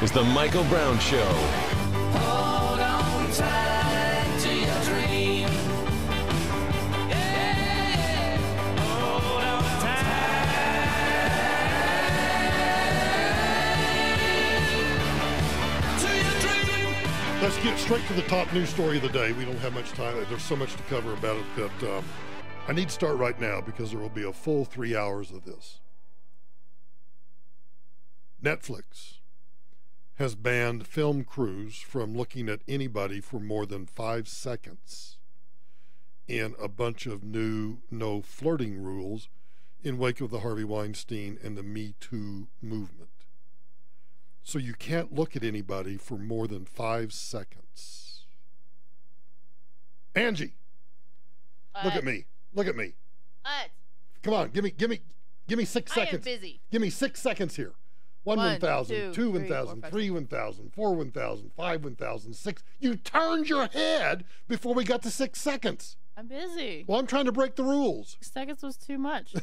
is The Michael Brown Show. Hold on tight to your dream. Yeah. Hold on tight to your dream. Let's get straight to the top news story of the day. We don't have much time. There's so much to cover about it that I need to start right now because there will be a full 3 hours of this. Netflix has banned film crews from looking at anybody for more than 5 seconds in a bunch of new no flirting rules in wake of the Harvey Weinstein and the Me Too movement. So you can't look at anybody for more than 5 seconds. Angie, look at me. Look at me. What? Come on, give me 6 seconds. I am busy. Give me 6 seconds here. 1,000, 2 3, 1,000, 4, 3 1,000, 4 1,000, 5 1,000, 6. You turned your head before we got to 6 seconds. I'm busy. Well, I'm trying to break the rules. 6 seconds was too much.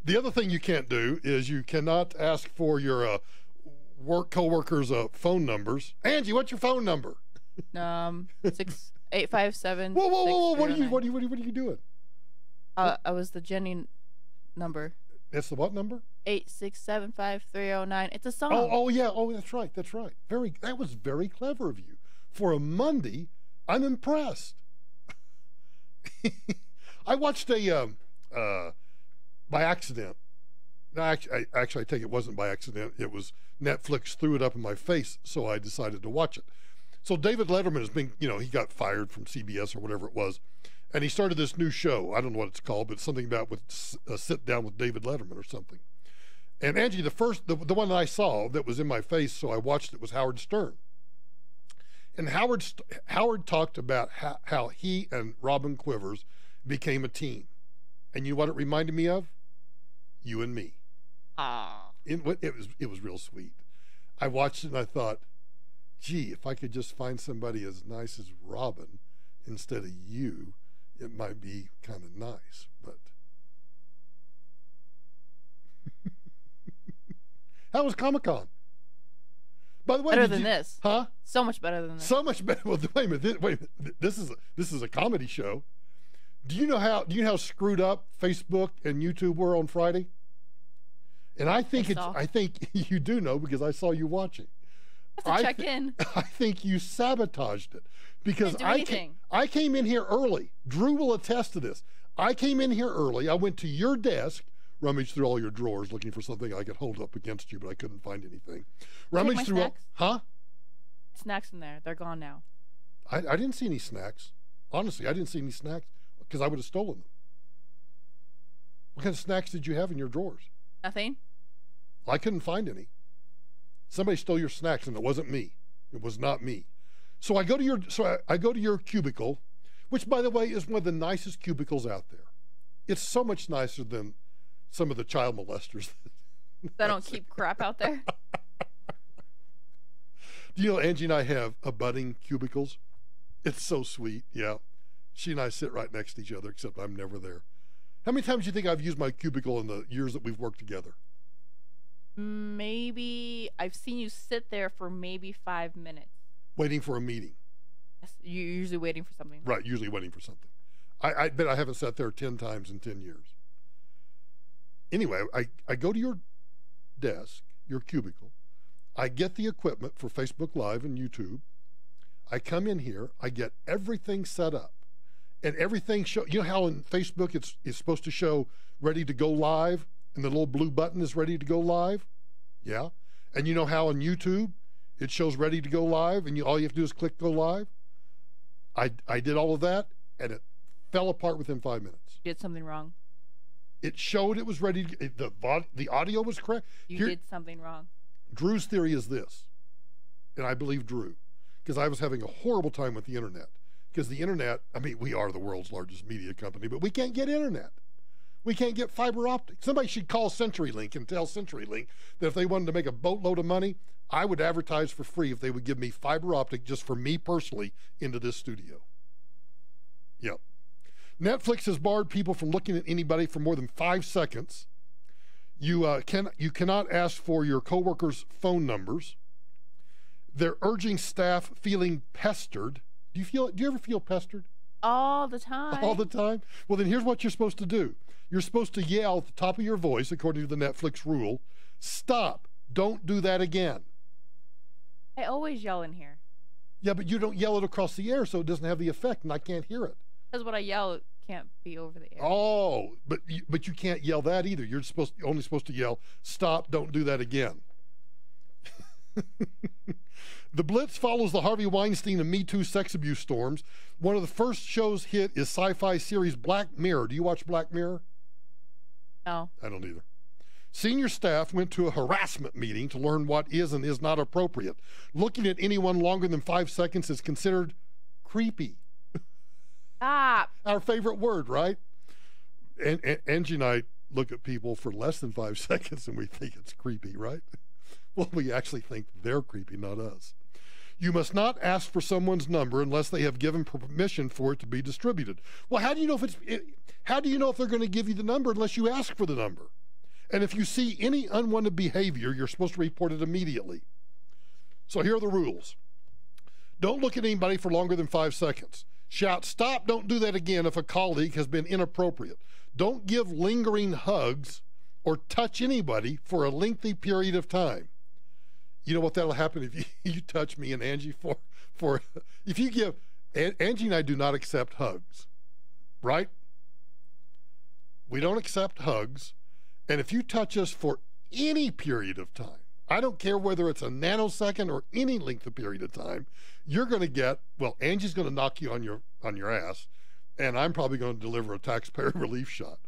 The other thing you can't do is you cannot ask for your co-workers' phone numbers. Angie, what's your phone number? 6857. Whoa! What are you doing? I was the Jenny number. It's the what number? 8675309. It's a song. Oh yeah. Oh, that's right. That was very clever of you. For a Monday, I'm impressed. I watched a by accident. No, actually, I take it wasn't by accident. It was Netflix threw it up in my face, so I decided to watch it. So David Letterman has been, he got fired from CBS or whatever it was, and he started this new show. I don't know what it's called, but something about with sit down with David Letterman or something. And Angie, the one that I saw that was in my face, so I watched it, was Howard Stern. And Howard talked about how he and Robin Quivers became a team. And you know what it reminded me of? You and me. Ah. It was real sweet. I watched it and I thought, gee, if I could just find somebody as nice as Robin instead of you, it might be kind of nice. But how was Comic-Con? By the way, better than this. Huh? So much better than this. So much better. Well, wait a minute. This is a comedy show. Do you know how screwed up Facebook and YouTube were on Friday? And I think you do know because I saw you watching. Have to check in. I think you sabotaged it because I came in here early. Drew will attest to this. I came in here early. I went to your desk, rummaged through all your drawers looking for something I could hold up against you, but I couldn't find anything. Rummaged through snacks? Snacks in there. They're gone now. I didn't see any snacks. Honestly, I didn't see any snacks because I would have stolen them. What kind of snacks did you have in your drawers? Nothing. I couldn't find any. Somebody stole your snacks, and it wasn't me. It was not me. So I go to your cubicle, which, by the way, is one of the nicest cubicles out there. It's so much nicer than some of the child molesters. They don't keep crap out there. Do you know Angie and I have abutting cubicles? It's so sweet. Yeah, she and I sit right next to each other, except I'm never there. How many times do you think I've used my cubicle in the years that we've worked together? Maybe I've seen you sit there for maybe 5 minutes. Waiting for a meeting. Yes, you're usually waiting for something. Right, usually waiting for something. I bet I haven't sat there 10 times in 10 years. Anyway, I go to your desk, your cubicle. I get the equipment for Facebook Live and YouTube. I come in here. I get everything set up. And everything you know how in Facebook it's supposed to show ready to go live? And the little blue button is ready to go live? Yeah. And you know how on YouTube it shows ready to go live and all you have to do is click go live? I did all of that and it fell apart within 5 minutes. You did something wrong. It showed it was ready. The audio was correct. You did something wrong. Drew's theory is this, and I believe Drew, because I was having a horrible time with the internet. Because the internet, I mean, we are the world's largest media company, but we can't get internet. We can't get fiber optic. Somebody should call CenturyLink and tell CenturyLink that if they wanted to make a boatload of money, I would advertise for free if they would give me fiber optic just for me personally into this studio. Yep. Netflix has barred people from looking at anybody for more than 5 seconds. You cannot ask for your coworkers' phone numbers. They're urging staff feeling pestered. Do you ever feel pestered? All the time. All the time? Well, then here's what you're supposed to do. You're supposed to yell at the top of your voice, according to the Netflix rule, stop, don't do that again. I always yell in here. Yeah, but you don't yell it across the air, so it doesn't have the effect, and I can't hear it. Because what I yell can't be over the air. Oh, but you can't yell that either. You're only supposed to yell, stop, don't do that again. The Blitz follows the Harvey Weinstein and Me Too sex abuse storms. One of the first shows hit is sci-fi series Black Mirror. Do you watch Black Mirror? No. I don't either. Senior staff went to a harassment meeting to learn what is and is not appropriate. Looking at anyone longer than 5 seconds is considered creepy. Stop. Our favorite word, right? And Angie and I look at people for less than 5 seconds and we think it's creepy, right? Well, we actually think they're creepy, not us. You must not ask for someone's number unless they have given permission for it to be distributed. Well, how do you know if they're going to give you the number unless you ask for the number? And if you see any unwanted behavior, you're supposed to report it immediately. So here are the rules. Don't look at anybody for longer than 5 seconds. Shout, stop, don't do that again if a colleague has been inappropriate. Don't give lingering hugs or touch anybody for a lengthy period of time. You know what that'll happen if you touch me and Angie for if you give, Angie and I do not accept hugs, right? We don't accept hugs. And if you touch us for any period of time, I don't care whether it's a nanosecond or any length of period of time, you're going to get, well, Angie's going to knock you on your ass, and I'm probably going to deliver a taxpayer relief shot.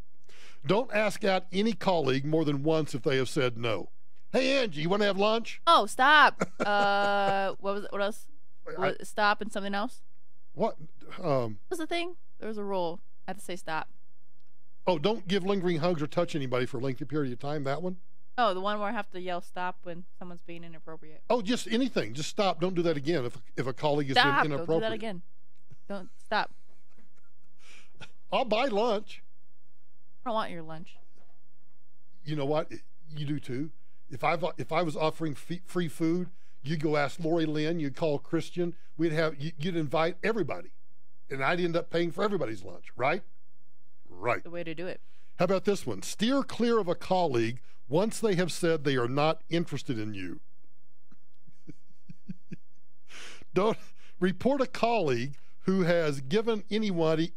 Don't ask out any colleague more than once if they have said no. Hey, Angie, you want to have lunch? Oh, stop. What else? Stop and something else? What? What was the thing? There was a rule. I had to say stop. Oh, don't give lingering hugs or touch anybody for a lengthy period of time, that one? Oh, the one where I have to yell stop when someone's being inappropriate. Oh, just anything. Just stop. Don't do that again if a colleague has been inappropriate. Don't do that again. Don't stop. I'll buy lunch. I don't want your lunch. You know what? You do too. If I was offering free food, you'd go ask Lori Lynn, you'd call Christian, you'd invite everybody, and I'd end up paying for everybody's lunch, right? Right. The way to do it. How about this one? Steer clear of a colleague once they have said they are not interested in you. Don't report a colleague who has given anyone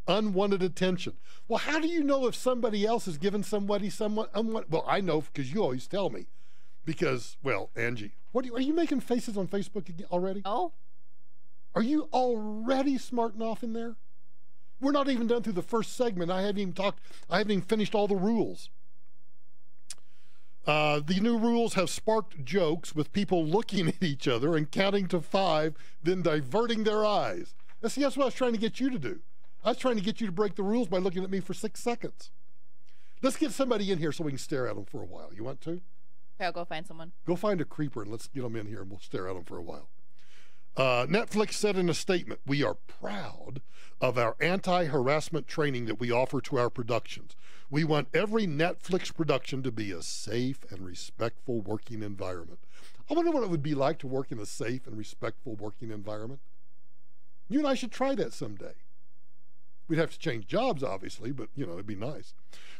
unwanted attention. Well, how do you know if somebody else has given somebody someone unwanted? Well, I know because you always tell me. Because, well, Angie, are you making faces on Facebook again already? Oh. Are you already smarting off in there? We're not even done through the first segment. I haven't even finished all the rules. The new rules have sparked jokes with people looking at each other and counting to 5, then diverting their eyes. Now, see, that's what I was trying to get you to do. I was trying to get you to break the rules by looking at me for 6 seconds. Let's get somebody in here so we can stare at them for a while. You want to? Okay, I'll go find someone. Go find a creeper and let's get them in here and we'll stare at them for a while. Netflix said in a statement, we are proud of our anti-harassment training that we offer to our productions. We want every Netflix production to be a safe and respectful working environment. I wonder what it would be like to work in a safe and respectful working environment. You and I should try that someday. We'd have to change jobs, obviously, but, it'd be nice.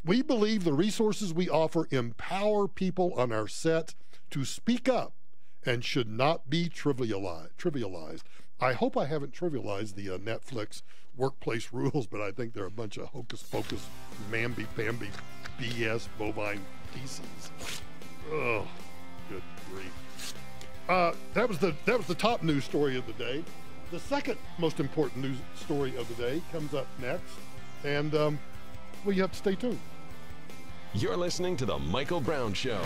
We believe the resources we offer empower people on our set to speak up and should not be trivialized. I hope I haven't trivialized the Netflix workplace rules, but I think they're a bunch of hocus-pocus, mamby-pamby, BS, bovine feces. Oh, good grief. That was the top news story of the day. The second most important news story of the day comes up next, and you have to stay tuned. You're listening to The Michael Brown Show.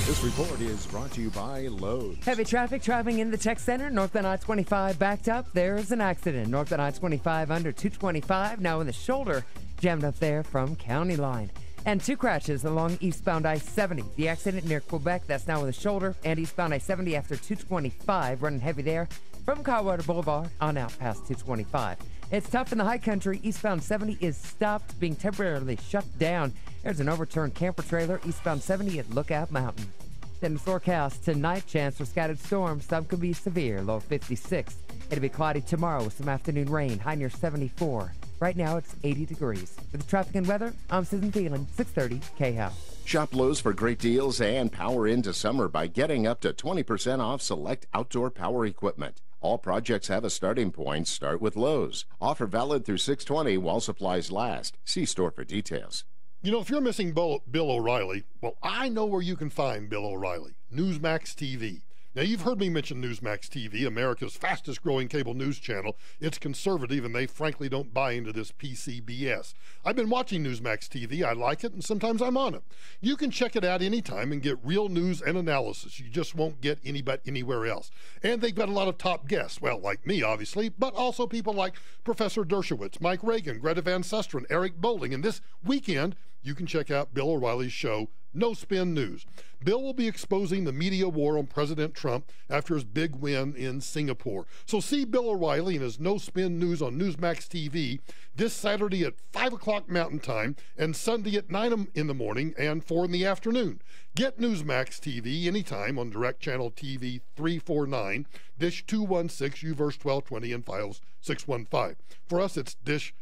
This report is brought to you by Lowe's. Heavy traffic traveling in the tech center. Northbound I-25 backed up. There's an accident. Northbound I-25 under 225. Now in the shoulder, jammed up there from County Line. And 2 crashes along eastbound I-70. The accident near Quebec, that's now with a shoulder, and eastbound I-70 after 225, running heavy there from Cowwater Boulevard on out past 225. It's tough in the high country. Eastbound 70 is stopped, being temporarily shut down. There's an overturned camper trailer eastbound 70 at Lookout Mountain. Then the forecast tonight, chance for scattered storms. Some could be severe, low 56. It'll be cloudy tomorrow with some afternoon rain, high near 74. Right now, it's 80 degrees. With the traffic and weather, I'm Susan Thielen, 630 KHOW. Shop Lowe's for great deals and power into summer by getting up to 20% off select outdoor power equipment. All projects have a starting point. Start with Lowe's. Offer valid through 6/20 while supplies last. See store for details. You know, if you're missing Bill O'Reilly, well, I know where you can find Bill O'Reilly. Newsmax TV. Now, you've heard me mention Newsmax TV, America's fastest growing cable news channel. It's conservative, and they frankly don't buy into this PCBS. I've been watching Newsmax TV. I like it, and sometimes I'm on it. You can check it out anytime and get real news and analysis. You just won't get anywhere else. And they've got a lot of top guests, well, like me, obviously, but also people like Professor Dershowitz, Mike Reagan, Greta Van Susteren, Eric Bolling. And this weekend, you can check out Bill O'Reilly's show, No Spin News. Bill will be exposing the media war on President Trump after his big win in Singapore. So see Bill O'Reilly and his No Spin News on Newsmax TV this Saturday at 5 o'clock Mountain Time and Sunday at 9 in the morning and 4 in the afternoon. Get Newsmax TV anytime on Direct Channel TV 349, Dish 216, UVerse 1220, and Files 615. For us, it's Dish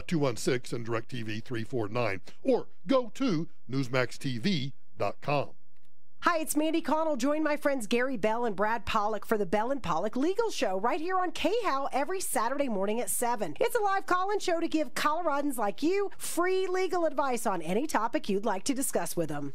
216 and DirecTV 349, or go to newsmaxtv.com. Hi, it's Mandy Connell. Join my friends Gary Bell and Brad Pollock for the Bell and Pollock Legal Show right here on KHOW every Saturday morning at 7. It's a live call-in show to give Coloradans like you free legal advice on any topic you'd like to discuss with them.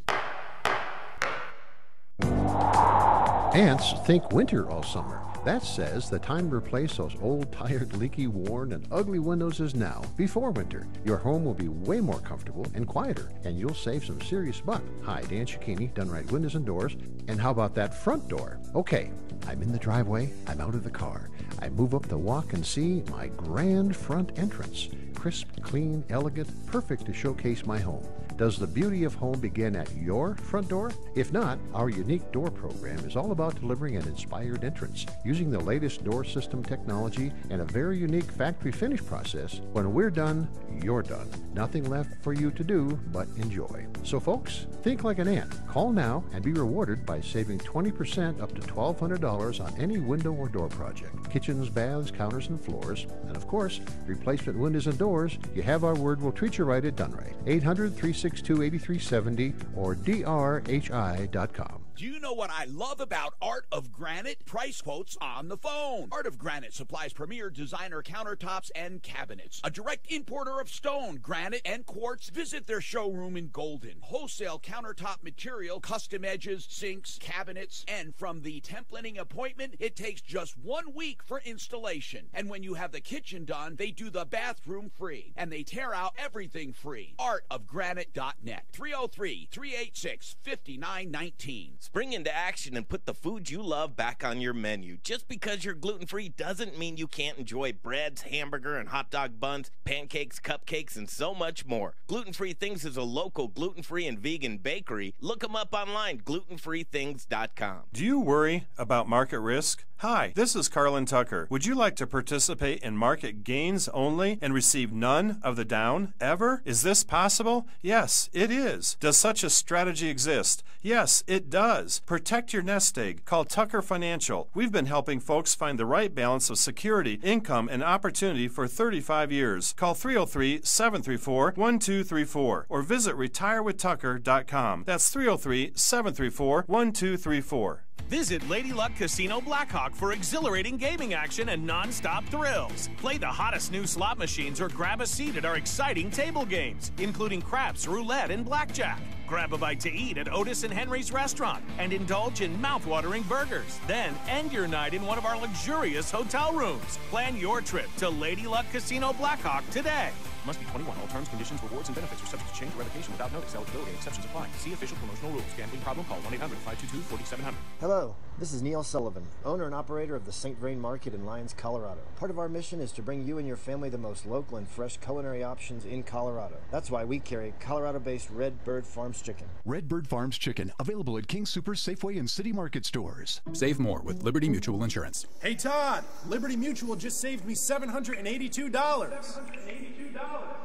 Ants think winter all summer. That says the time to replace those old, tired, leaky, worn, and ugly windows is now, before winter. Your home will be way more comfortable and quieter, and you'll save some serious buck. Hi, Dan Cicchini, Done Right Windows and Doors. And how about that front door? Okay, I'm in the driveway, I'm out of the car. I move up the walk and see my grand front entrance. Crisp, clean, elegant, perfect to showcase my home. Does the beauty of home begin at your front door? If not, our unique door program is all about delivering an inspired entrance. Using the latest door system technology and a very unique factory finish process, when we're done, you're done. Nothing left for you to do but enjoy. So folks, think like an ant. Call now and be rewarded by saving 20% up to $1,200 on any window or door project. Kitchens, baths, counters, and floors. And of course, replacement windows and doors. You have our word, we'll treat you right at Done Right. 800-362-8370 or drhi.com. Do you know what I love about Art of Granite? Price quotes on the phone. Art of Granite supplies premier designer countertops and cabinets. A direct importer of stone, granite, and quartz. Visit their showroom in Golden. Wholesale countertop material, custom edges, sinks, cabinets, and from the templating appointment, it takes just 1 week for installation. And when you have the kitchen done, they do the bathroom free. And they tear out everything free. Artofgranite.net. 303-386-5919. Spring into action and put the food you love back on your menu. Just because you're gluten-free doesn't mean you can't enjoy breads, hamburger, and hot dog buns, pancakes, cupcakes, and so much more. Gluten-Free Things is a local gluten-free and vegan bakery. Look them up online, glutenfreethings.com. Do you worry about market risk? Hi, this is Carlin Tucker. Would you like to participate in market gains only and receive none of the down ever? Is this possible? Yes, it is. Does such a strategy exist? Yes, it does. Protect your nest egg. Call Tucker Financial. We've been helping folks find the right balance of security, income, and opportunity for 35 years. Call 303-734-1234 or visit retirewithtucker.com. That's 303-734-1234. Visit Lady Luck Casino Blackhawk for exhilarating gaming action and non-stop thrills. Play the hottest new slot machines or grab a seat at our exciting table games, including craps, roulette, and blackjack. Grab a bite to eat at Otis and Henry's restaurant and indulge in mouth-watering burgers. Then end your night in one of our luxurious hotel rooms. Plan your trip to Lady Luck Casino Blackhawk today. Must be 21. All terms, conditions, rewards, and benefits are subject to change or revocation without notice. Eligibility and exceptions apply. See official promotional rules. Gambling problem? Call 1-800-522-4700. Hello, this is Neil Sullivan, owner and operator of the St. Vrain Market in Lyons, Colorado. Part of our mission is to bring you and your family the most local and fresh culinary options in Colorado. That's why we carry Colorado-based Red Bird Farms chicken. Red Bird Farms chicken, available at King Super, Safeway, and City Market stores. Save more with Liberty Mutual Insurance. Hey Todd, Liberty Mutual just saved me $782.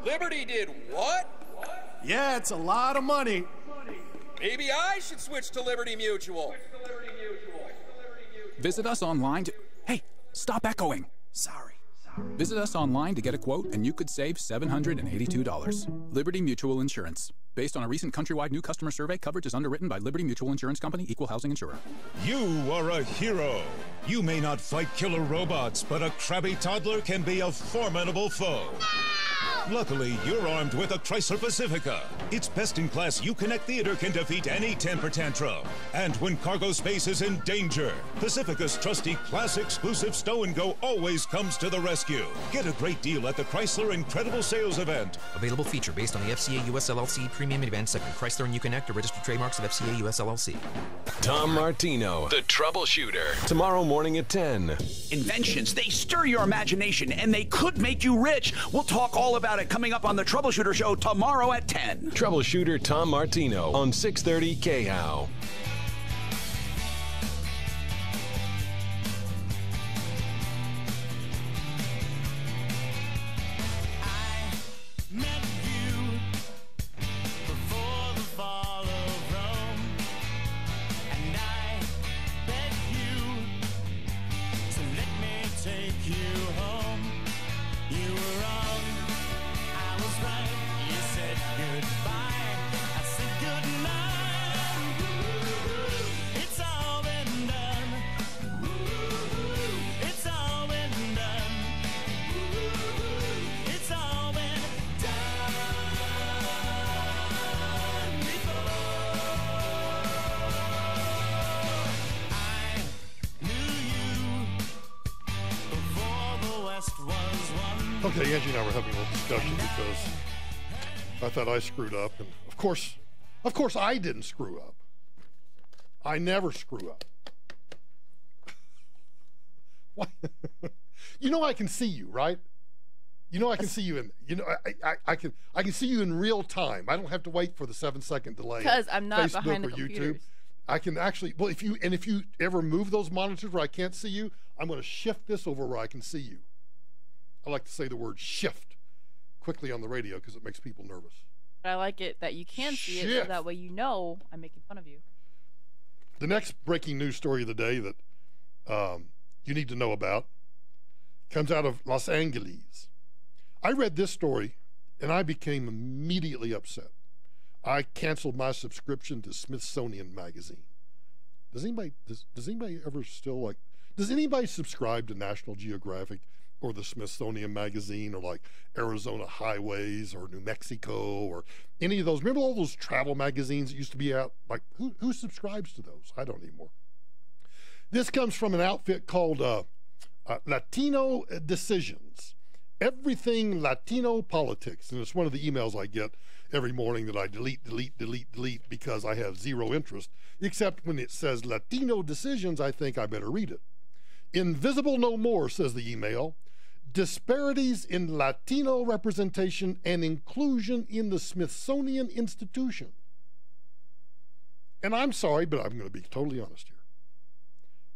Liberty did what? Yeah, it's a lot of money. Maybe I should switch to Liberty Mutual. Visit us online to... Hey, stop echoing. Sorry. Visit us online to get a quote, and you could save $782. Liberty Mutual Insurance. Based on a recent countrywide new customer survey, coverage is underwritten by Liberty Mutual Insurance Company, Equal Housing Insurer. You are a hero. You may not fight killer robots, but a crabby toddler can be a formidable foe. Luckily, you're armed with a Chrysler Pacifica. Its best-in-class Uconnect theater can defeat any temper tantrum. And when cargo space is in danger, Pacifica's trusty class-exclusive Stow and Go always comes to the rescue. Get a great deal at the Chrysler Incredible Sales Event. Available feature based on the FCA US LLC Premium Minivan segment. Chrysler and Uconnect are registered trademarks of FCA US LLC. Tom Martino, the troubleshooter. Tomorrow morning at 10. Inventions, they stir your imagination and they could make you rich. We'll talk all about it coming up on the Troubleshooter Show tomorrow at 10. Troubleshooter Tom Martino on 630 KHOW. Okay, Angie and I were having a little discussion because I thought I screwed up, and of course I didn't screw up. I never screw up. Why? You know I can see you, right? You know I can see you in. You know I can see you in real time. I don't have to wait for the 7-second delay. Because I'm not Facebook behind the or computers. YouTube. I can actually. Well, if you ever move those monitors where I can't see you, I'm going to shift this over where I can see you. I like to say the word shift quickly on the radio because it makes people nervous. But I like it that you can see it, so that way you know I'm making fun of you. The next breaking news story of the day that you need to know about comes out of Los Angeles. I read this story and I became immediately upset. I canceled my subscription to Smithsonian Magazine. Does anybody ever still like? Does anybody subscribe to National Geographic or the Smithsonian Magazine or like Arizona Highways or New Mexico or any of those? Remember all those travel magazines that used to be out? Like who subscribes to those? I don't anymore. This comes from an outfit called Latino Decisions. Everything Latino politics. And it's one of the emails I get every morning that I delete because I have zero interest, except when it says Latino Decisions, I think I better read it. Invisible no more, says the email. Disparities in Latino representation and inclusion in the Smithsonian Institution. And I'm sorry, but I'm going to be totally honest here.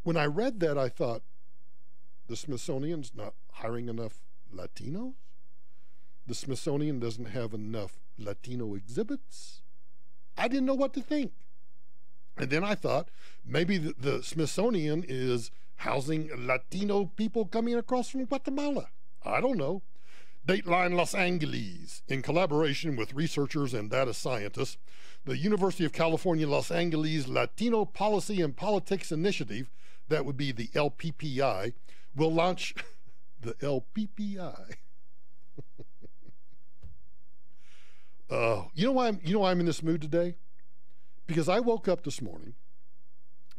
When I read that, I thought, the Smithsonian's not hiring enough Latinos? The Smithsonian doesn't have enough Latino exhibits? I didn't know what to think. And then I thought, maybe the Smithsonian is housing Latino people coming across from Guatemala. I don't know. Dateline Los Angeles, in collaboration with researchers and data scientists, the University of California, Los Angeles Latino Policy and Politics Initiative, that would be the LPPI, will launch the LPPI. You know why I'm in this mood today? Because I woke up this morning.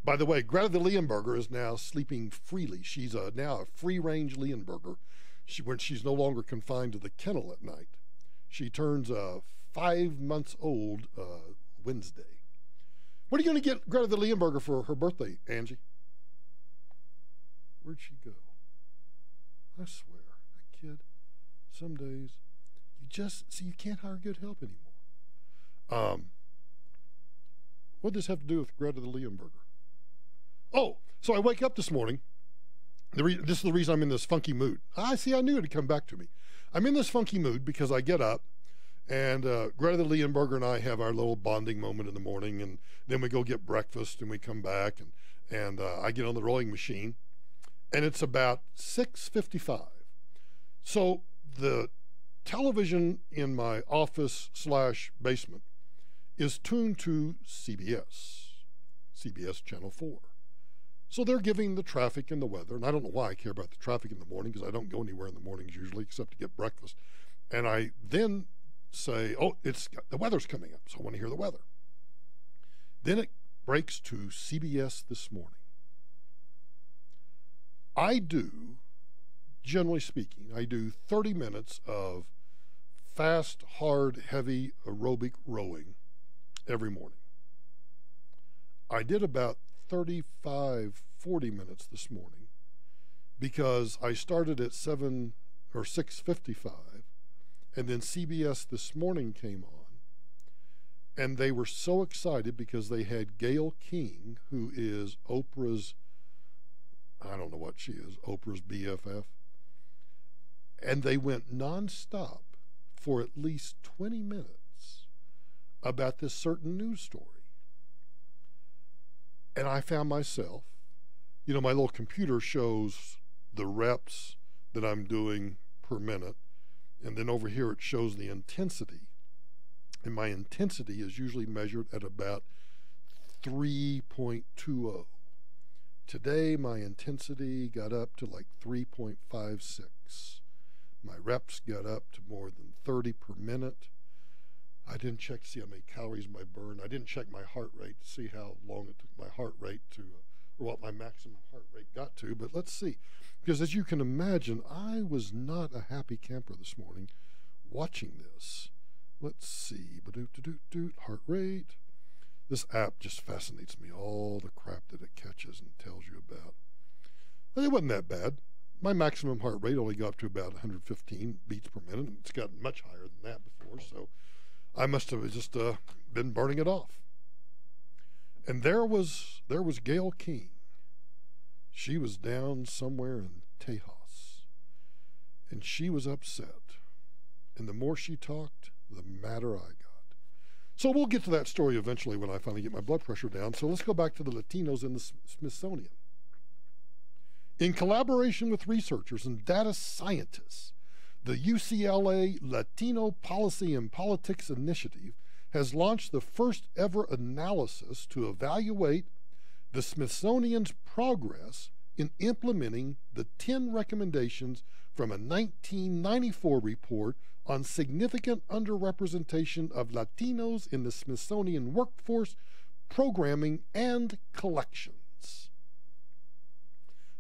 By the way, Greta the Leonberger is now sleeping freely. She's now a free-range Leonberger when she's no longer confined to the kennel at night. She turns 5 months old Wednesday. What are you going to get Greta the Leonberger for her birthday, Angie? Where'd she go? I swear, that kid, some days, you can't hire good help anymore. What does this have to do with Greta the Leonberger? Oh, so I wake up this morning. This is the reason I'm in this funky mood. I knew it'd come back to me. I'm in this funky mood because I get up, and Greta the Leonberger and I have our little bonding moment in the morning, and then we go get breakfast, and we come back, and I get on the rowing machine, and it's about 6:55. So the television in my office / basement is tuned to CBS Channel 4. So they're giving the traffic and the weather, and I don't know why I care about the traffic in the morning, because I don't go anywhere in the mornings usually except to get breakfast. And I then say, oh, the weather's coming up, so I want to hear the weather. Then it breaks to CBS This Morning. Generally speaking, I do 30 minutes of fast, hard, heavy aerobic rowing every morning. I did about 35, 40 minutes this morning because I started at 6:55, and then CBS This Morning came on, and they were so excited because they had Gayle King, who is Oprah's, I don't know what she is, Oprah's BFF, and they went nonstop for at least 20 minutes about this certain news story. And I found myself, my little computer shows the reps that I'm doing per minute, and then over here it shows the intensity. And my intensity is usually measured at about 3.20. Today, my intensity got up to like 3.56. My reps got up to more than 30 per minute. I didn't check to see how many calories I burned. I didn't check my heart rate to see how long it took my heart rate to, or what my maximum heart rate got to. But let's see. Because as you can imagine, I was not a happy camper this morning watching this. Let's see. Heart rate. This app just fascinates me. All the crap that it catches and tells you about. But it wasn't that bad. My maximum heart rate only got up to about 115 beats per minute. And it's gotten much higher than that before. So I must have just been burning it off. And there was Gayle King. She was down somewhere in Tejas, and she was upset. And the more she talked, the madder I got. So we'll get to that story eventually when I finally get my blood pressure down. So let's go back to the Latinos in the Smithsonian. In collaboration with researchers and data scientists, the UCLA Latino Policy and Politics Initiative has launched the first ever analysis to evaluate the Smithsonian's progress in implementing the 10 recommendations from a 1994 report on significant underrepresentation of Latinos in the Smithsonian workforce, programming, and collections.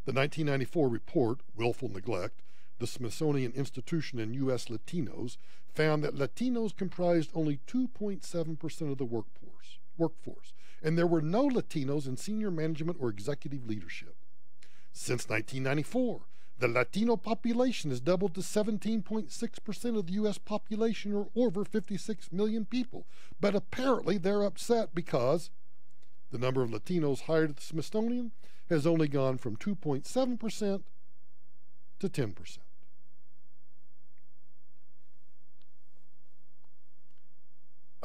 The 1994 report, Willful Neglect, the Smithsonian Institution and U.S. Latinos, found that Latinos comprised only 2.7% of the workforce, and there were no Latinos in senior management or executive leadership. Since 1994, the Latino population has doubled to 17.6% of the U.S. population, or over 56 million people. But apparently they're upset because the number of Latinos hired at the Smithsonian has only gone from 2.7% to 10%.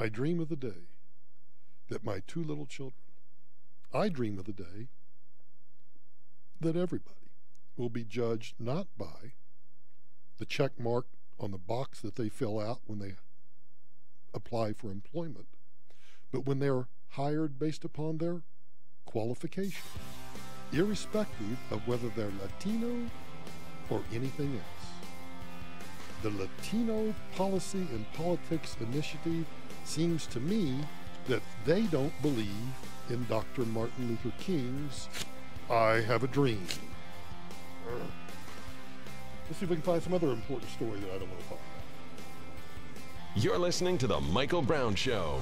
I dream of the day that my two little children, I dream of the day that everybody will be judged not by the check mark on the box that they fill out when they apply for employment, but when they're hired based upon their qualifications, irrespective of whether they're Latino or anything else. The Latino Policy and Politics Initiative seems to me that they don't believe in Dr. Martin Luther King's I Have a Dream. Let's see if we can find some other important story that I don't want to talk about. You're listening to The Michael Brown Show.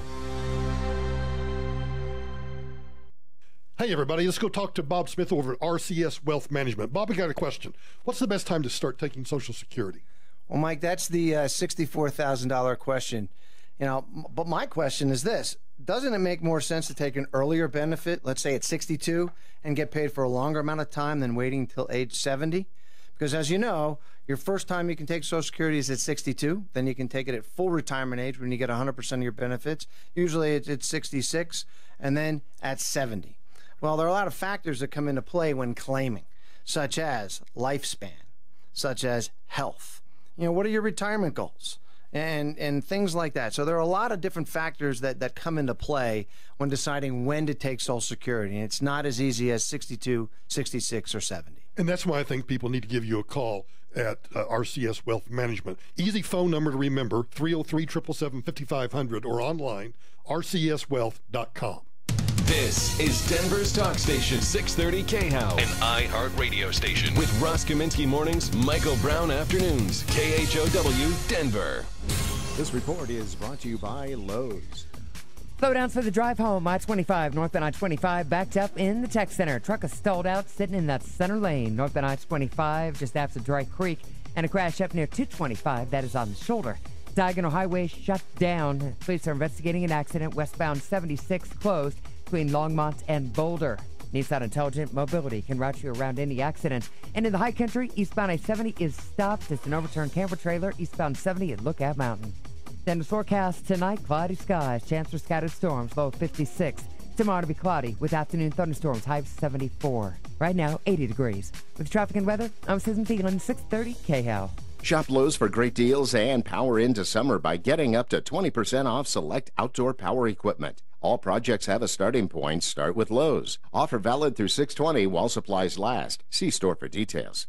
Hey, everybody, let's go talk to Bob Smith over at RCS Wealth Management. Bob, I got a question. What's the best time to start taking Social Security? Well, Mike, that's the $64,000 question. But my question is this. Doesn't it make more sense to take an earlier benefit, let's say at 62, and get paid for a longer amount of time than waiting until age 70? Because as you know, your first time you can take Social Security is at 62. Then you can take it at full retirement age when you get 100% of your benefits. Usually it's 66, and then at 70. Well, there are a lot of factors that come into play when claiming, such as lifespan, such as health. What are your retirement goals? And things like that. So there are a lot of different factors that come into play when deciding when to take Social Security. And it's not as easy as 62, 66, or 70. And that's why I think people need to give you a call at RCS Wealth Management. Easy phone number to remember, 303-777-5500, or online, rcswealth.com. This is Denver's talk station, 630 KHOW, an iHeart radio station. With Ross Kaminsky mornings, Michael Brown afternoons, KHOW, Denver. This report is brought to you by Lowe's. Slowdowns for the drive home, I-25, northbound I-25, backed up in the tech center. Truck is stalled out, sitting in that center lane, northbound I-25, just after Dry Creek, and a crash up near 225, that is on the shoulder. Diagonal Highway shut down. Police are investigating an accident, westbound 76 closed between Longmont and Boulder. Nissan Intelligent Mobility can route you around any accident. And in the high country, eastbound I-70 is stopped. It's an overturned camper trailer, eastbound 70 at Lookout Mountain. Then the forecast tonight, cloudy skies, chance for scattered storms, low of 56. Tomorrow to be cloudy with afternoon thunderstorms, high of 74. Right now, 80 degrees. With traffic and weather, I'm Susan Thielen, 630 KHOW. Shop Lowe's for great deals and power into summer by getting up to 20% off select outdoor power equipment. All projects have a starting point. Start with Lowe's. Offer valid through 6/20 while supplies last. See store for details.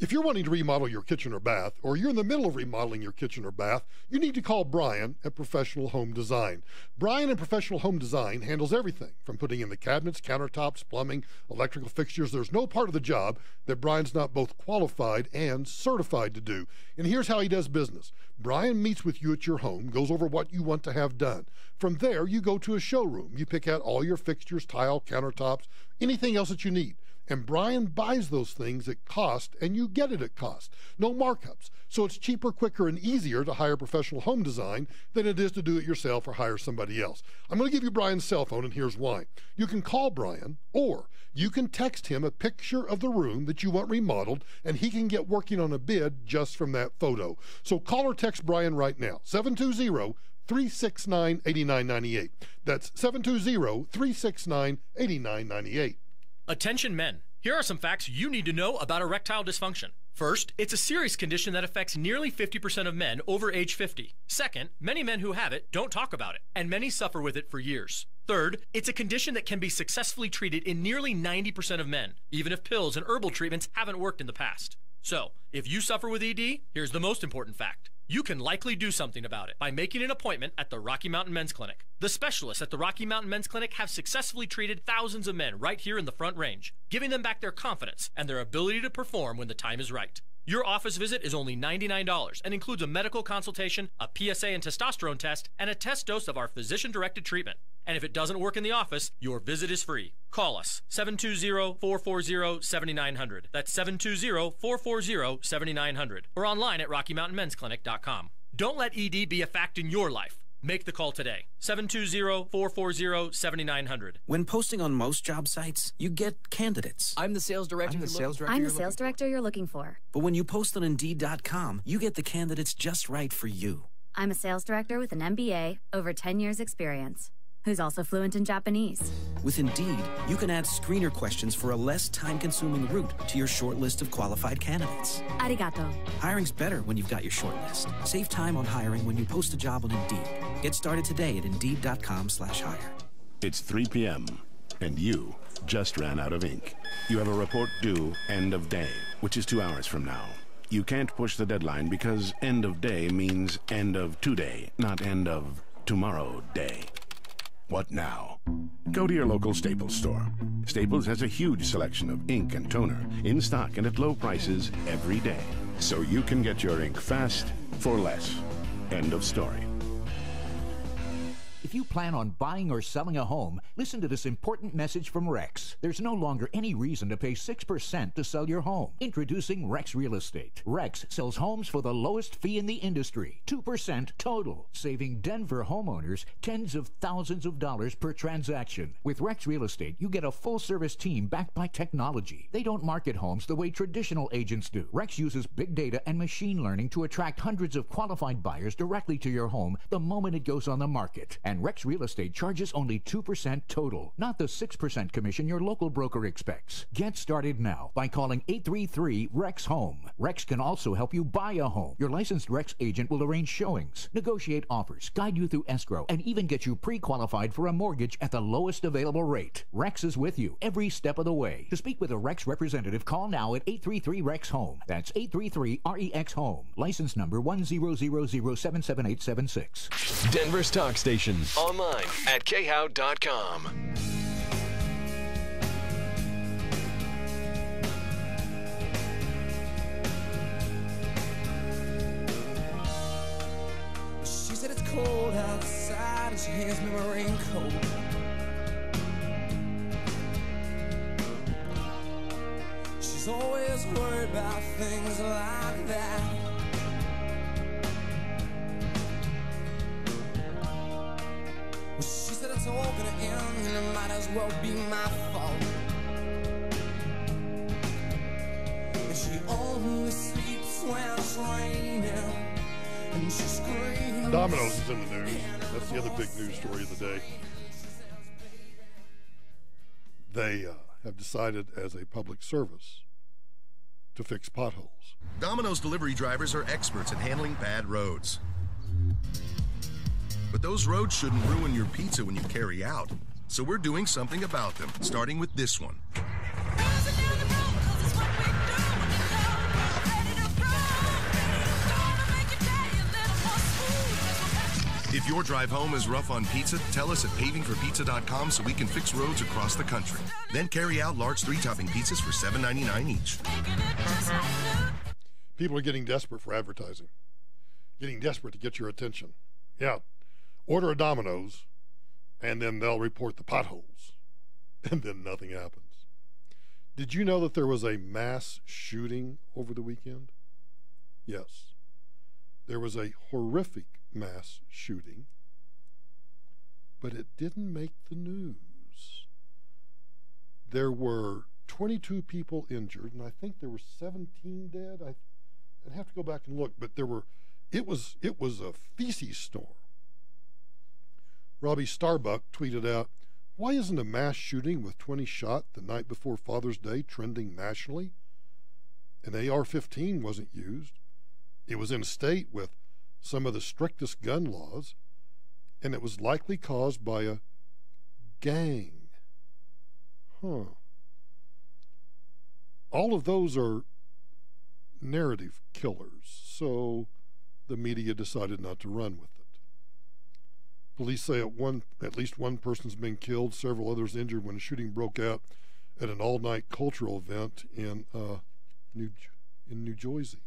If you're wanting to remodel your kitchen or bath, or you're in the middle of remodeling your kitchen or bath, you need to call Brian at Professional Home Design. Brian at Professional Home Design handles everything from putting in the cabinets, countertops, plumbing, electrical fixtures. There's no part of the job that Brian's not both qualified and certified to do. And here's how he does business. Brian meets with you at your home, goes over what you want to have done. From there, you go to a showroom. You pick out all your fixtures, tile, countertops, anything else that you need. And Brian buys those things at cost, and you get it at cost. No markups. So it's cheaper, quicker, and easier to hire Professional Home Design than it is to do it yourself or hire somebody else. I'm going to give you Brian's cell phone, and here's why. You can call Brian, or you can text him a picture of the room that you want remodeled, and he can get working on a bid just from that photo. So call or text Brian right now, 720-369-8998. That's 720-369-8998. Attention men, here are some facts you need to know about erectile dysfunction. First, it's a serious condition that affects nearly 50% of men over age 50. Second, many men who have it don't talk about it, and many suffer with it for years. Third, it's a condition that can be successfully treated in nearly 90% of men, even if pills and herbal treatments haven't worked in the past. So, if you suffer with ED, here's the most important fact. You can likely do something about it by making an appointment at the Rocky Mountain Men's Clinic. The specialists at the Rocky Mountain Men's Clinic have successfully treated thousands of men right here in the Front Range, giving them back their confidence and their ability to perform when the time is right. Your office visit is only $99 and includes a medical consultation, a PSA and testosterone test, and a test dose of our physician-directed treatment. And if it doesn't work in the office, your visit is free. Call us, 720-440-7900. That's 720-440-7900. Or online at RockyMountainMen'sClinic.com. Don't let ED be a fact in your life. Make the call today, 720-440-7900. When posting on most job sites, you get candidates. I'm the sales director you're looking for. But when you post on Indeed.com, you get the candidates just right for you. I'm a sales director with an MBA, over 10 years experience, who's also fluent in Japanese. With Indeed, you can add screener questions for a less time-consuming route to your short list of qualified candidates. Arigato. Hiring's better when you've got your short list. Save time on hiring when you post a job on Indeed. Get started today at Indeed.com/hire. It's 3 p.m., and you just ran out of ink. You have a report due end of day, which is 2 hours from now. You can't push the deadline because end of day means end of today, not end of tomorrow day. What now? Go to your local Staples store. Staples has a huge selection of ink and toner in stock and at low prices every day. So you can get your ink fast for less. End of story. If you plan on buying or selling a home, listen to this important message from Rex. There's no longer any reason to pay 6% to sell your home. Introducing Rex Real Estate. Rex sells homes for the lowest fee in the industry, 2% total, saving Denver homeowners tens of thousands of dollars per transaction. With Rex Real Estate, you get a full-service team backed by technology. They don't market homes the way traditional agents do. Rex uses big data and machine learning to attract hundreds of qualified buyers directly to your home the moment it goes on the market. And Rex Real Estate charges only 2% total, not the 6% commission your local broker expects. Get started now by calling 833-REX-HOME. Rex can also help you buy a home. Your licensed Rex agent will arrange showings, negotiate offers, guide you through escrow, and even get you pre-qualified for a mortgage at the lowest available rate. Rex is with you every step of the way. To speak with a Rex representative, call now at 833-REX-HOME. That's 833-REX-HOME. License number 100077876. Denver's talk station. Online at KHOW.com. She said it's cold outside and she hands me my raincoat. She's always worried about things like that. She said it's all gonna end and it might as well be my fault. And she only sleeps when it's raining and she screams. Domino's is in the news. That's the other big news story of the day. They have decided as a public service to fix potholes. Domino's delivery drivers are experts at handling bad roads. But those roads shouldn't ruin your pizza when you carry out. So we're doing something about them, starting with this one. If your drive home is rough on pizza, tell us at pavingforpizza.com so we can fix roads across the country. Then carry out large 3-topping pizzas for $7.99 each. People are getting desperate for advertising, getting desperate to get your attention. Yeah. Order a Domino's, and then they'll report the potholes, and then nothing happens. Did you know that there was a mass shooting over the weekend? Yes. There was a horrific mass shooting, but it didn't make the news. There were 22 people injured, and I think there were 17 dead. I'd have to go back and look, but it was a feces storm. Robbie Starbuck tweeted out, "Why isn't a mass shooting with 20 shot the night before Father's Day trending nationally? An AR-15 wasn't used. It was in a state with some of the strictest gun laws, and it was likely caused by a gang." All of those are narrative killers, so the media decided not to run with it. Police say at least one person's been killed, several others injured when a shooting broke out at an all-night cultural event in New Jersey.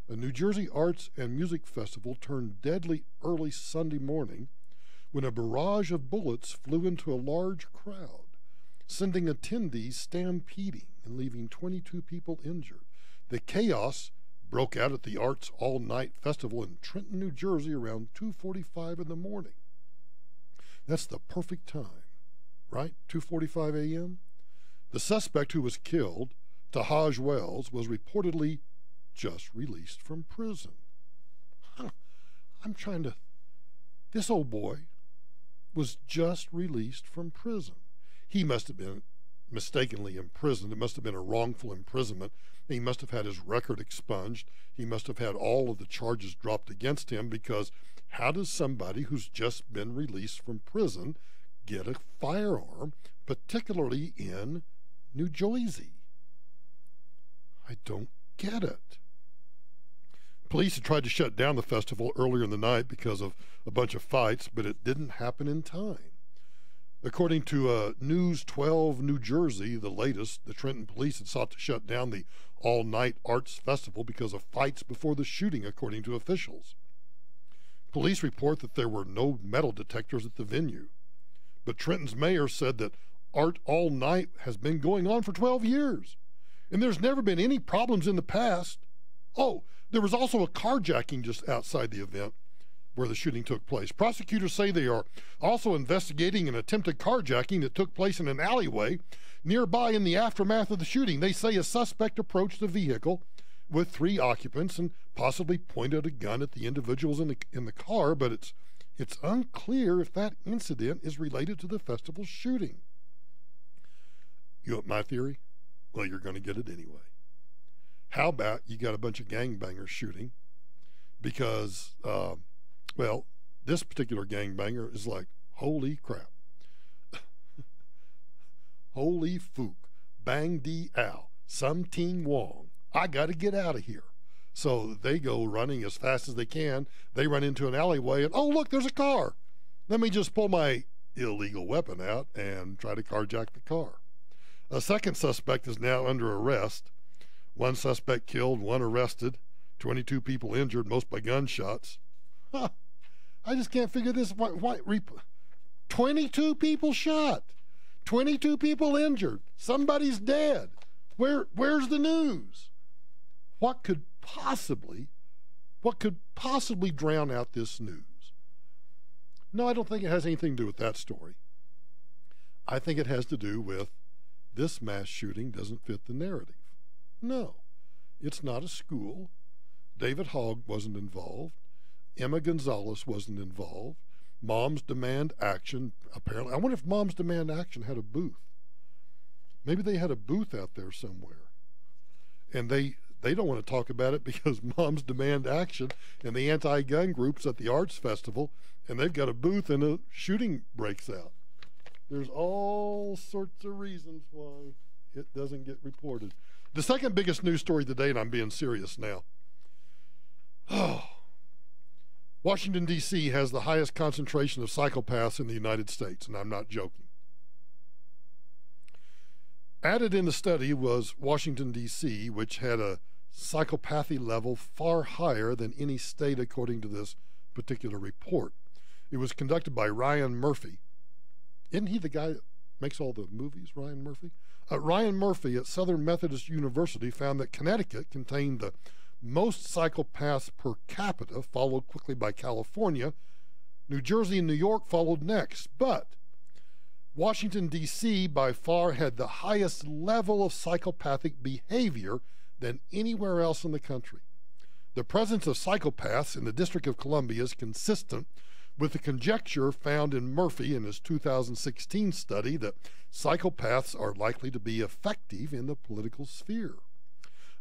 A New Jersey arts and music festival turned deadly early Sunday morning when a barrage of bullets flew into a large crowd, sending attendees stampeding and leaving 22 people injured. The chaos broke out at the Arts All-Night Festival in Trenton, New Jersey around 2:45 in the morning. That's the perfect time, right? 2:45 a.m.? The suspect who was killed, Tahaj Wells, was reportedly just released from prison. This old boy was just released from prison. He must have been mistakenly imprisoned. It must have been a wrongful imprisonment. He must have had his record expunged. He must have had all of the charges dropped against him, because how does somebody who's just been released from prison get a firearm, particularly in New Jersey? I don't get it. Police had tried to shut down the festival earlier in the night because of a bunch of fights, but it didn't happen in time. According to News 12 New Jersey, the latest, the Trenton police had sought to shut down the all-night arts festival because of fights before the shooting, according to officials. Police report that there were no metal detectors at the venue, but Trenton's mayor said that art all night has been going on for 12 years, and there's never been any problems in the past. Oh, there was also a carjacking just outside the event where the shooting took place. Prosecutors say they are also investigating an attempted carjacking that took place in an alleyway nearby in the aftermath of the shooting. They say a suspect approached the vehicle with 3 occupants and possibly pointed a gun at the individuals in the car, but it's unclear if that incident is related to the festival shooting. You want my theory? Well, you're going to get it anyway. How about you got a bunch of gangbangers shooting because, well, this particular gangbanger is like, holy crap. Holy fook. Bang di ow. Some ting wong. I got to get out of here. So they go running as fast as they can. They run into an alleyway and, oh, look, there's a car. Let me just pull my illegal weapon out and try to carjack the car. A second suspect is now under arrest. 1 suspect killed, 1 arrested, 22 people injured, most by gunshots. Huh. I just can't figure this. Why 22 people shot, 22 people injured, somebody's dead. Where's the news? What could possibly drown out this news? No, I don't think it has anything to do with that story. I think it has to do with this mass shooting doesn't fit the narrative. No, it's not a school. David Hogg wasn't involved. Emma Gonzalez wasn't involved. Moms Demand Action, apparently. I wonder if Moms Demand Action had a booth. Maybe they had a booth out there somewhere. And they don't want to talk about it because Moms Demand Action and the anti-gun groups at the arts festival, and they've got a booth and a shooting breaks out. There's all sorts of reasons why it doesn't get reported. The second biggest news story today, and I'm being serious now. Washington, D.C. has the highest concentration of psychopaths in the United States, and I'm not joking. Added in the study was Washington, D.C., which had a psychopathy level far higher than any state, according to this particular report. It was conducted by Ryan Murphy. Isn't he the guy that makes all the movies, Ryan Murphy? Ryan Murphy at Southern Methodist University found that Connecticut contained the most psychopaths per capita, followed quickly by California. New Jersey and New York followed next. But Washington, D.C. by far had the highest level of psychopathic behavior than anywhere else in the country. The presence of psychopaths in the District of Columbia is consistent with the conjecture found in Murphy in his 2016 study that psychopaths are likely to be effective in the political sphere.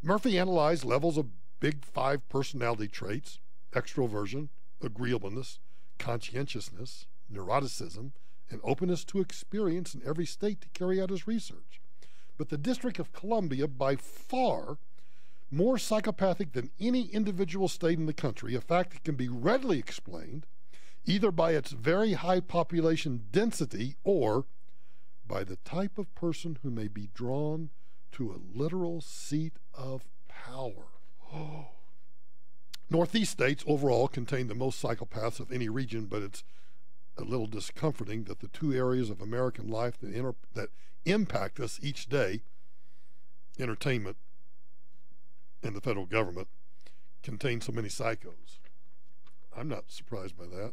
Murphy analyzed levels of big 5 personality traits: extroversion, agreeableness, conscientiousness, neuroticism, and openness to experience in every state to carry out his research. But the District of Columbia, by far more psychopathic than any individual state in the country, a fact that can be readily explained either by its very high population density or by the type of person who may be drawn to a literal seat of power. Northeast states overall contain the most psychopaths of any region, but it's a little discomforting that the 2 areas of American life that impact us each day, entertainment and the federal government, contain so many psychos. I'm not surprised by that.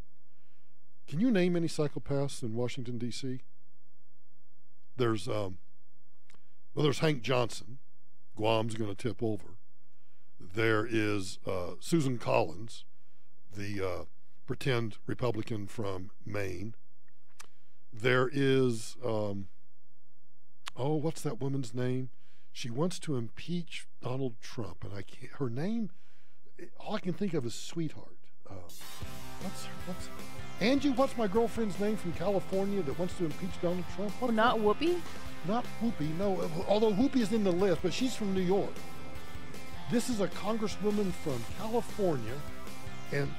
Can you name any psychopaths in Washington, D.C.? There's Hank Johnson. Guam's going to tip over. There is Susan Collins, the pretend Republican from Maine. There is, what's that woman's name? She wants to impeach Donald Trump, and her name, all I can think of is Sweetheart. Angie, what's my girlfriend's name from California that wants to impeach Donald Trump? Not Whoopi? Not Whoopi, no. Although Whoopi is in the list, but she's from New York. This is a congresswoman from California, and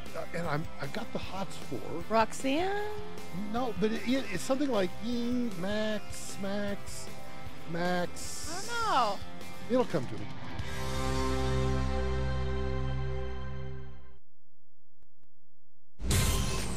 I've got the hots for Roxanne. No, but it's something like Max. I don't know. It'll come to me.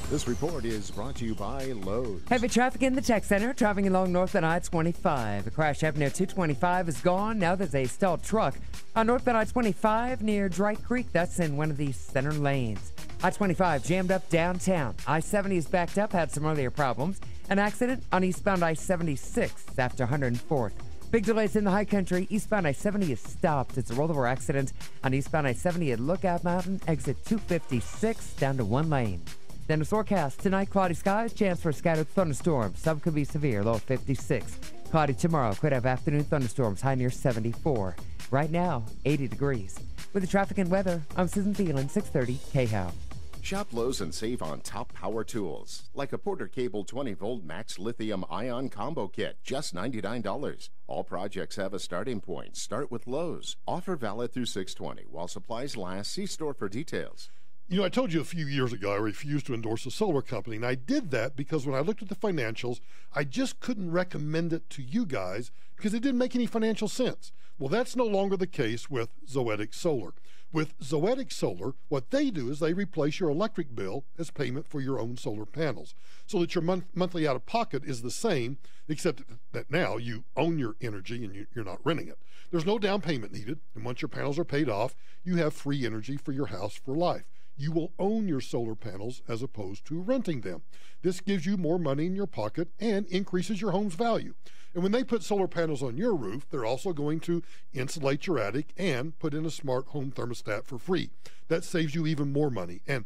This report is brought to you by Lowe's. Heavy traffic in the tech center, traveling along northbound I-25. A crash happened near 225 is gone. Now there's a stalled truck on northbound I-25 near Dry Creek. That's in one of the center lanes. I-25 jammed up downtown. I-70 is backed up, had some earlier problems. An accident on eastbound I-76 after 104th. Big delays in the high country. Eastbound I-70 is stopped. It's a rollover accident on eastbound I-70 at Lookout Mountain, exit 256, down to one lane. Then the forecast. Tonight, cloudy skies, chance for scattered thunderstorms. Some could be severe, low 56. Cloudy tomorrow, could have afternoon thunderstorms, high near 74. Right now, 80 degrees. With the traffic and weather, I'm Susan Thielen, 630 KHOW. Shop Lowe's and save on top power tools, like a Porter Cable 20-volt Max Lithium Ion Combo Kit, just $99. All projects have a starting point. Start with Lowe's. Offer valid through 6/20 while supplies last. See store for details. You know, I told you a few years ago I refused to endorse a solar company, and I did that because when I looked at the financials, I just couldn't recommend it to you guys because it didn't make any financial sense. Well, that's no longer the case with Zoetic Solar. With Zoetic Solar, what they do is they replace your electric bill as payment for your own solar panels, so that your monthly out-of-pocket is the same, except that now you own your energy and you're not renting it. There's no down payment needed, and once your panels are paid off, you have free energy for your house for life. You will own your solar panels as opposed to renting them. This gives you more money in your pocket and increases your home's value. And when they put solar panels on your roof, they're also going to insulate your attic and put in a smart home thermostat for free. That saves you even more money. And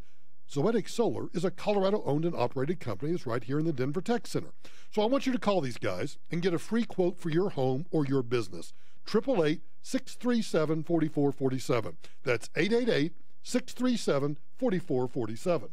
Zoetic Solar is a Colorado-owned and operated company that's right here in the Denver Tech Center. So I want you to call these guys and get a free quote for your home or your business. 888-637-4447. That's 888-637-4447.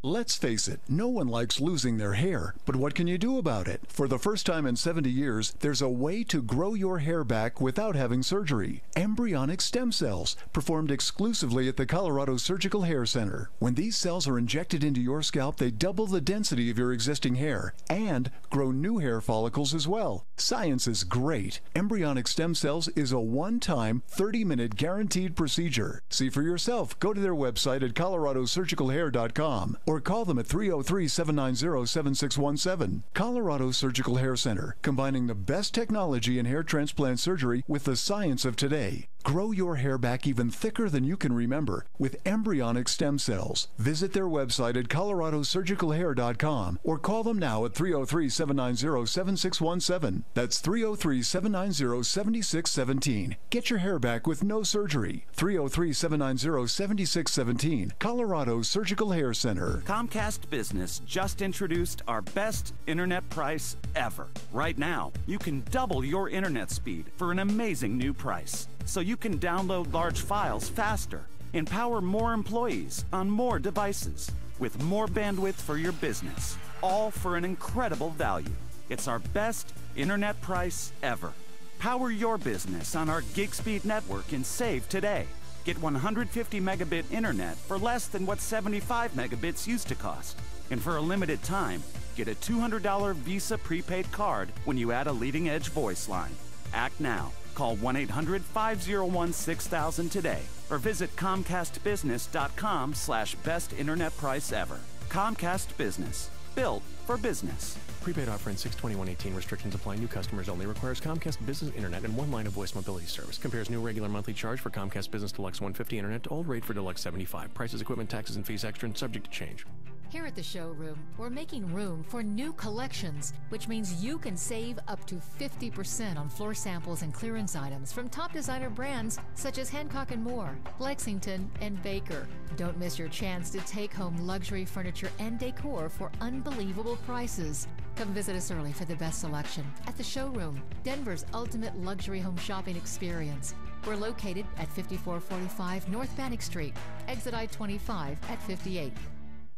Let's face it, no one likes losing their hair, but what can you do about it? For the first time in 70 years, there's a way to grow your hair back without having surgery. Embryonic stem cells, performed exclusively at the Colorado Surgical Hair Center. When these cells are injected into your scalp, they double the density of your existing hair and grow new hair follicles as well. Science is great. Embryonic stem cells is a one-time, 30-minute guaranteed procedure. See for yourself. Go to their website at coloradosurgicalhair.com. or call them at 303-790-7617. Colorado Surgical Hair Center, combining the best technology in hair transplant surgery with the science of today. Grow your hair back even thicker than you can remember with embryonic stem cells. Visit their website at coloradosurgicalhair.com or call them now at 303-790-7617. That's 303-790-7617. Get your hair back with no surgery. 303-790-7617. Colorado Surgical Hair Center. Comcast Business just introduced our best internet price ever. Right now, you can double your internet speed for an amazing new price. So you can download large files faster, empower more employees on more devices, with more bandwidth for your business, all for an incredible value. It's our best internet price ever. Power your business on our gig speed network and save today. Get 150 megabit internet for less than what 75 megabits used to cost. And for a limited time, get a $200 Visa prepaid card when you add a leading edge voice line. Act now. Call 1-800-501-6000 today or visit ComcastBusiness.com/best internet price ever. Comcast Business. Built for business. Prepaid offer in 6/21/18. Restrictions apply. New customers only. Requires Comcast Business Internet and one line of voice mobility service. Compares new regular monthly charge for Comcast Business Deluxe 150 Internet to old rate for Deluxe 75. Prices, equipment, taxes, and fees extra and subject to change. Here at the showroom, we're making room for new collections, which means you can save up to 50% on floor samples and clearance items from top designer brands such as Hancock & Moore, Lexington, and Baker. Don't miss your chance to take home luxury furniture and decor for unbelievable prices. Come visit us early for the best selection at the showroom, Denver's ultimate luxury home shopping experience. We're located at 5445 North Bannock Street, exit I-25 at 58.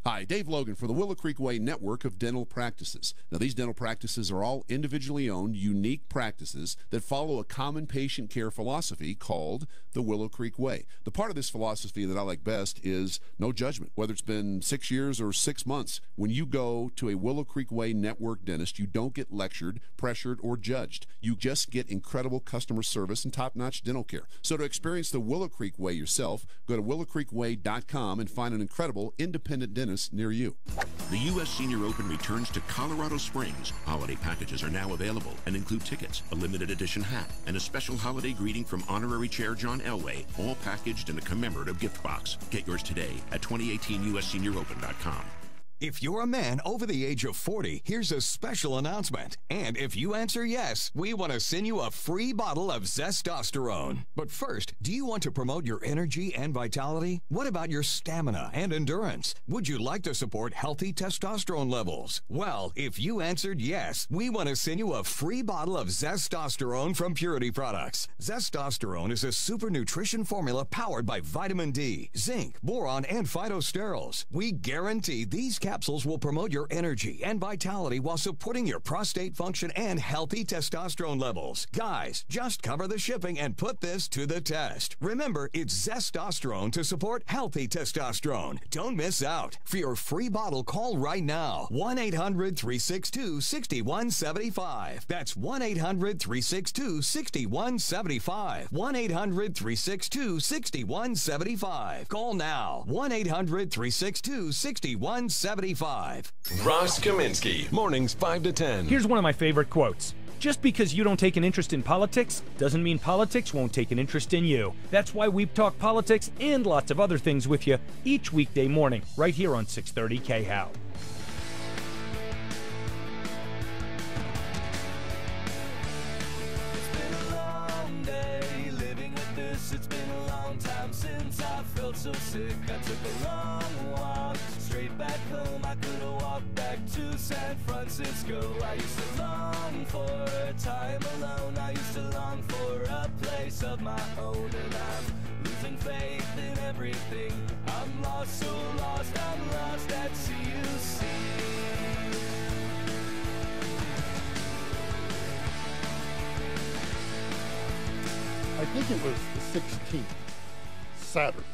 Hi, Dave Logan for the Willow Creek Way network of dental practices. Now, these dental practices are all individually owned, unique practices that follow a common patient care philosophy called the Willow Creek Way. The part of this philosophy that I like best is no judgment. Whether it's been 6 years or 6 months, when you go to a Willow Creek Way network dentist, you don't get lectured, pressured, or judged. You just get incredible customer service and top-notch dental care. So to experience the Willow Creek Way yourself, go to willowcreekway.com and find an incredible independent dentist near you. The U.S. Senior Open returns to Colorado Springs. Holiday packages are now available and include tickets, a limited edition hat, and a special holiday greeting from Honorary Chair John Elway, all packaged in a commemorative gift box. Get yours today at 2018USSeniorOpen.com. If you're a man over the age of 40, here's a special announcement. And if you answer yes, we want to send you a free bottle of Zestosterone. But first, do you want to promote your energy and vitality? What about your stamina and endurance? Would you like to support healthy testosterone levels? Well, if you answered yes, we want to send you a free bottle of Zestosterone from Purity Products. Zestosterone is a super nutrition formula powered by vitamin D, zinc, boron, and phytosterols. We guarantee these capsules will promote your energy and vitality while supporting your prostate function and healthy testosterone levels. Guys, just cover the shipping and put this to the test. Remember, it's Zestosterone to support healthy testosterone. Don't miss out. For your free bottle, call right now. 1-800-362-6175. That's 1-800-362-6175. 1-800-362-6175. Call now. 1-800-362-6175. Ross Kaminsky, mornings 5 to 10. Here's one of my favorite quotes. Just because you don't take an interest in politics doesn't mean politics won't take an interest in you. That's why we talk politics and lots of other things with you each weekday morning, right here on 630 KHOW. It's been a long time since I felt so sick. I took a long walk straight back home. I could have walked back to San Francisco. I used to long for time alone. I used to long for a place of my own. And I'm losing faith in everything. I'm lost, so lost, I'm lost at CUC. I think it was the 16th, Saturday,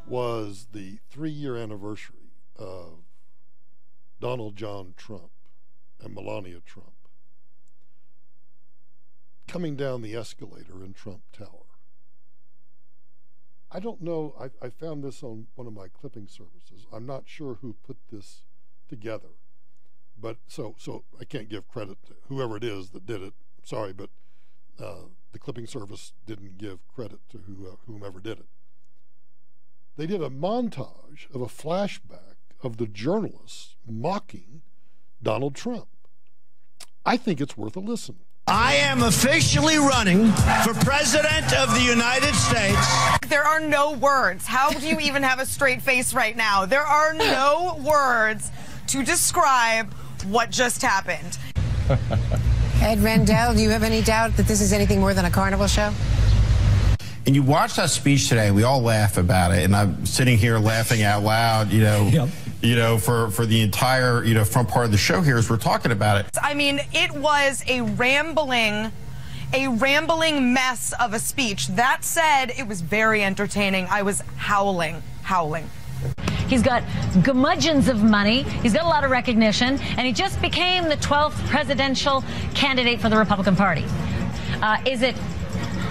was the 3-year anniversary of Donald John Trump and Melania Trump coming down the escalator in Trump Tower. I don't know, I found this on one of my clipping services. I'm not sure who put this together, but so I can't give credit to whoever it is that did it. I'm sorry, but the clipping service didn't give credit to whomever did it. They did a montage of a flashback of the journalists mocking Donald Trump. I think it's worth a listen. I am officially running for President of the United States. There are no words. How do you even have a straight face right now? There are no words to describe what just happened. Ed Rendell, do you have any doubt that this is anything more than a carnival show? And you watched that speech today, we all laugh about it, and I'm sitting here laughing out loud, you know, for the entire, front part of the show here as we're talking about it. I mean, it was a rambling mess of a speech. That said, it was very entertaining. I was howling. He's got gumudgeons of money, he's got a lot of recognition, and he just became the 12th presidential candidate for the Republican Party. Is it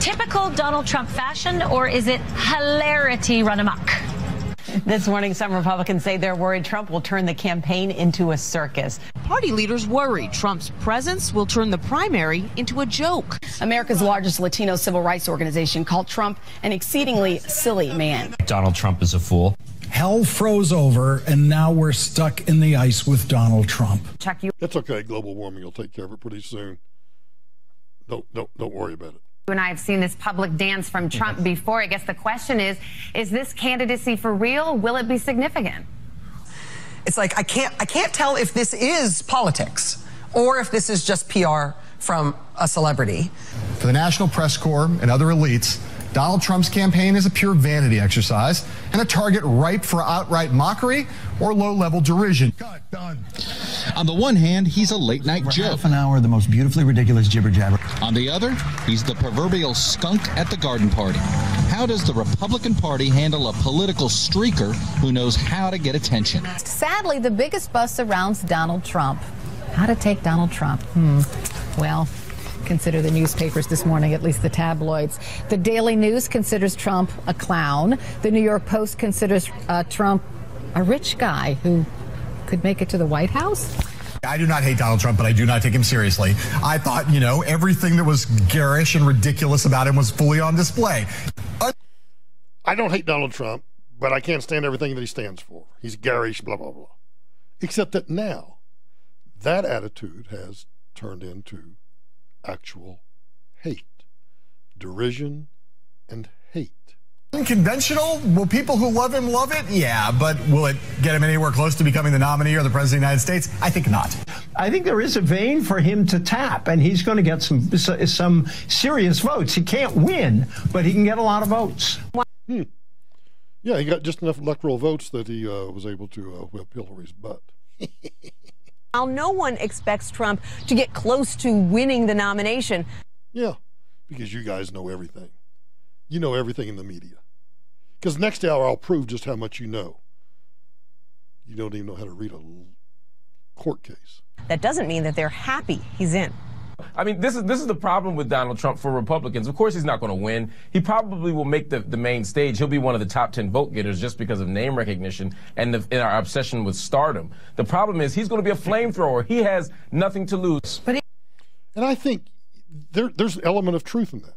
typical Donald Trump fashion, or is it hilarity run amok? This morning, some Republicans say they're worried Trump will turn the campaign into a circus. Party leaders worry Trump's presence will turn the primary into a joke. America's largest Latino civil rights organization called Trump an exceedingly silly man. Donald Trump is a fool. Hell froze over, and now we're stuck in the ice with Donald Trump. Chuck, you. It's okay. Global warming will take care of it pretty soon. Don't worry about it. You and I have seen this public dance from Trump before. I guess the question is this candidacy for real? Will it be significant? It's like I can't tell if this is politics or if this is just PR from a celebrity. For the National Press Corps and other elites, Donald Trump's campaign is a pure vanity exercise and a target ripe for outright mockery or low-level derision. Done. On the one hand, he's a late-night joke. Half an hour of the most beautifully ridiculous jibber-jabber. On the other, he's the proverbial skunk at the garden party. How does the Republican Party handle a political streaker who knows how to get attention? Sadly, the biggest buzz surrounds Donald Trump. How to take Donald Trump? Well, consider the newspapers this morning, at least the tabloids. The Daily News considers Trump a clown. The New York Post considers Trump a rich guy who could make it to the White House. I do not hate Donald Trump, but I do not take him seriously. I thought, everything that was garish and ridiculous about him was fully on display. I don't hate Donald Trump, but I can't stand everything that he stands for. He's garish, blah, blah, blah. Except that now, that attitude has turned into actual hate, derision, and hate. Unconventional? Will people who love him love it? Yeah, but will it get him anywhere close to becoming the nominee or the president of the United States? I think not. I think there is a vein for him to tap, and he's going to get some serious votes. He can't win, but he can get a lot of votes. Yeah, he got just enough electoral votes that he was able to whip Hillary's butt. While no one expects Trump to get close to winning the nomination. Yeah, because you guys know everything. You know everything in the media. Because next hour I'll prove just how much you know. You don't even know how to read a court case. That doesn't mean that they're happy he's in. I mean, this is the problem with Donald Trump for Republicans. Of course, he's not going to win. He probably will make the main stage. He'll be one of the top 10 vote getters just because of name recognition and our obsession with stardom. The problem is he's going to be a flamethrower. He has nothing to lose. And I think there's an element of truth in that.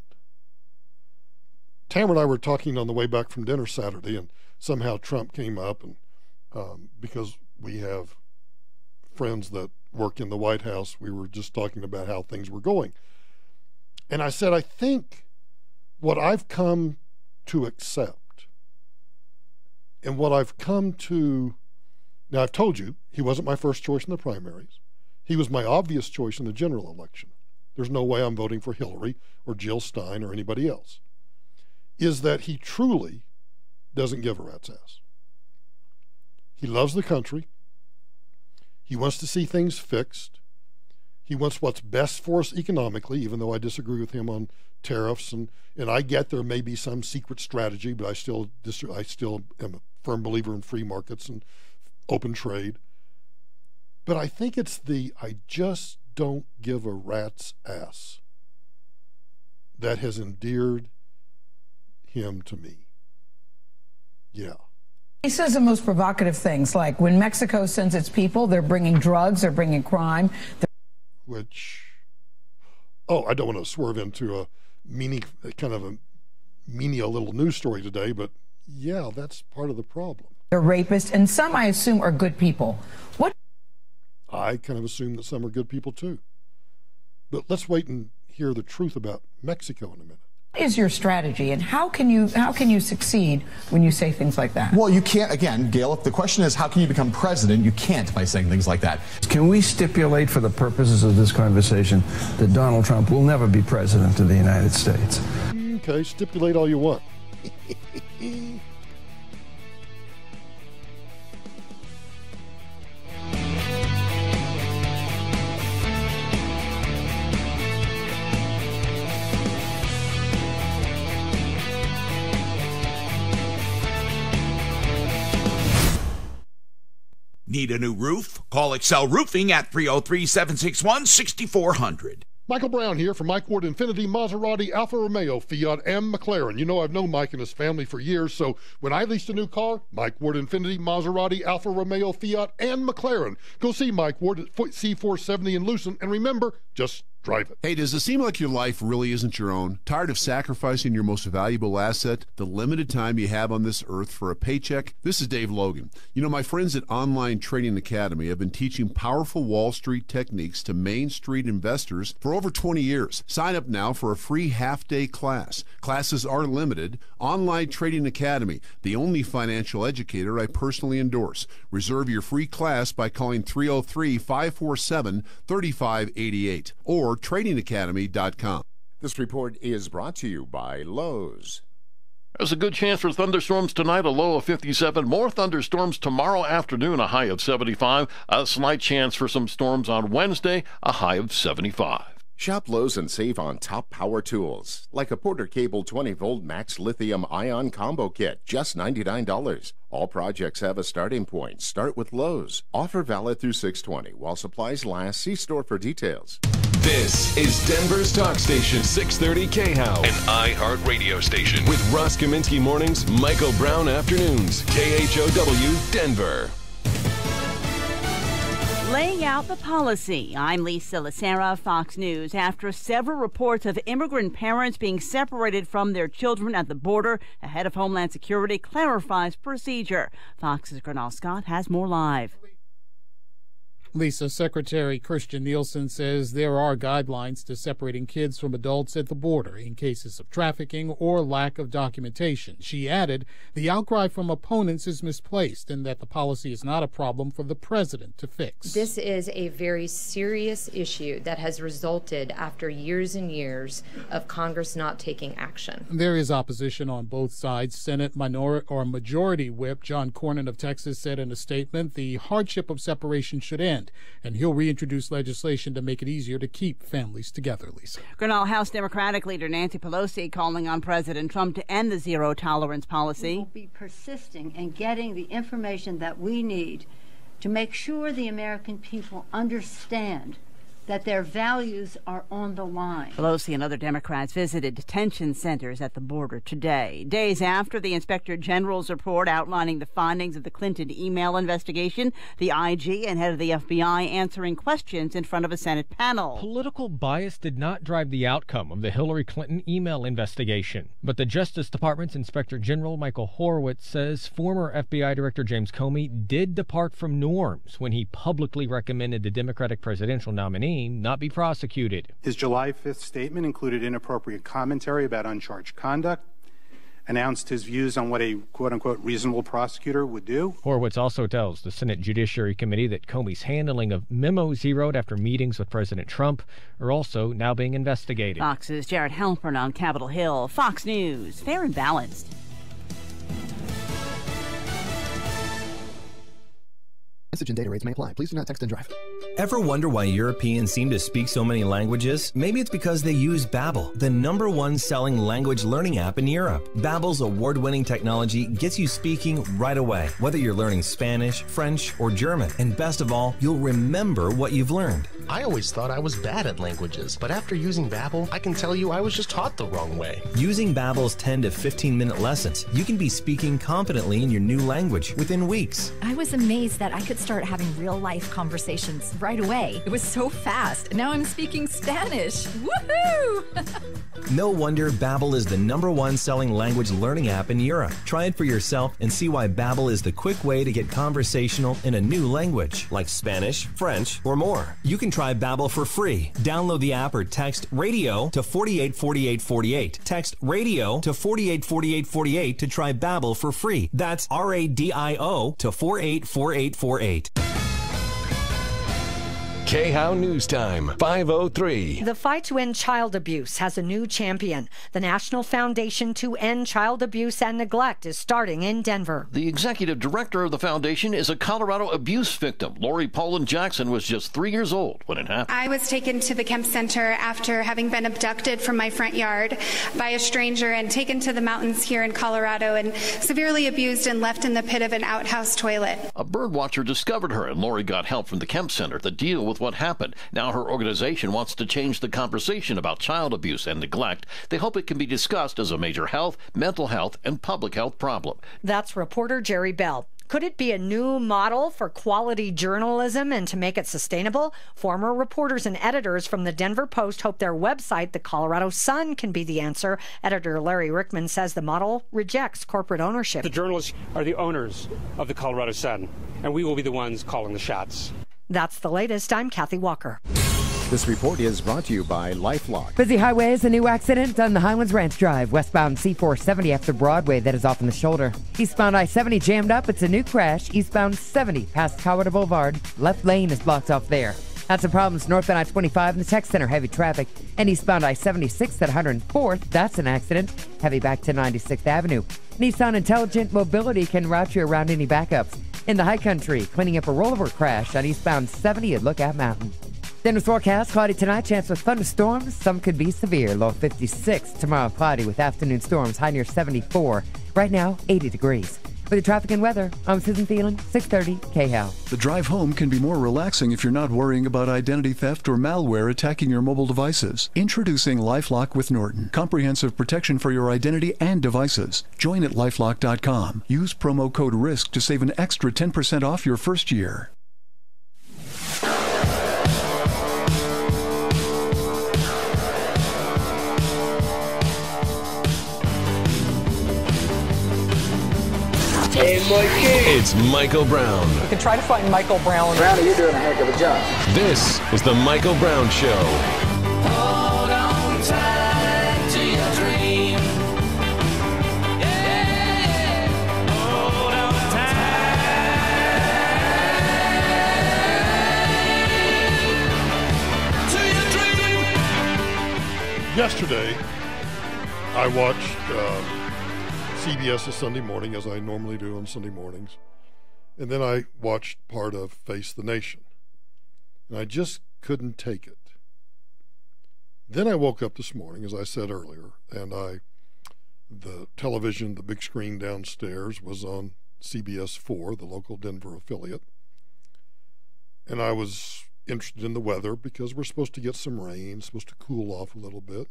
Tamara and I were talking on the way back from dinner Saturday, and somehow Trump came up, and because we have friends that work in the White House, we were just talking about how things were going. And I said, I think what I've come to accept and what I've come to, now I've told you, he wasn't my first choice in the primaries. He was my obvious choice in the general election. There's no way I'm voting for Hillary or Jill Stein or anybody else. Is that he truly doesn't give a rat's ass. He loves the country. He wants to see things fixed. He wants what's best for us economically, even though I disagree with him on tariffs. And I get there may be some secret strategy, but I still am a firm believer in free markets and open trade. But I think it's I just don't give a rat's ass that has endeared him to me. Yeah. He says the most provocative things, like when Mexico sends its people, they're bringing drugs, they're bringing crime. I don't want to swerve into a little news story today, but yeah, that's part of the problem. They're rapists, and some, I assume, are good people. I kind of assume that some are good people too. But let's wait and hear the truth about Mexico in a minute. What is your strategy, and how can you succeed when you say things like that? Well, you can't, again, Gail, if the question is how can you become president, you can't by saying things like that. Can we stipulate for the purposes of this conversation that Donald Trump will never be president of the United States? Okay, stipulate all you want. Need a new roof? Call Excel Roofing at 303-761-6400. Michael Brown here from Mike Ward Infiniti, Maserati, Alfa Romeo, Fiat, and McLaren. You know I've known Mike and his family for years, so when I leased a new car, Mike Ward Infiniti, Maserati, Alfa Romeo, Fiat, and McLaren. Go see Mike Ward at C470 in Lucent, and remember, just drive it. Hey, does it seem like your life really isn't your own? Tired of sacrificing your most valuable asset, the limited time you have on this earth, for a paycheck? This is Dave Logan. You know, my friends at Online Trading Academy have been teaching powerful Wall Street techniques to Main Street investors for over 20 years. Sign up now for a free half-day class. Classes are limited. Online Trading Academy, the only financial educator I personally endorse. Reserve your free class by calling 303-547-3588 or tradingacademy.com. This report is brought to you by Lowe's. There's a good chance for thunderstorms tonight, a low of 57. More thunderstorms tomorrow afternoon, a high of 75. A slight chance for some storms on Wednesday, a high of 75. Shop Lowe's and save on top power tools, like a Porter Cable 20-volt Max Lithium-Ion Combo Kit, just $99. All projects have a starting point. Start with Lowe's. Offer valid through 6/20 while supplies last. See store for details. This is Denver's talk station, 630 KHOW, an iHeart radio station. With Ross Kaminsky mornings, Michael Brown afternoons, KHOW, Denver. Laying out the policy. I'm Lisa Lacera, Fox News. After several reports of immigrant parents being separated from their children at the border, a head of Homeland Security clarifies procedure. Fox's Gernal Scott has more live. Lisa, Secretary Christian Nielsen says there are guidelines to separating kids from adults at the border in cases of trafficking or lack of documentation. She added the outcry from opponents is misplaced and that the policy is not a problem for the president to fix. This is a very serious issue that has resulted after years and years of Congress not taking action. There is opposition on both sides. Senate Majority Whip John Cornyn of Texas said in a statement the hardship of separation should end, and he'll reintroduce legislation to make it easier to keep families together, Lisa. Gernal, House Democratic leader Nancy Pelosi calling on President Trump to end the zero-tolerance policy. We will be persisting in getting the information that we need to make sure the American people understand that their values are on the line. Pelosi and other Democrats visited detention centers at the border today, days after the Inspector General's report outlining the findings of the Clinton email investigation. The IG and head of the FBI answering questions in front of a Senate panel. Political bias did not drive the outcome of the Hillary Clinton email investigation, but the Justice Department's Inspector General Michael Horowitz says former FBI Director James Comey did depart from norms when he publicly recommended the Democratic presidential nominee not be prosecuted. His July 5th statement included inappropriate commentary about uncharged conduct, announced his views on what a quote-unquote reasonable prosecutor would do. Horowitz also tells the Senate Judiciary Committee that Comey's handling of memos he wrote after meetings with President Trump are also now being investigated. Fox's Jared Halpern on Capitol Hill. Fox News, fair and balanced. Message and data rates may apply. Please do not text and drive. Ever wonder why Europeans seem to speak so many languages? Maybe it's because they use Babbel, the #1 selling language learning app in Europe. Babbel's award-winning technology gets you speaking right away, whether you're learning Spanish, French, or German. And best of all, you'll remember what you've learned. I always thought I was bad at languages, but after using Babbel, I can tell you I was just taught the wrong way. Using Babbel's 10 to 15-minute lessons, you can be speaking confidently in your new language within weeks. I was amazed that I could start having real-life conversations right away. It was so fast. Now I'm speaking Spanish. Woohoo! No wonder Babbel is the #1 selling language learning app in Europe. Try it for yourself and see why Babbel is the quick way to get conversational in a new language, like Spanish, French, or more. You can try Babbel for free. Download the app or text RADIO to 484848. Text RADIO to 484848 to try Babbel for free. That's RADIO to 484848. KHOW News Time, 5:03. The fight to end child abuse has a new champion. The National Foundation to End Child Abuse and Neglect is starting in Denver. The executive director of the foundation is a Colorado abuse victim. Lori Poland Jackson was just 3 years old when it happened. I was taken to the Kemp Center after having been abducted from my front yard by a stranger and taken to the mountains here in Colorado and severely abused and left in the pit of an outhouse toilet. A bird watcher discovered her, and Lori got help from the Kemp Center to deal with what happened. Now her organization wants to change the conversation about child abuse and neglect. They hope it can be discussed as a major health, mental health, and public health problem. That's reporter Jerry Bell. Could it be a new model for quality journalism and to make it sustainable? Former reporters and editors from the Denver Post hope their website, the Colorado Sun, can be the answer. Editor Larry Rickman says the model rejects corporate ownership. The journalists are the owners of the Colorado Sun, and we will be the ones calling the shots. That's the latest. I'm Kathy Walker. This report is brought to you by LifeLock. Busy highways, a new accident on the Highlands Ranch Drive, westbound C470 after Broadway that is off in the shoulder. Eastbound I-70 jammed up. It's a new crash. Eastbound 70 past Howard Boulevard. Left lane is blocked off there. Had some problems northbound I-25 in the tech center, heavy traffic. And eastbound I-76 at 104th, that's an accident. Heavy back to 96th Avenue. Nissan Intelligent Mobility can route you around any backups. In the high country, cleaning up a rollover crash on eastbound 70 at Lookout Mountain. Denver's forecast, cloudy tonight, chance of thunderstorms. Some could be severe, low 56. Tomorrow, cloudy with afternoon storms, high near 74. Right now, 80 degrees. For the traffic and weather, I'm Susan Thielen, 630 KHOW. The drive home can be more relaxing if you're not worrying about identity theft or malware attacking your mobile devices. Introducing LifeLock with Norton. Comprehensive protection for your identity and devices. Join at lifelock.com. Use promo code RISK to save an extra 10% off your first year. Hey, Mikey. It's Michael Brown. You can try to find Michael Brown. Brownie, you're doing a heck of a job. This is the Michael Brown Show. Hold on tight to your dream. Yeah. Hold on tight to your dream. Yesterday, I watched CBS's Sunday Morning, as I normally do on Sunday mornings. And then I watched part of Face the Nation. And I just couldn't take it. Then I woke up this morning, as I said earlier, and the television, the big screen downstairs, was on CBS 4, the local Denver affiliate. And I was interested in the weather because we're supposed to get some rain, supposed to cool off a little bit.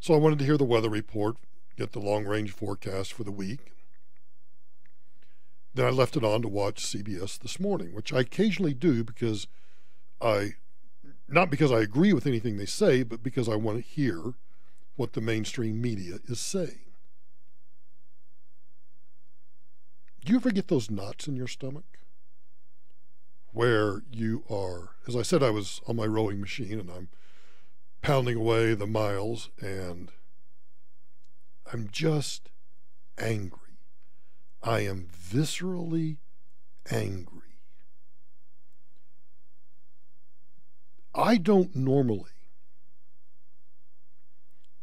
So I wanted to hear the weather report, get the long-range forecast for the week. Then I left it on to watch CBS This Morning, which I occasionally do because not because I agree with anything they say, but because I want to hear what the mainstream media is saying. Do you ever get those knots in your stomach where you are, as I said, I was on my rowing machine and I'm pounding away the miles and I'm just angry. I am viscerally angry. I don't normally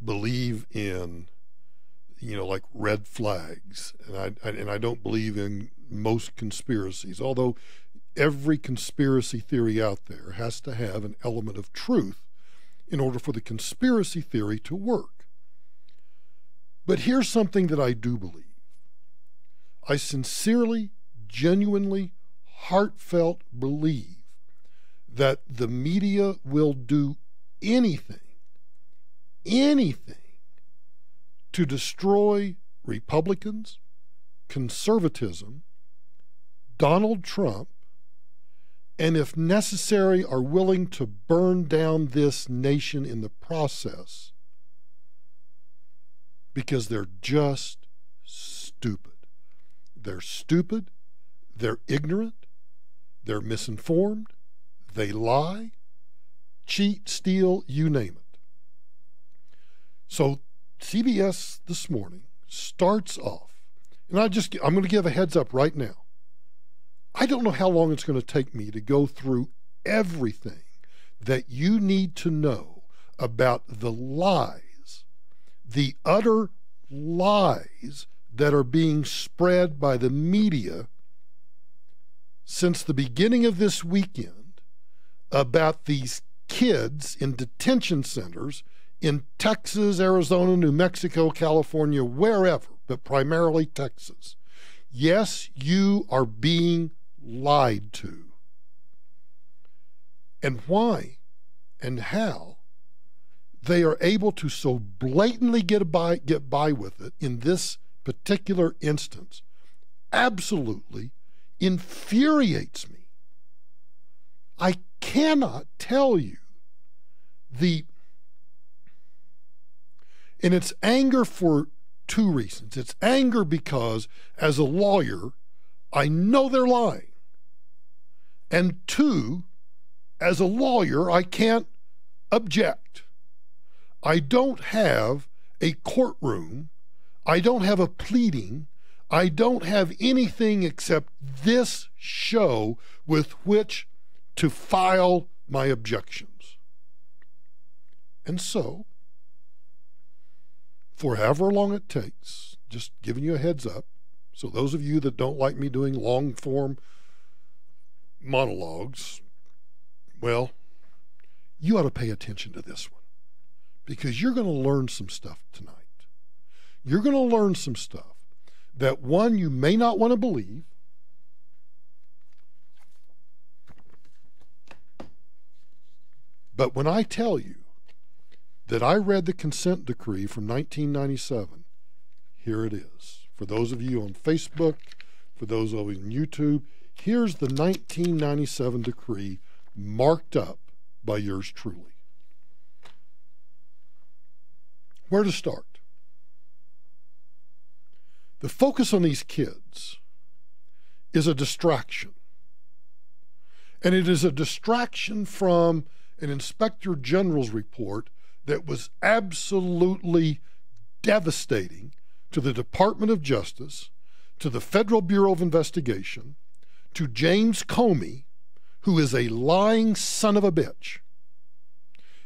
believe in, like red flags, and I don't believe in most conspiracies, although every conspiracy theory out there has to have an element of truth in order for the conspiracy theory to work. But here's something that I do believe. I sincerely, genuinely, heartfelt believe that the media will do anything to destroy Republicans, conservatism, Donald Trump, and if necessary are willing to burn down this nation in the process, because they're just stupid. They're stupid, they're ignorant, they're misinformed, they lie, cheat, steal, you name it. So CBS This Morning starts off, and I'm going to give a heads up right now. I don't know how long it's going to take me to go through everything that you need to know about the lies, the utter lies that are being spread by the media since the beginning of this weekend about these kids in detention centers in Texas, Arizona, New Mexico, California, wherever, but primarily Texas. Yes, you are being lied to. And why and how they are able to so blatantly get by with it in this particular instance absolutely infuriates me. I cannot tell you and it's anger for two reasons. It's anger because as a lawyer, I know they're lying. And two, as a lawyer, I can't object. I don't have a courtroom. I don't have a pleading. I don't have anything except this show with which to file my objections. And so, for however long it takes, just giving you a heads up, so those of you that don't like me doing long-form monologues, well, you ought to pay attention to this one, because you're going to learn some stuff tonight. You're going to learn some stuff that, one, you may not want to believe, but when I tell you that I read the consent decree from 1997, here it is. For those of you on Facebook, for those of you on YouTube, here's the 1997 decree marked up by yours truly. Where to start? The focus on these kids is a distraction. And it is a distraction from an Inspector General's report that was absolutely devastating to the Department of Justice, to the Federal Bureau of Investigation, to James Comey, who is a lying son of a bitch.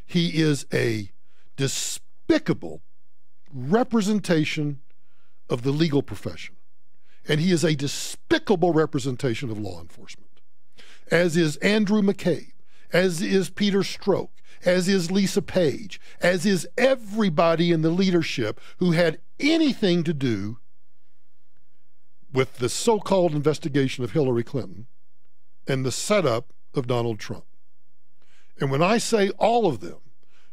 He is a despicable representation of the legal profession, and he is a despicable representation of law enforcement, as is Andrew McCabe, as is Peter Strzok, as is Lisa Page, as is everybody in the leadership who had anything to do with the so-called investigation of Hillary Clinton and the setup of Donald Trump. And when I say all of them,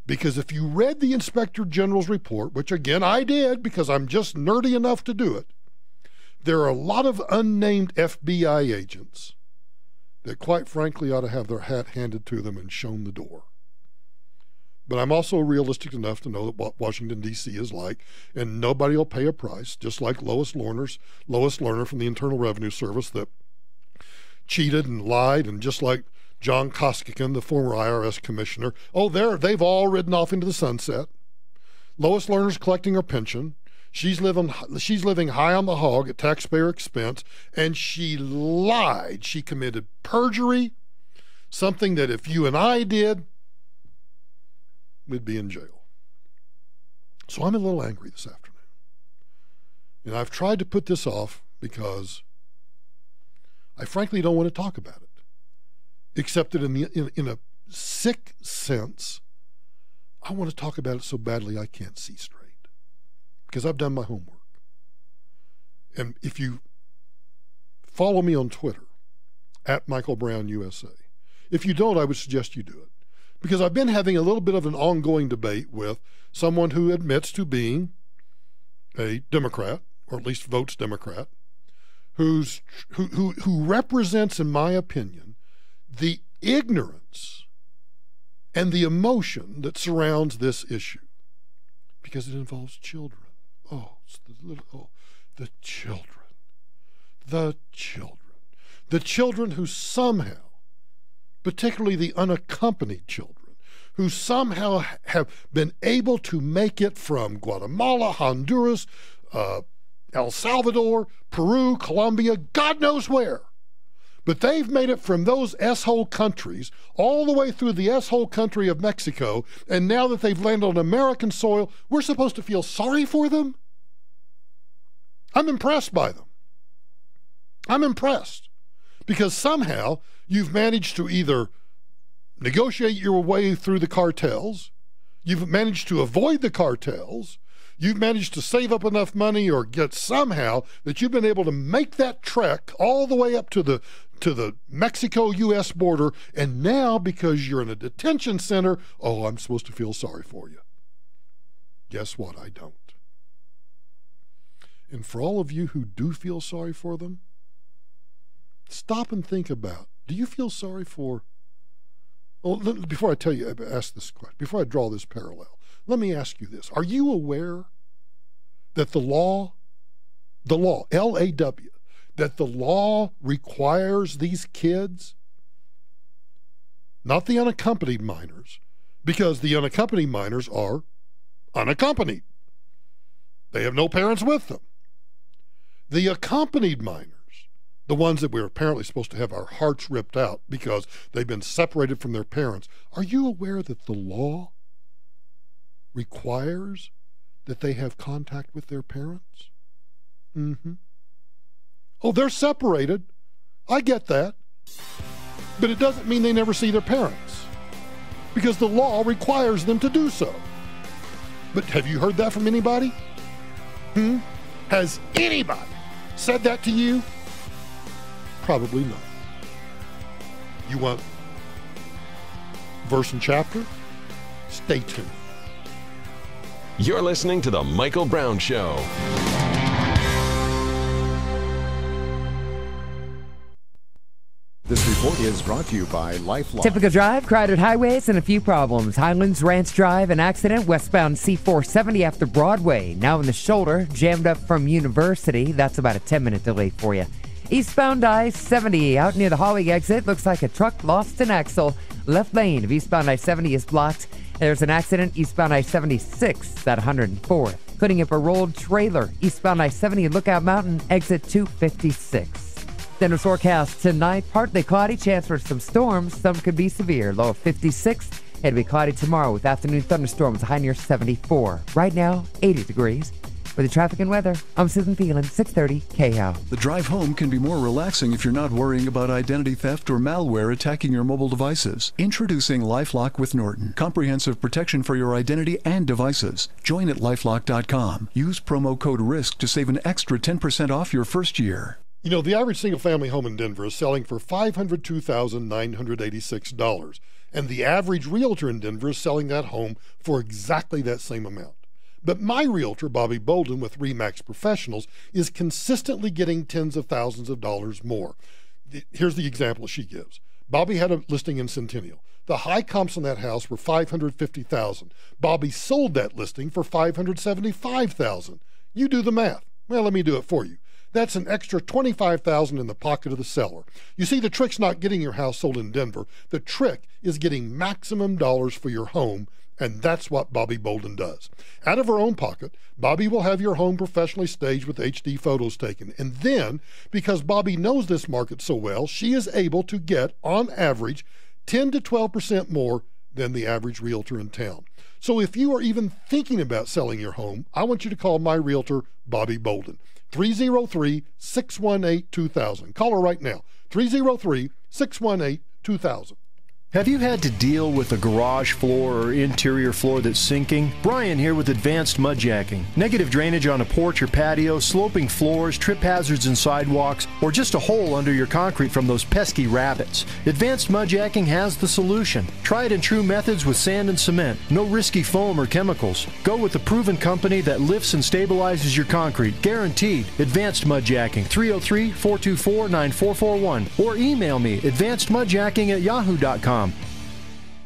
because if you read the Inspector General's report, which again I did because I'm just nerdy enough to do it, there are a lot of unnamed FBI agents that quite frankly ought to have their hat handed to them and shown the door. But I'm also realistic enough to know that what Washington, D.C. is like, and nobody will pay a price, just like Lois Lerner from the Internal Revenue Service that cheated and lied, and just like John Koskikin, the former IRS commissioner. Oh, they've all ridden off into the sunset. Lois Lerner's collecting her pension. She's living high on the hog at taxpayer expense, and she lied. She committed perjury, something that if you and I did, we'd be in jail. So I'm a little angry this afternoon. And I've tried to put this off because I frankly don't want to talk about it. Except that in a sick sense, I want to talk about it so badly I can't see straight. Because I've done my homework. And if you follow me on Twitter, @MichaelBrownUSA. If you don't, I would suggest you do it. Because I've been having a little bit of an ongoing debate with someone who admits to being a Democrat, or at least votes Democrat, who represents, in my opinion, the ignorance and the emotion that surrounds this issue. Because it involves children. The children. The children. The children who somehow, particularly the unaccompanied children, who somehow have been able to make it from Guatemala, Honduras, El Salvador, Peru, Colombia, God knows where. But they've made it from those S-hole countries all the way through the S-hole country of Mexico, and now that they've landed on American soil, we're supposed to feel sorry for them? I'm impressed by them. I'm impressed. Because somehow you've managed to either negotiate your way through the cartels, you've managed to avoid the cartels, you've managed to save up enough money or get somehow that you've been able to make that trek all the way up to the Mexico-U.S. border, and now because you're in a detention center, oh, I'm supposed to feel sorry for you. Guess what? I don't. And for all of you who do feel sorry for them, stop and think about, do you feel sorry for, before I tell you, ask this question, before I draw this parallel, let me ask you this. Are you aware that the law, L-A-W, that the law requires these kids, not the unaccompanied minors, because the unaccompanied minors are unaccompanied. They have no parents with them. The accompanied minors, the ones that we're apparently supposed to have our hearts ripped out because they've been separated from their parents, are you aware that the law requires that they have contact with their parents? Mm-hmm. Oh, they're separated. I get that. But it doesn't mean they never see their parents, because the law requires them to do so. But have you heard that from anybody? Has anybody said that to you? Probably not. You want verse and chapter? Stay tuned. You're listening to The Michael Brown Show. This report is brought to you by Lifeline. Typical drive, crowded highways, and a few problems. Highlands Ranch Drive, an accident westbound C470 after Broadway. Now in the shoulder, jammed up from University. That's about a 10-minute delay for you. Eastbound I-70 out near the Holly exit. Looks like a truck lost an axle. Left lane of eastbound I-70 is blocked. There's an accident eastbound I-76 at 104th. Putting up a rolled trailer eastbound I-70 at Lookout Mountain, exit 256. Denver's forecast tonight, partly cloudy, chance for some storms. Some could be severe. Low of 56. It'll be cloudy tomorrow with afternoon thunderstorms, high near 74. Right now, 80 degrees. For the traffic and weather, I'm Susan Phelan, 630 KHOW. The drive home can be more relaxing if you're not worrying about identity theft or malware attacking your mobile devices. Introducing LifeLock with Norton. Comprehensive protection for your identity and devices. Join at lifelock.com. Use promo code RISK to save an extra 10% off your first year. You know, the average single-family home in Denver is selling for $502,986, and the average realtor in Denver is selling that home for exactly that same amount. But my realtor, Bobby Bolden, with RE/MAX Professionals, is consistently getting tens of thousands of dollars more. Here's the example she gives. Bobby had a listing in Centennial. The high comps on that house were $550,000. Bobby sold that listing for $575,000. You do the math. Well, let me do it for you. That's an extra $25,000 in the pocket of the seller. You see, the trick's not getting your house sold in Denver. The trick is getting maximum dollars for your home, and that's what Bobby Bolden does. Out of her own pocket, Bobby will have your home professionally staged with HD photos taken. And then, because Bobby knows this market so well, she is able to get, on average, 10 to 12% more than the average realtor in town. So if you are even thinking about selling your home, I want you to call my realtor, Bobby Bolden. 303-618-2000. Call her right now. 303-618-2000. Have you had to deal with a garage floor or interior floor that's sinking? Brian here with Advanced Mudjacking. Negative drainage on a porch or patio, sloping floors, trip hazards in sidewalks, or just a hole under your concrete from those pesky rabbits. Advanced Mudjacking has the solution. Tried and true methods with sand and cement. No risky foam or chemicals. Go with the proven company that lifts and stabilizes your concrete. Guaranteed. Advanced Mudjacking. 303-424-9441. Or email me, advancedmudjacking@yahoo.com.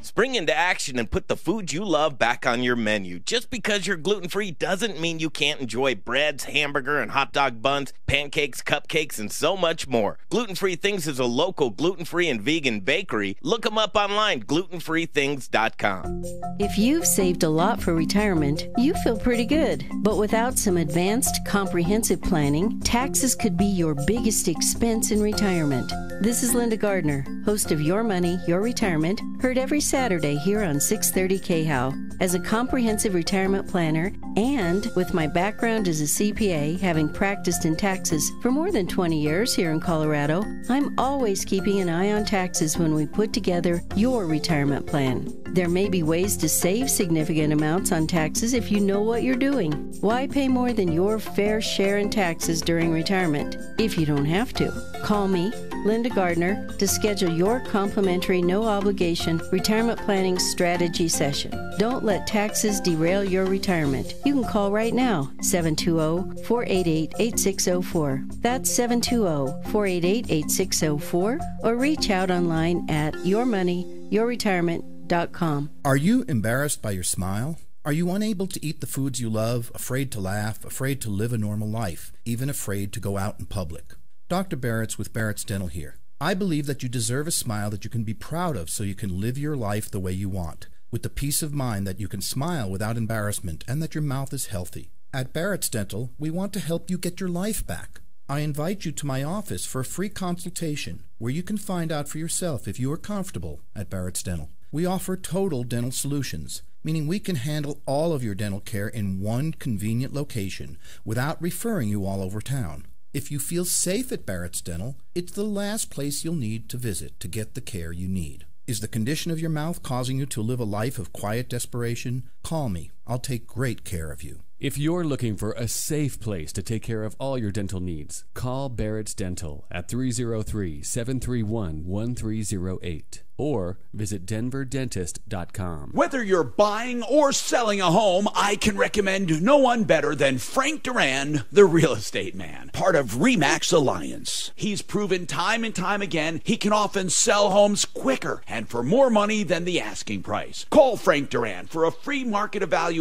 Spring into action and put the foods you love back on your menu. Just because you're gluten-free doesn't mean you can't enjoy breads, hamburger, and hot dog buns, pancakes, cupcakes, and so much more. Gluten-Free Things is a local gluten-free and vegan bakery. Look them up online, glutenfreethings.com. If you've saved a lot for retirement, you feel pretty good. But without some advanced, comprehensive planning, taxes could be your biggest expense in retirement. This is Linda Gardner, host of Your Money, Your Retirement, heard every Saturday here on 630 KHOW. As a comprehensive retirement planner and with my background as a CPA, having practiced in taxes for more than 20 years here in Colorado, I'm always keeping an eye on taxes when we put together your retirement plan. There may be ways to save significant amounts on taxes if you know what you're doing. Why pay more than your fair share in taxes during retirement if you don't have to? Call me, Linda Gardner, to schedule your complimentary, no-obligation retirement planning strategy session. Don't let taxes derail your retirement. You can call right now, 720-488-8604. That's 720-488-8604, or reach out online at yourmoneyyourretirement.com. Are you embarrassed by your smile? Are you unable to eat the foods you love, afraid to laugh, afraid to live a normal life, even afraid to go out in public? Dr. Barrett's with Barrett's Dental here. I believe that you deserve a smile that you can be proud of so you can live your life the way you want, with the peace of mind that you can smile without embarrassment and that your mouth is healthy. At Barrett's Dental, we want to help you get your life back. I invite you to my office for a free consultation where you can find out for yourself if you are comfortable at Barrett's Dental. We offer total dental solutions, meaning we can handle all of your dental care in one convenient location without referring you all over town. If you feel safe at Barrett's Dental, it's the last place you'll need to visit to get the care you need. Is the condition of your mouth causing you to live a life of quiet desperation? Call me. I'll take great care of you. If you're looking for a safe place to take care of all your dental needs, call Barrett's Dental at 303-731-1308 or visit denverdentist.com. Whether you're buying or selling a home, I can recommend no one better than Frank Duran, the real estate man, part of RE/MAX Alliance. He's proven time and time again he can often sell homes quicker and for more money than the asking price. Call Frank Duran for a free market evaluation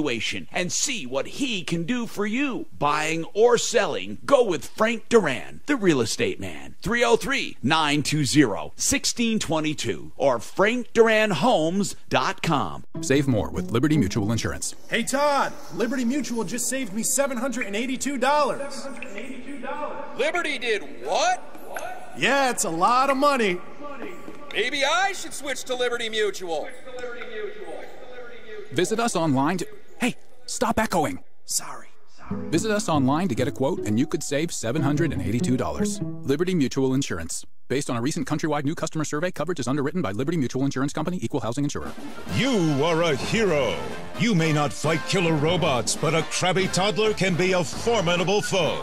and see what he can do for you. Buying or selling, go with Frank Duran, the real estate man. 303-920-1622 or frankduranhomes.com. Save more with Liberty Mutual Insurance. Hey Todd, Liberty Mutual just saved me $782. Liberty did what? Yeah, it's a lot of money. Maybe I should switch to Liberty Mutual. Visit us online to... Hey, stop echoing. Sorry. Visit us online to get a quote, and you could save $782. Liberty Mutual Insurance. Based on a recent countrywide new customer survey, coverage is underwritten by Liberty Mutual Insurance Company, Equal Housing Insurer. You are a hero. You may not fight killer robots, but a crabby toddler can be a formidable foe.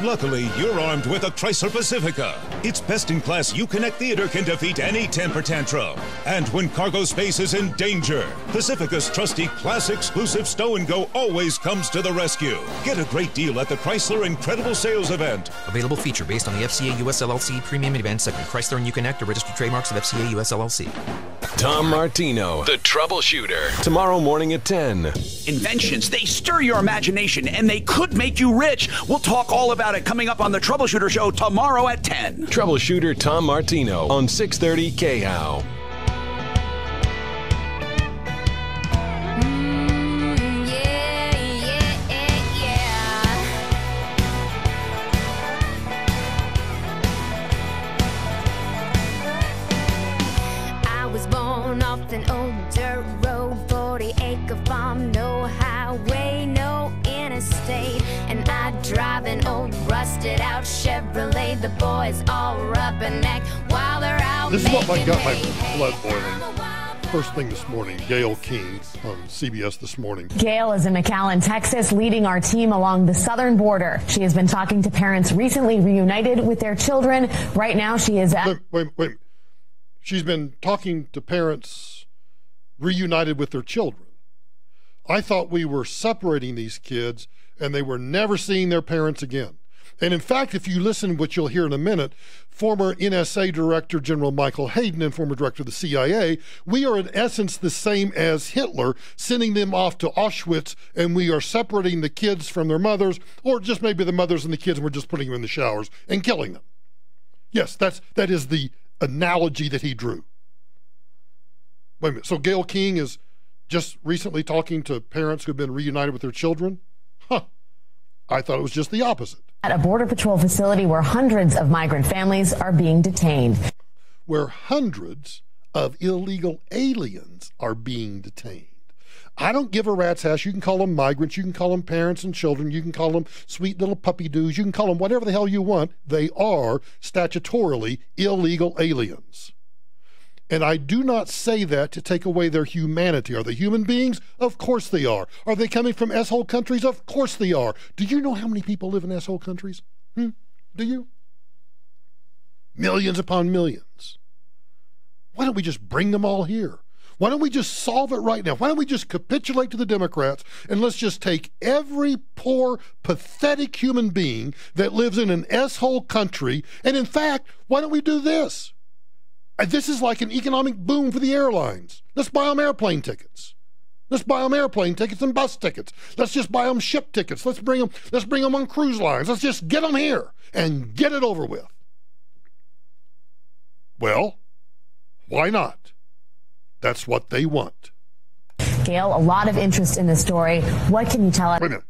Luckily, you're armed with a Chrysler Pacifica. Its best-in-class Uconnect theater can defeat any temper tantrum. And when cargo space is in danger, Pacifica's trusty class-exclusive Stow and Go always comes to the rescue. Get a great deal at the Chrysler Incredible Sales Event. Available feature based on the FCA US LLC Premium Advanced Second Chrysler and Uconnect are registered trademarks of FCA US LLC. Tom Martino, the troubleshooter. Tomorrow morning at 10. Inventions, they stir your imagination and they could make you rich. We'll talk all about it coming up on the Troubleshooter Show tomorrow at 10. Troubleshooter Tom Martino on 630 KHOW. I was born off an old dirt road, 40-acre farm, no highway, no interstate, and I drive an old rusted out Chevrolet. The boys all rubberneck while they're out. This is what got my blood boiling. First thing this morning, Gayle King on CBS This Morning. Gayle is in McAllen, Texas, leading our team along the southern border. She has been talking to parents recently reunited with their children. Right now, she is at... Wait. She's been talking to parents reunited with their children. I thought we were separating these kids and they were never seeing their parents again. And in fact, if you listen, which you'll hear in a minute, former NSA Director General Michael Hayden and former director of the CIA, we are in essence the same as Hitler, sending them off to Auschwitz, and we are separating the kids from their mothers, or just maybe the mothers and the kids, and we're just putting them in the showers and killing them. Yes, that is the analogy that he drew. Wait a minute, so Gayle King is just recently talking to parents who've been reunited with their children? Huh. I thought it was just the opposite. At a Border Patrol facility where hundreds of migrant families are being detained. Where hundreds of illegal aliens are being detained. I don't give a rat's ass. You can call them migrants. You can call them parents and children. You can call them sweet little puppy doos. You can call them whatever the hell you want. They are statutorily illegal aliens. And I do not say that to take away their humanity. Are they human beings? Of course they are. Are they coming from S-hole countries? Of course they are. Do you know how many people live in S-hole countries? Do you? Millions upon millions. Why don't we just bring them all here? Why don't we just solve it right now? Why don't we just capitulate to the Democrats and let's just take every poor, pathetic human being that lives in an S-hole country, and in fact, why don't we do this? This is like an economic boom for the airlines. Let's buy them airplane tickets. Let's buy them airplane tickets and bus tickets. Let's just buy them ship tickets. Let's bring them on cruise lines. Let's just get them here and get it over with. Well, why not? That's what they want. Gayle, a lot of interest in this story. What can you tell us? Wait a minute.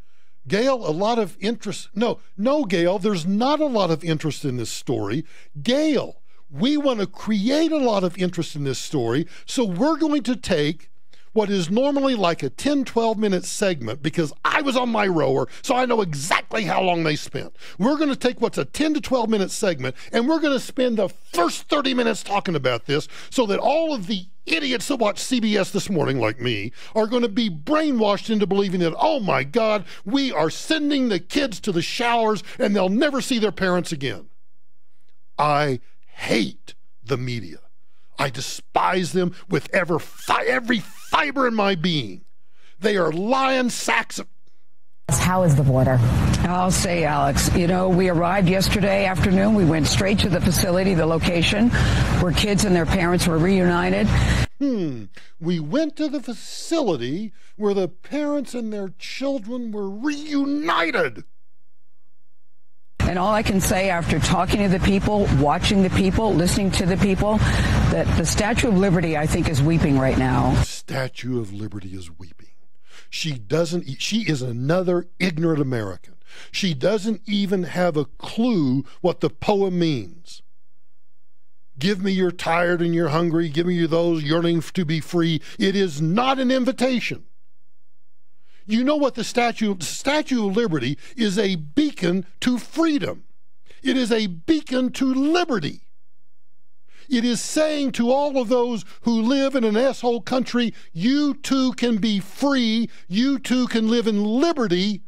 Gail, a lot of interest. No, Gail, there's not a lot of interest in this story. Gail, we want to create a lot of interest in this story, so we're going to take what is normally like a 10, 12-minute segment, because I was on my rower, so I know exactly how long they spent. We're going to take what's a 10 to 12-minute segment, and we're going to spend the first 30 minutes talking about this so that all of the idiots that watch CBS this morning, like me, are going to be brainwashed into believing that, oh my God, we are sending the kids to the showers and they'll never see their parents again. I hate the media. I despise them with every fiber in my being. They are lying sacks of... How is the border? I'll say, Alex, you know, we arrived yesterday afternoon. We went straight to the facility, the location, where kids and their parents were reunited. We went to the facility where the parents and their children were reunited. And all I can say after talking to the people, watching the people, listening to the people, that the Statue of Liberty, I think, is weeping right now. The Statue of Liberty is weeping. She is another ignorant American. She doesn't even have a clue what the poem means. Give me your tired and your hungry, give me those yearning to be free. It is not an invitation. You know what the Statue of Liberty is? A beacon to freedom. It is a beacon to liberty. It is saying to all of those who live in an asshole country, you too can be free, you too can live in liberty.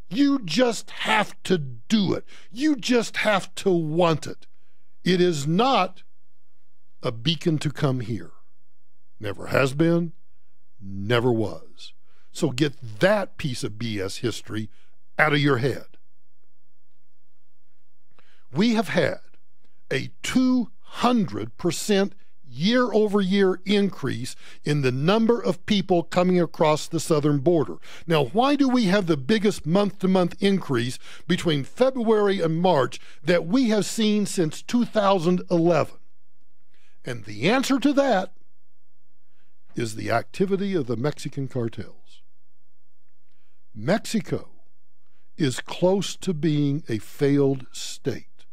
You just have to do it. You just have to want it. It is not a beacon to come here. Never has been, never was. So get that piece of BS history out of your head. We have had a 200% year-over-year increase in the number of people coming across the southern border. Now, why do we have the biggest month-to-month increase between February and March that we have seen since 2011? And the answer to that is the activity of the Mexican cartels. Mexico is close to being a failed state.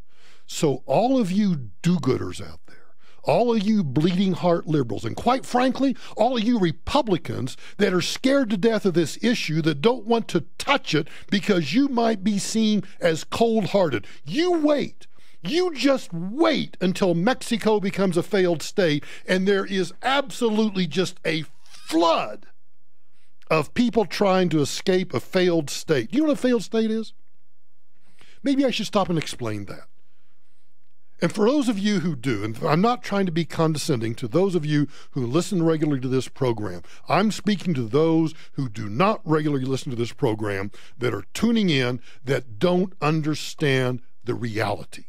So all of you do-gooders out there, all of you bleeding heart liberals, and quite frankly, all of you Republicans that are scared to death of this issue, that don't want to touch it because you might be seen as cold-hearted. You wait. You just wait until Mexico becomes a failed state, and there is absolutely just a flood of people trying to escape a failed state. You know what a failed state is? Maybe I should stop and explain that. And for those of you who do, and I'm not trying to be condescending to those of you who listen regularly to this program, I'm speaking to those who do not regularly listen to this program, that are tuning in, that don't understand the reality.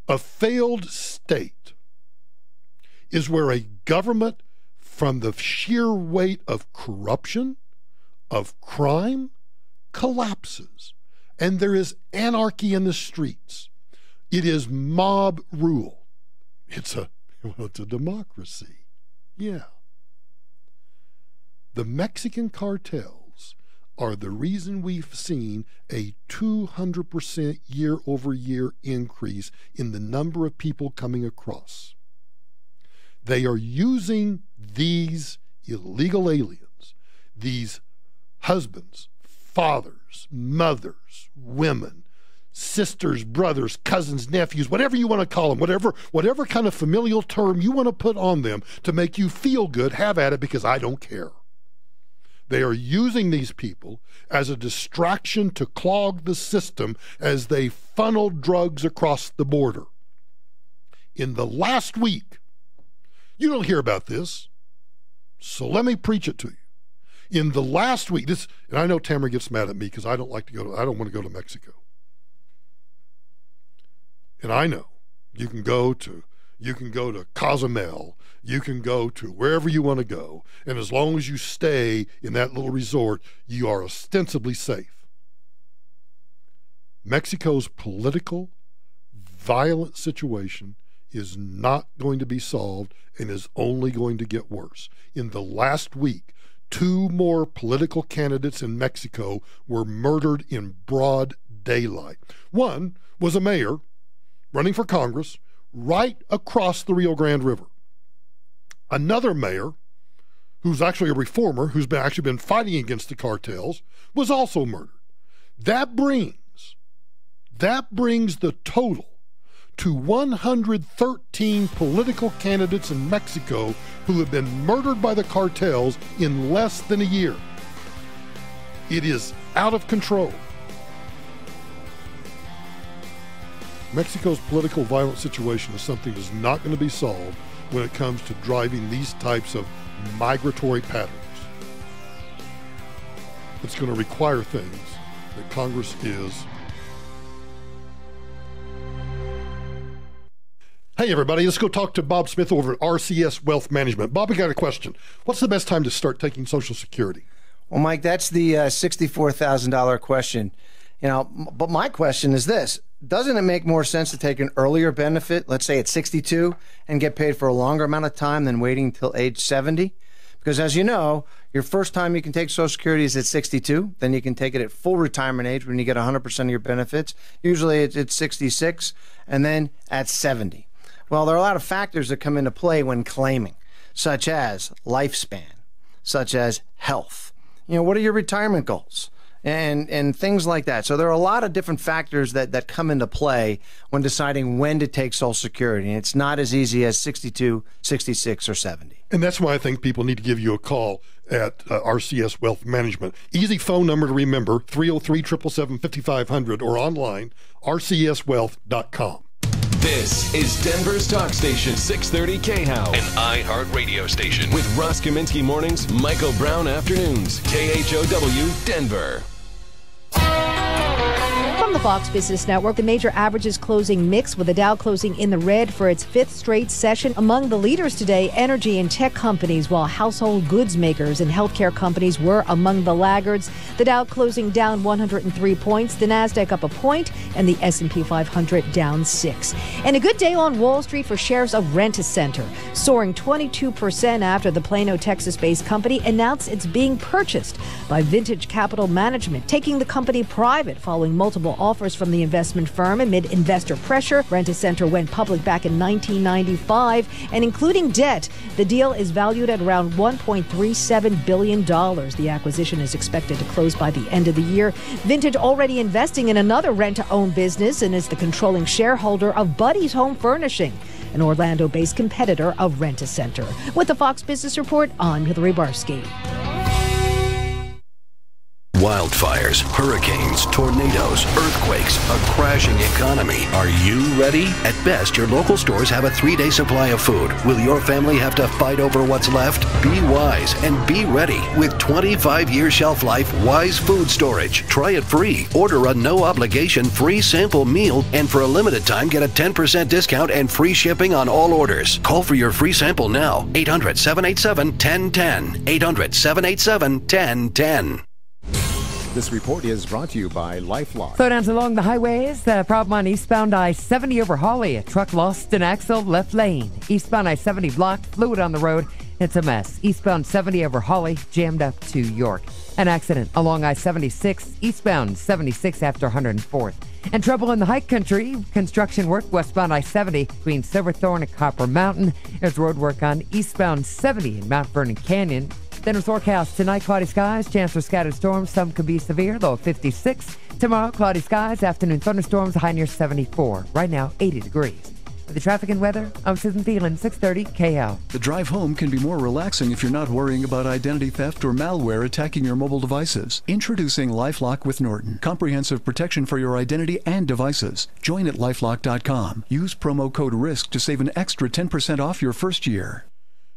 A failed state is where a government, from the sheer weight of corruption, of crime, collapses, and there is anarchy in the streets. It is mob rule. It's a democracy. Yeah. The Mexican cartels are the reason we've seen a 200% year-over-year increase in the number of people coming across. They are using these illegal aliens, these husbands, fathers, mothers, women, sisters, brothers, cousins, nephews, whatever you want to call them, whatever kind of familial term you want to put on them to make you feel good, have at it, because I don't care. They are using these people as a distraction to clog the system as they funnel drugs across the border. In the last week, you don't hear about this, so let me preach it to you. In the last week, and I know Tamara gets mad at me because I don't want to go to Mexico. And I know you can go to Cozumel, you can go to wherever you want to go, and as long as you stay in that little resort, you are ostensibly safe. Mexico's political, violent situation is not going to be solved and is only going to get worse. In the last week, 2 more political candidates in Mexico were murdered in broad daylight. One was a mayor running for Congress right across the Rio Grande River. Another mayor, who's actually a reformer, who's actually been fighting against the cartels, was also murdered. That brings the total to 113 political candidates in Mexico who have been murdered by the cartels in less than a year. It is out of control. Mexico's political violence situation is something that's not going to be solved when it comes to driving these types of migratory patterns. It's going to require things that Congress is. Hey everybody, let's go talk to Bob Smith over at RCS Wealth Management. Bob, we got a question. What's the best time to start taking Social Security? Well, Mike, that's the $64,000 question. But my question is this. Doesn't it make more sense to take an earlier benefit, let's say at 62, and get paid for a longer amount of time than waiting until age 70? Because as you know, your first time you can take Social Security is at 62. Then you can take it at full retirement age when you get 100% of your benefits. Usually it's 66, and then at 70. Well, there are a lot of factors that come into play when claiming, such as lifespan, such as health. What are your retirement goals? And things like that. So there are a lot of different factors that come into play when deciding when to take Social Security. And it's not as easy as 62, 66, or 70. And that's why I think people need to give you a call at RCS Wealth Management. Easy phone number to remember, 303-777-5500, or online, rcswealth.com. This is Denver's talk station, 630 KHOW, an iHeart radio station. With Ross Kaminsky mornings, Michael Brown afternoons, KHOW, Denver. From the Fox Business Network, the major averages closing mixed, with the Dow closing in the red for its 5th straight session. Among the leaders today, energy and tech companies, while household goods makers and healthcare companies were among the laggards. The Dow closing down 103 points, the Nasdaq up a point, and the S&P 500 down 6. And a good day on Wall Street for shares of Rent-A-Center, soaring 22% after the Plano, Texas-based company announced it's being purchased by Vintage Capital Management, taking the company private following multiple offers from the investment firm amid investor pressure. Rent-A-Center went public back in 1995, and including debt, the deal is valued at around $1.37 billion. The acquisition is expected to close by the end of the year. Vintage already investing in another rent-to-own business and is the controlling shareholder of Buddy's Home Furnishing, an Orlando-based competitor of Rent-A-Center. With the Fox Business Report, I'm Hillary Barsky. Wildfires, hurricanes, tornadoes, earthquakes, a crashing economy. Are you ready? At best, your local stores have a 3-day supply of food. Will your family have to fight over what's left? Be wise and be ready with 25-year shelf life Wise Food Storage. Try it free. Order a no-obligation free sample meal, and for a limited time, get a 10% discount and free shipping on all orders. Call for your free sample now. 800-787-1010. 800-787-1010. This report is brought to you by LifeLock. Slowdowns along the highways. The problem on eastbound I-70 over Hawley. A truck lost an axle, left lane. Eastbound I-70 blocked, fluid on the road. It's a mess. Eastbound 70 over Hawley, jammed up to York. An accident along I-76, eastbound 76 after 104th. And trouble in the hike country. Construction work westbound I-70 between Silverthorne and Copper Mountain. There's road work on eastbound 70 in Mount Vernon Canyon. Then with forecast tonight, cloudy skies, chance for scattered storms. Some could be severe, low of 56. Tomorrow, cloudy skies, afternoon thunderstorms, high near 74. Right now, 80 degrees. With the traffic and weather, I'm Susan Thielen, 630 KHOW. The drive home can be more relaxing if you're not worrying about identity theft or malware attacking your mobile devices. Introducing LifeLock with Norton. Comprehensive protection for your identity and devices. Join at lifelock.com. Use promo code RISK to save an extra 10% off your first year.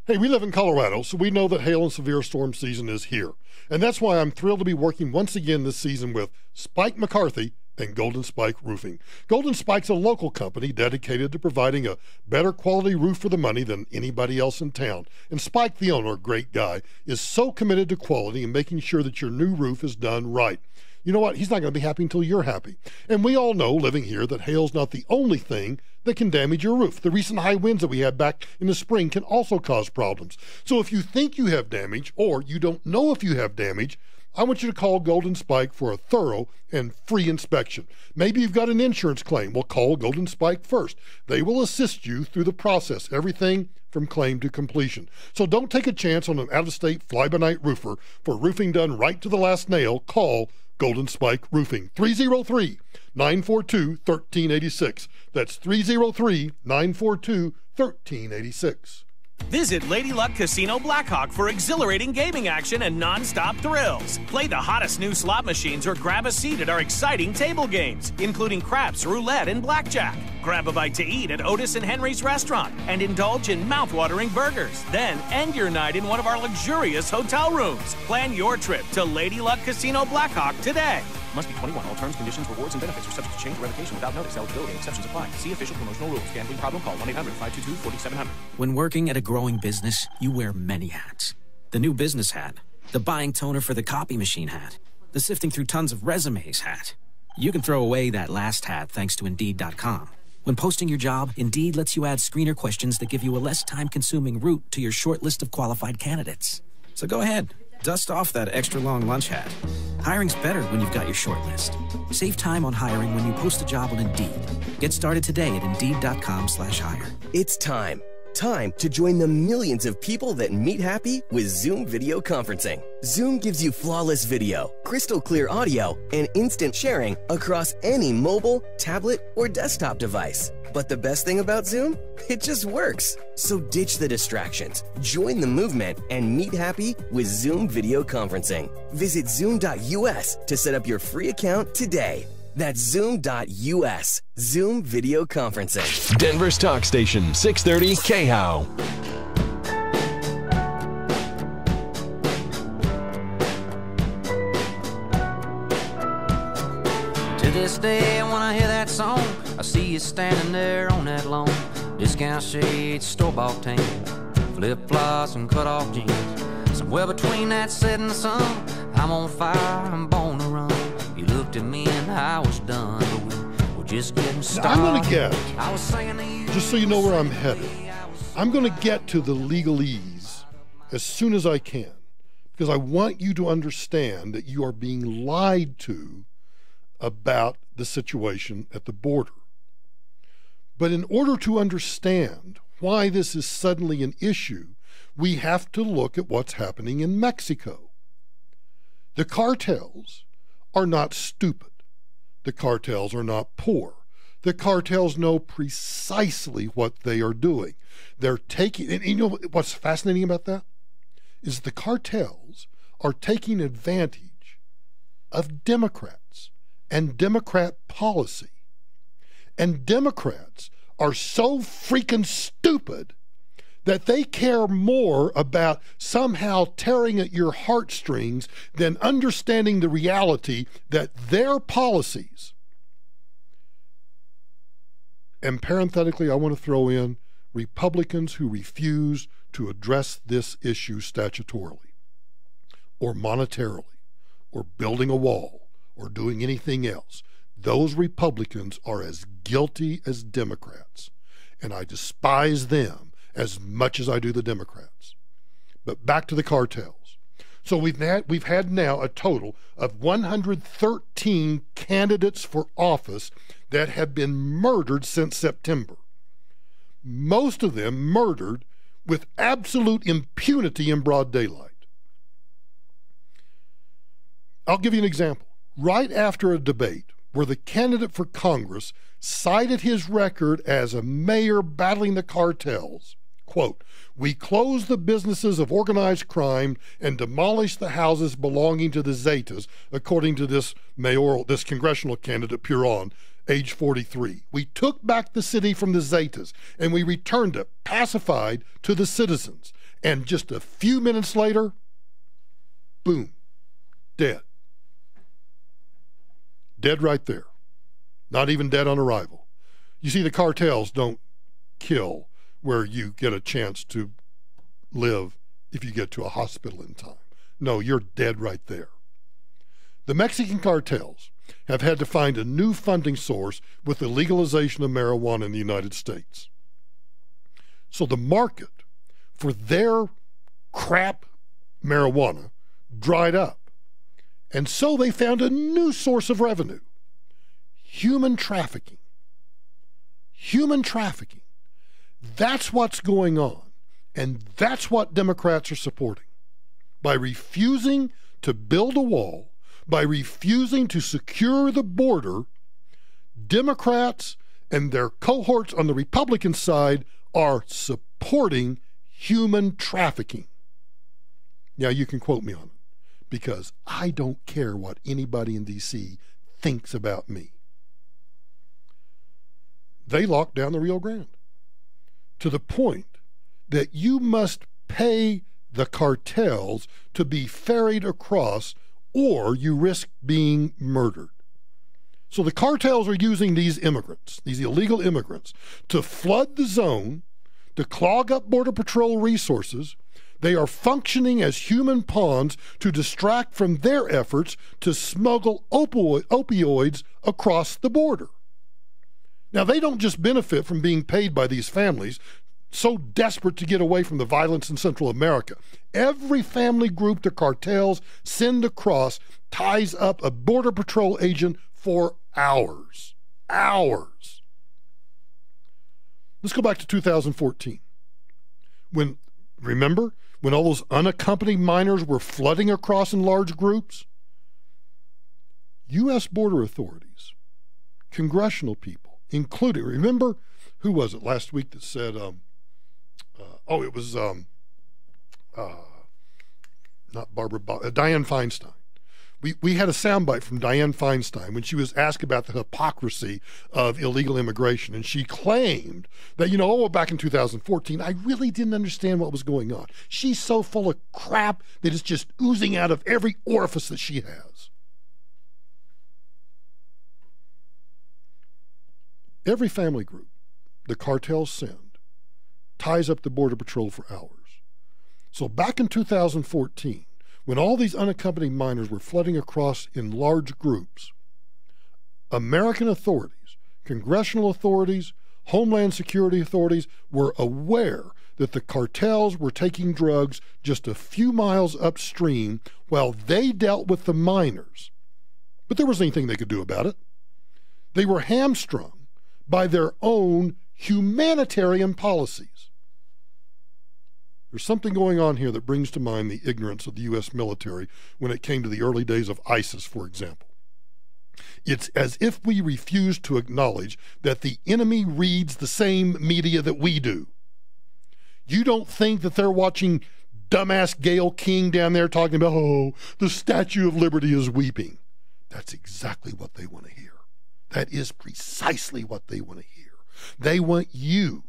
Hey, we live in Colorado, so we know that hail and severe storm season is here. And that's why I'm thrilled to be working once again this season with Spike McCarthy and Golden Spike Roofing. Golden Spike's a local company dedicated to providing a better quality roof for the money than anybody else in town. And Spike, the owner, a great guy, is so committed to quality and making sure that your new roof is done right. you know what? He's not going to be happy until you're happy. And we all know, living here, that hail's not the only thing that can damage your roof. The recent high winds that we had back in the spring can also cause problems. So if you think you have damage, or you don't know if you have damage, I want you to call Golden Spike for a thorough and free inspection. Maybe you've got an insurance claim. Well, call Golden Spike first. They will assist you through the process, everything from claim to completion. So don't take a chance on an out-of-state fly-by-night roofer. For roofing done right to the last nail, call Golden Spike Roofing. 303-942-1386. That's 303-942-1386. Visit Lady Luck Casino Blackhawk for exhilarating gaming action and non-stop thrills. Play the hottest new slot machines or grab a seat at our exciting table games, including craps, roulette, and blackjack. Grab a bite to eat at Otis and Henry's restaurant and indulge in mouth-watering burgers. Then end your night in one of our luxurious hotel rooms. Plan your trip to Lady Luck Casino Blackhawk today. Must be 21. All terms, conditions, rewards, and benefits are subject to change or revocation without notice. Eligibility and exceptions apply. See official promotional rules. Gambling problem? Call 1-800-522-4700. When working at a growing business, you wear many hats. The new business hat, the buying toner for the copy machine hat, the sifting through tons of resumes hat. You can throw away that last hat thanks to Indeed.com. When posting your job, Indeed lets you add screener questions that give you a less time-consuming route to your short list of qualified candidates. So go ahead. Dust off that extra long lunch hat. Hiring's better when you've got your short list. Save time on hiring when you post a job on Indeed. Get started today at Indeed.com/hire. It's time. Time to join the millions of people that meet happy with Zoom video conferencing. Zoom gives you flawless video, crystal clear audio, and instant sharing across any mobile, tablet, or desktop device. But the best thing about Zoom? It just works. So ditch the distractions, join the movement, and meet happy with Zoom video conferencing. Visit Zoom.us to set up your free account today. That's Zoom.us. Zoom video conferencing. Denver's talk station, 630 KHOW. To this day, when I hear that song, I see you standing there on that lawn. Discount shades, store-bought tan, flip-flops and cut-off jeans. Somewhere between that setting sun, I'm on fire, I'm born to run. You looked at me and I was done, but we were just getting started. I'm going to get, just so you know where I'm headed, I'm going to get to the legalese as soon as I can, because I want you to understand that you are being lied to about the situation at the border. But in order to understand why this is suddenly an issue, we have to look at what's happening in Mexico. The cartels are not stupid. The cartels are not poor. The cartels know precisely what they are doing. They're taking, and you know what's fascinating about that? Is the cartels are taking advantage of Democrats and Democrat policy. And Democrats are so freaking stupid that they care more about somehow tearing at your heartstrings than understanding the reality that their policies, and parenthetically I want to throw in Republicans who refuse to address this issue statutorily or monetarily or building a wall or doing anything else. Those Republicans are as guilty as Democrats, and I despise them as much as I do the Democrats. But back to the cartels. So we've had now a total of 113 candidates for office that have been murdered since September. Most of them murdered with absolute impunity in broad daylight. I'll give you an example. Right after a debate where the candidate for Congress cited his record as a mayor battling the cartels, quote, "We closed the businesses of organized crime and demolished the houses belonging to the Zetas," according to this congressional candidate, Puron, age 43. "We took back the city from the Zetas and we returned it pacified to the citizens." And just a few minutes later, boom, dead. Dead right there. Not even dead on arrival. You see, the cartels don't kill where you get a chance to live if you get to a hospital in time. No, you're dead right there. The Mexican cartels have had to find a new funding source with the legalization of marijuana in the United States. So the market for their crap marijuana dried up. And so they found a new source of revenue: human trafficking. Human trafficking. That's what's going on. And that's what Democrats are supporting. By refusing to build a wall, by refusing to secure the border, Democrats and their cohorts on the Republican side are supporting human trafficking. Now, you can quote me on it, because I don't care what anybody in D.C. thinks about me. They locked down the Rio Grande to the point that you must pay the cartels to be ferried across, or you risk being murdered. So the cartels are using these immigrants, these illegal immigrants, to flood the zone, to clog up Border Patrol resources. They are functioning as human pawns to distract from their efforts to smuggle opioids across the border. Now, they don't just benefit from being paid by these families so desperate to get away from the violence in Central America. Every family group the cartels send across ties up a Border Patrol agent for hours. Hours. Let's go back to 2014. Remember when all those unaccompanied minors were flooding across in large groups? U.S. border authorities, congressional people, including, remember, who was it last week that said, it was not Barbara, Dianne Feinstein. We had a soundbite from Dianne Feinstein when she was asked about the hypocrisy of illegal immigration, and she claimed that, back in 2014, I really didn't understand what was going on. She's so full of crap that it's just oozing out of every orifice that she has. Every family group the cartels send ties up the Border Patrol for hours. So back in 2014, when all these unaccompanied minors were flooding across in large groups, American authorities, congressional authorities, Homeland Security authorities were aware that the cartels were taking drugs just a few miles upstream while they dealt with the minors. But there wasn't anything they could do about it. They were hamstrung by their own humanitarian policies. There's something going on here that brings to mind the ignorance of the U.S. military when it came to the early days of ISIS, for example. It's as if we refuse to acknowledge that the enemy reads the same media that we do. You don't think that they're watching dumbass Gayle King down there talking about, the Statue of Liberty is weeping. That's exactly what they want to hear. That is precisely what they want to hear. They want you.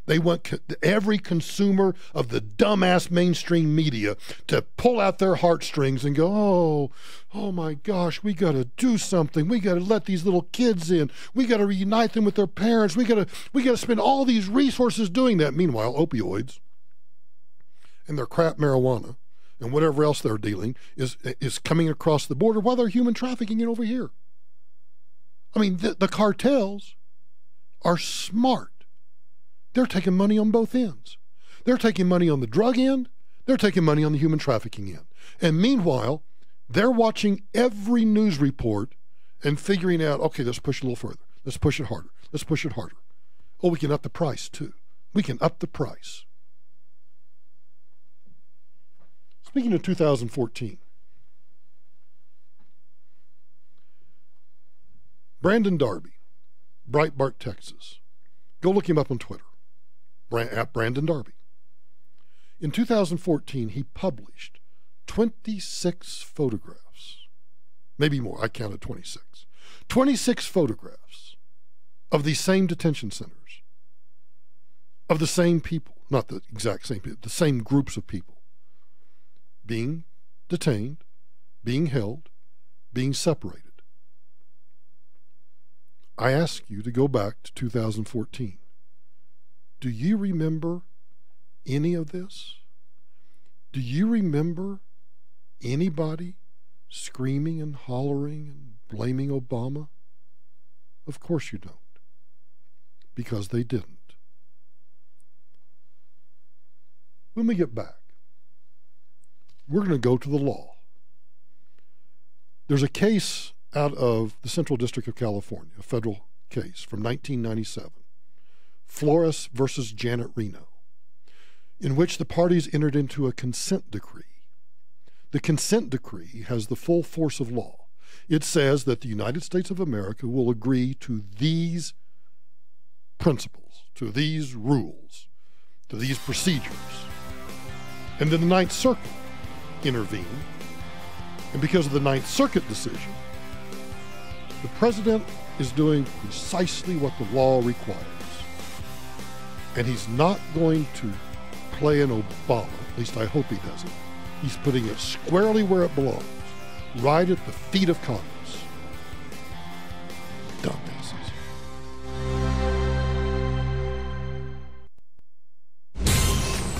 They want every consumer of the dumbass mainstream media to pull out their heartstrings and go, oh my gosh, we got to do something. We got to let these little kids in. We got to reunite them with their parents. We got to spend all these resources doing that. Meanwhile, opioids and their crap marijuana and whatever else they're dealing is coming across the border while they're human trafficking it over here. I mean, the cartels are smart. They're taking money on both ends. They're taking money on the drug end. They're taking money on the human trafficking end. And meanwhile, they're watching every news report and figuring out, okay, let's push it a little further. Let's push it harder. Let's push it harder. Oh, we can up the price too. We can up the price. Speaking of 2014, Brandon Darby, Breitbart, Texas. Go look him up on Twitter, at Brandon Darby. In 2014, he published 26 photographs, maybe more, I counted 26. 26 photographs of these same detention centers, of the same people, not the exact same people, the same groups of people, being detained, being held, being separated. I ask you to go back to 2014. Do you remember any of this? Do you remember anybody screaming and hollering and blaming Obama? Of course you don't, because they didn't. When we get back, we're going to go to the law. There's a case out of the Central District of California, a federal case from 1997, Flores versus Janet Reno, in which the parties entered into a consent decree. The consent decree has the full force of law. It says that the United States of America will agree to these principles, to these rules, to these procedures. And then the Ninth Circuit intervened. And because of the Ninth Circuit decision, the president is doing precisely what the law requires. And he's not going to play an Obama, at least I hope he doesn't. He's putting it squarely where it belongs, right at the feet of Congress. Dumbasses.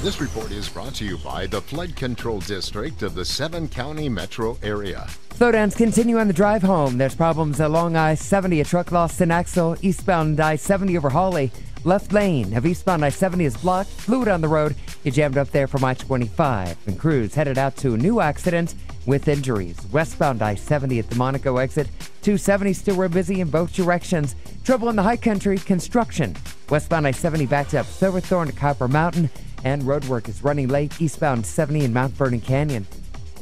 This report is brought to you by the Flood Control District of the 7-county metro area. Slowdowns continue on the drive home. There's problems along I-70. A truck lost an axle eastbound I-70 over Hawley. Left lane of eastbound I-70 is blocked. Fluid on the road. You jammed up there from I-25. And crews headed out to a new accident with injuries. Westbound I-70 at the Monaco exit. 270 still real busy in both directions. Trouble in the high country. Construction. Westbound I-70 backed up Silverthorne to Copper Mountain. And road work is running late eastbound 70 in Mount Vernon Canyon.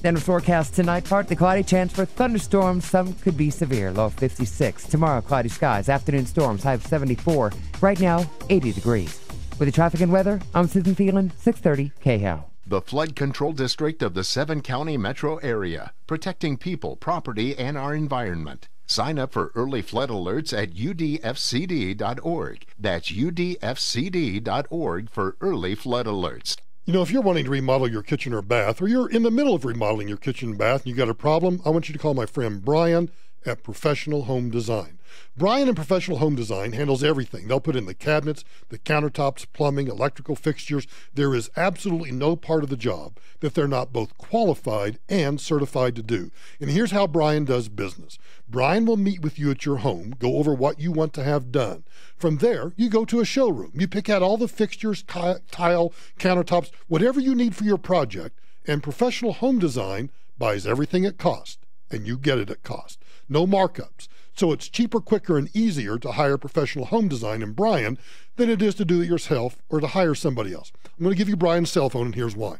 Denver forecast tonight, partly cloudy, chance for thunderstorms. Some could be severe, low of 56. Tomorrow, cloudy skies, afternoon storms, high of 74. Right now, 80 degrees. With the traffic and weather, I'm Susan Thielen, 630 KHOW. The Flood Control District of the 7-county metro area, protecting people, property, and our environment. Sign up for early flood alerts at udfcd.org. That's udfcd.org for early flood alerts. You know, if you're wanting to remodel your kitchen or bath, or you're in the middle of remodeling your kitchen and bath and you got a problem, I want you to call my friend Brian at Professional Home Design. Brian and Professional Home Design handles everything. They'll put in the cabinets, the countertops, plumbing, electrical fixtures. There is absolutely no part of the job that they're not both qualified and certified to do. And here's how Brian does business. Brian will meet with you at your home, go over what you want to have done. From there, you go to a showroom. You pick out all the fixtures, tile, countertops, whatever you need for your project, and Professional Home Design buys everything at cost, and you get it at cost. No markups. So it's cheaper, quicker, and easier to hire Professional Home Design and Brian than it is to do it yourself or to hire somebody else. I'm going to give you Brian's cell phone, and here's why.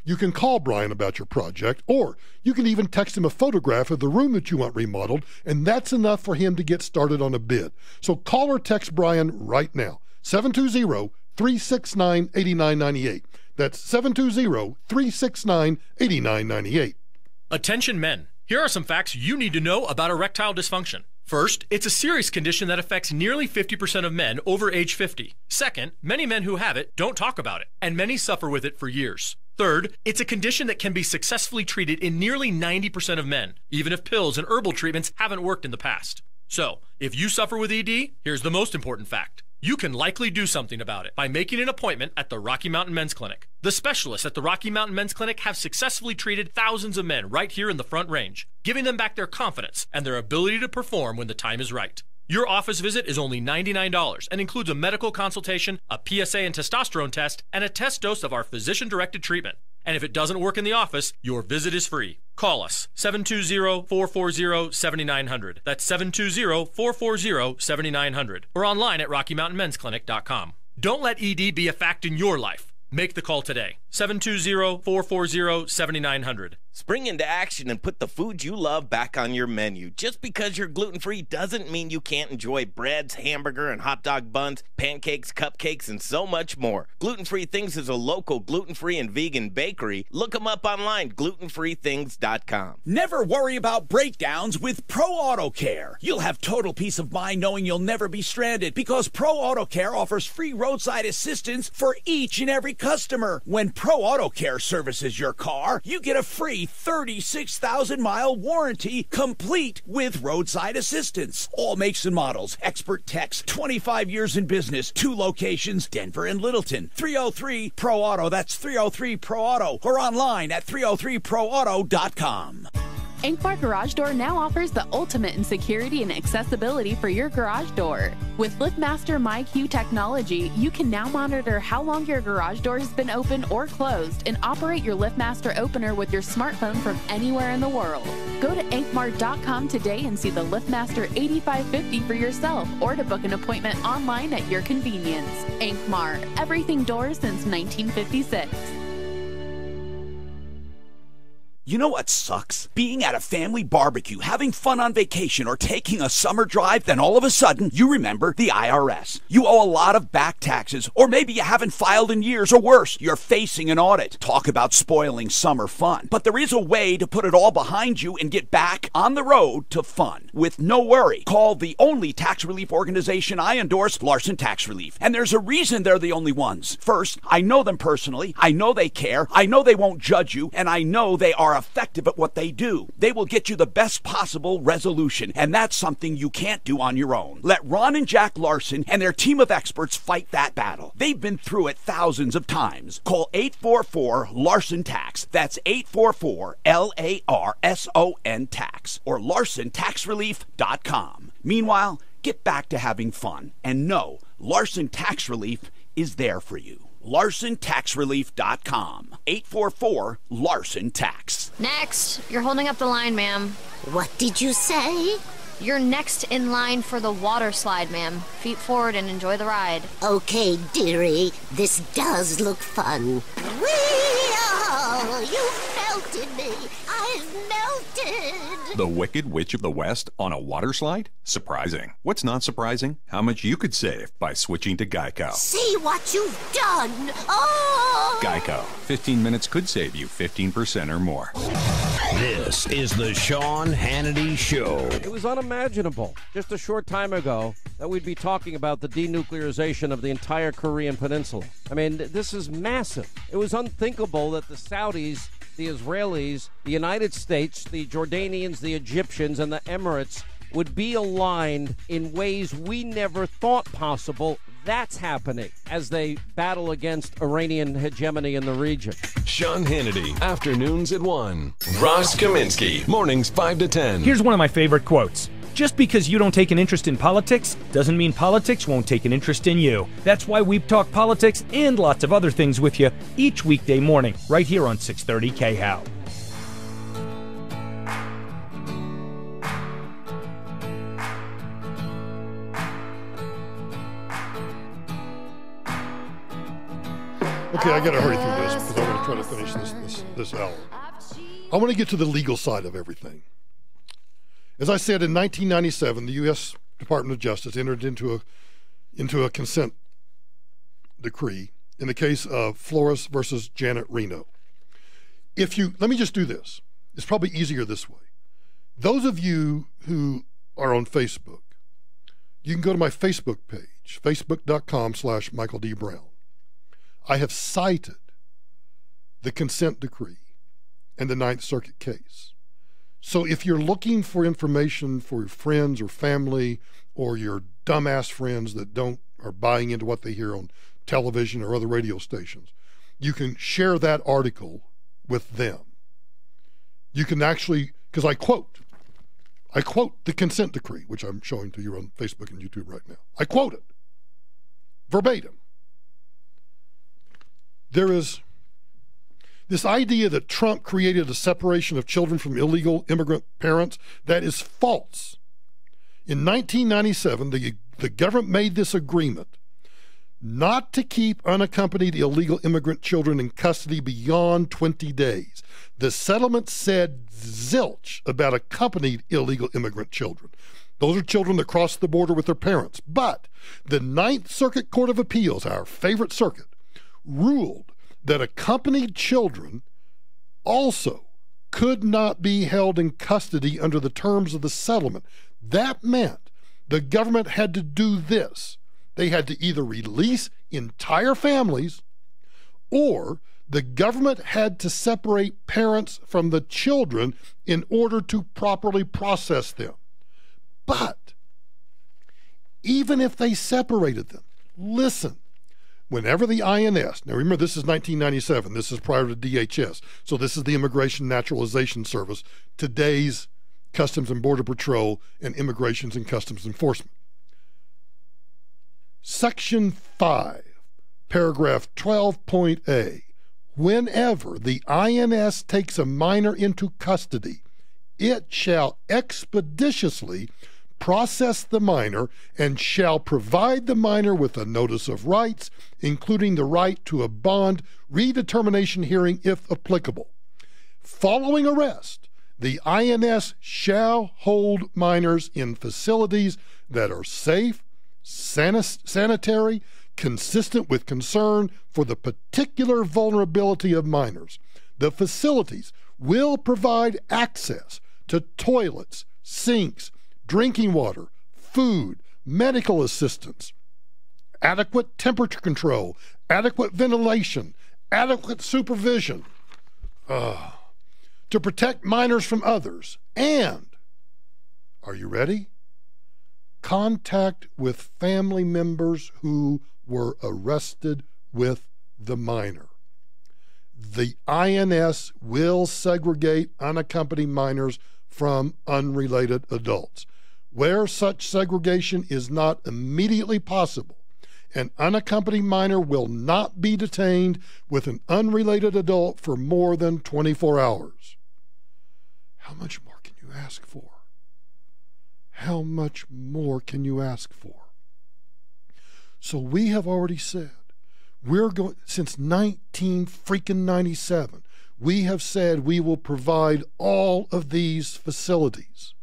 You can call Brian about your project, or you can even text him a photograph of the room that you want remodeled, and that's enough for him to get started on a bid. So call or text Brian right now, 720-369-8998. That's 720-369-8998. Attention men, here are some facts you need to know about erectile dysfunction. First, it's a serious condition that affects nearly 50% of men over age 50. Second, many men who have it don't talk about it, and many suffer with it for years. Third, it's a condition that can be successfully treated in nearly 90% of men, even if pills and herbal treatments haven't worked in the past. So, if you suffer with ED, here's the most important fact. You can likely do something about it by making an appointment at the Rocky Mountain Men's Clinic. The specialists at the Rocky Mountain Men's Clinic have successfully treated thousands of men right here in the Front Range, giving them back their confidence and their ability to perform when the time is right. Your office visit is only $99 and includes a medical consultation, a PSA and testosterone test, and a test dose of our physician-directed treatment. And if it doesn't work in the office, your visit is free. Call us, 720-440-7900. That's 720-440-7900. Or online at RockyMountainMen'sClinic.com. Don't let ED be a fact in your life. Make the call today, 720-440-7900. Spring into action and put the food you love back on your menu. Just because you're gluten-free doesn't mean you can't enjoy breads, hamburger, and hot dog buns, pancakes, cupcakes, and so much more. Gluten-Free Things is a local gluten-free and vegan bakery. Look them up online, glutenfreethings.com. Never worry about breakdowns with Pro Auto Care. You'll have total peace of mind knowing you'll never be stranded because Pro Auto Care offers free roadside assistance for each and every customer. When Pro Auto Care services your car, you get a free 36,000-mile warranty complete with roadside assistance. All makes and models, expert techs, 25 years in business, 2 locations, Denver and Littleton. 303-PRO-AUTO, that's 303-PRO-AUTO, or online at 303proauto.com. Inkmar Garage Door now offers the ultimate in security and accessibility for your garage door. With LiftMaster MyQ technology, you can now monitor how long your garage door has been open or closed and operate your LiftMaster opener with your smartphone from anywhere in the world. Go to inkmar.com today and see the LiftMaster 8550 for yourself, or to book an appointment online at your convenience. Inkmar, everything doors since 1956. You know what sucks? Being at a family barbecue, having fun on vacation, or taking a summer drive, then all of a sudden, you remember the IRS. You owe a lot of back taxes, or maybe you haven't filed in years, or worse, you're facing an audit. Talk about spoiling summer fun. But there is a way to put it all behind you and get back on the road to fun with no worry. Call the only tax relief organization I endorse, Larson Tax Relief. And there's a reason they're the only ones. First, I know them personally. I know they care. I know they won't judge you. And I know they are effective at what they do. They will get you the best possible resolution, and that's something you can't do on your own. Let Ron and Jack Larson and their team of experts fight that battle. They've been through it thousands of times. Call 844-LARSON-TAX. That's 844-LARSON-TAX or LarsonTaxRelief.com. Meanwhile, get back to having fun and know Larson Tax Relief is there for you. LarsonTaxRelief.com. 844-LARSON-TAX. Next. You're holding up the line, ma'am. What did you say? You're next in line for the water slide, ma'am. Feet forward and enjoy the ride. Okay, dearie. This does look fun. Whee-oh! You melted me. I've melted. The Wicked Witch of the West on a water slide? Surprising. What's not surprising? How much you could save by switching to Geico. See what you've done. Oh! Geico. 15 minutes could save you 15% or more. This is the Sean Hannity Show. It was unimaginable just a short time ago that we'd be talking about the denuclearization of the entire Korean Peninsula. I mean, this is massive. It was unthinkable that the Saudis, the Israelis, the United States, the Jordanians, the Egyptians, and the Emirates would be aligned in ways we never thought possible. That's happening as they battle against Iranian hegemony in the region. Sean Hannity, afternoons at 1. Ross Kaminsky, mornings 5 to 10. Here's one of my favorite quotes. Just because you don't take an interest in politics doesn't mean politics won't take an interest in you. That's why we talk politics and lots of other things with you each weekday morning right here on 630 KHOW. Okay, I got to hurry through this because I want to try to finish this hour. I want to get to the legal side of everything. As I said, in 1997, the U.S. Department of Justice entered into a consent decree in the case of Flores versus Janet Reno. Let me just do this. It's probably easier this way. Those of you who are on Facebook, you can go to my Facebook page, facebook.com/Michael D. Brown. I have cited the consent decree and the Ninth Circuit case. So if you're looking for information for your friends or family or your dumbass friends that are buying into what they hear on television or other radio stations, you can share that article with them. You can actually, because I quote the consent decree, which I'm showing to you on Facebook and YouTube right now. I quote it verbatim. There is this idea that Trump created a separation of children from illegal immigrant parents. That is false. In 1997, the government made this agreement not to keep unaccompanied illegal immigrant children in custody beyond 20 days. The settlement said zilch about accompanied illegal immigrant children. Those are children that cross the border with their parents. But the Ninth Circuit Court of Appeals, our favorite circuit, ruled that accompanied children also could not be held in custody under the terms of the settlement. That meant the government had to do this. They had to either release entire families or the government had to separate parents from the children in order to properly process them. But even if they separated them, listen, whenever the INS, now remember this is 1997, this is prior to DHS, so this is the Immigration Naturalization Service, today's Customs and Border Patrol and Immigrations and Customs Enforcement. Section 5, paragraph 12.A, whenever the INS takes a minor into custody, it shall expeditiously process the minor and shall provide the minor with a notice of rights, including the right to a bond redetermination hearing if applicable. Following arrest, the INS shall hold minors in facilities that are safe, sanitary, consistent with concern for the particular vulnerability of minors. The facilities will provide access to toilets, sinks, drinking water, food, medical assistance, adequate temperature control, adequate ventilation, adequate supervision to protect minors from others, and, are you ready? Contact with family members who were arrested with the minor. The INS will segregate unaccompanied minors from unrelated adults. Where such segregation is not immediately possible, an unaccompanied minor will not be detained with an unrelated adult for more than 24 hours. How much more can you ask for? How much more can you ask for? So we have already said, we're going, since 1997, we have said we will provide all of these facilities.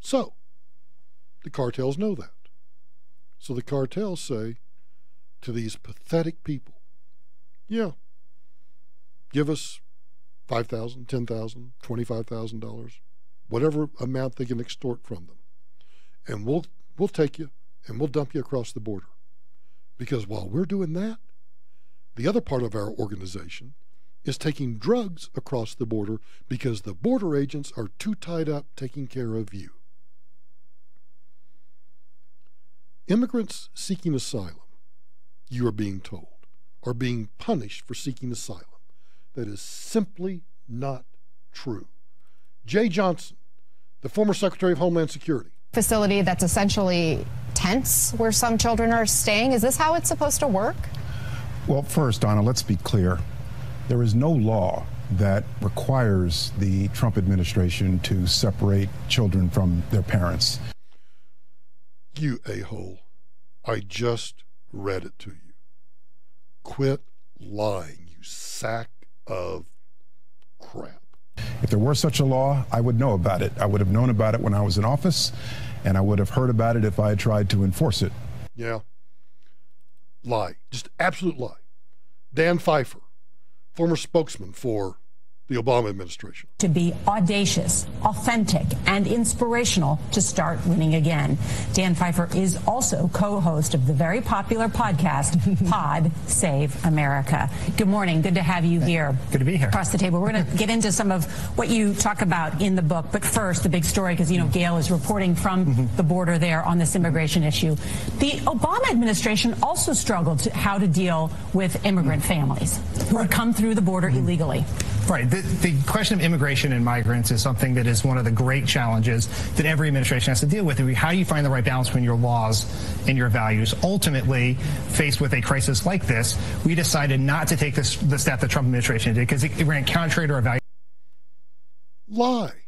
So, the cartels know that. So the cartels say to these pathetic people, yeah, give us $5,000, $10,000, $25,000, whatever amount they can extort from them. And we'll take you and we'll dump you across the border. Because while we're doing that, the other part of our organization is taking drugs across the border because the border agents are too tied up taking care of you. Immigrants seeking asylum, you are being told, are being punished for seeking asylum. That is simply not true. Jay Johnson, the former Secretary of Homeland Security. Facility that's essentially tents where some children are staying. Is this how it's supposed to work? Well, first, Donna, let's be clear. There is no law that requires the Trump administration to separate children from their parents. You a-hole. I just read it to you. Quit lying, you sack of crap. If there were such a law, I would know about it. I would have known about it when I was in office, and I would have heard about it if I had tried to enforce it. Yeah. Lie. Just absolute lie. Dan Pfeiffer, former spokesman for the Obama administration. To be audacious, authentic, and inspirational to start winning again. Dan Pfeiffer is also co-host of the very popular podcast, Pod Save America. Good morning. Good to have you here. Good to be here. Across the table. We're going to get into some of what you talk about in the book. But first, the big story, because, you know, Gail is reporting from the border there on this immigration issue. The Obama administration also struggled to how to deal with immigrant families who had come through the border illegally. Right. The question of immigration and migrants is something that is one of the great challenges that every administration has to deal with. How do you find the right balance between your laws and your values? Ultimately, faced with a crisis like this, we decided not to take the step the Trump administration did because it ran contrary to our values. Lie.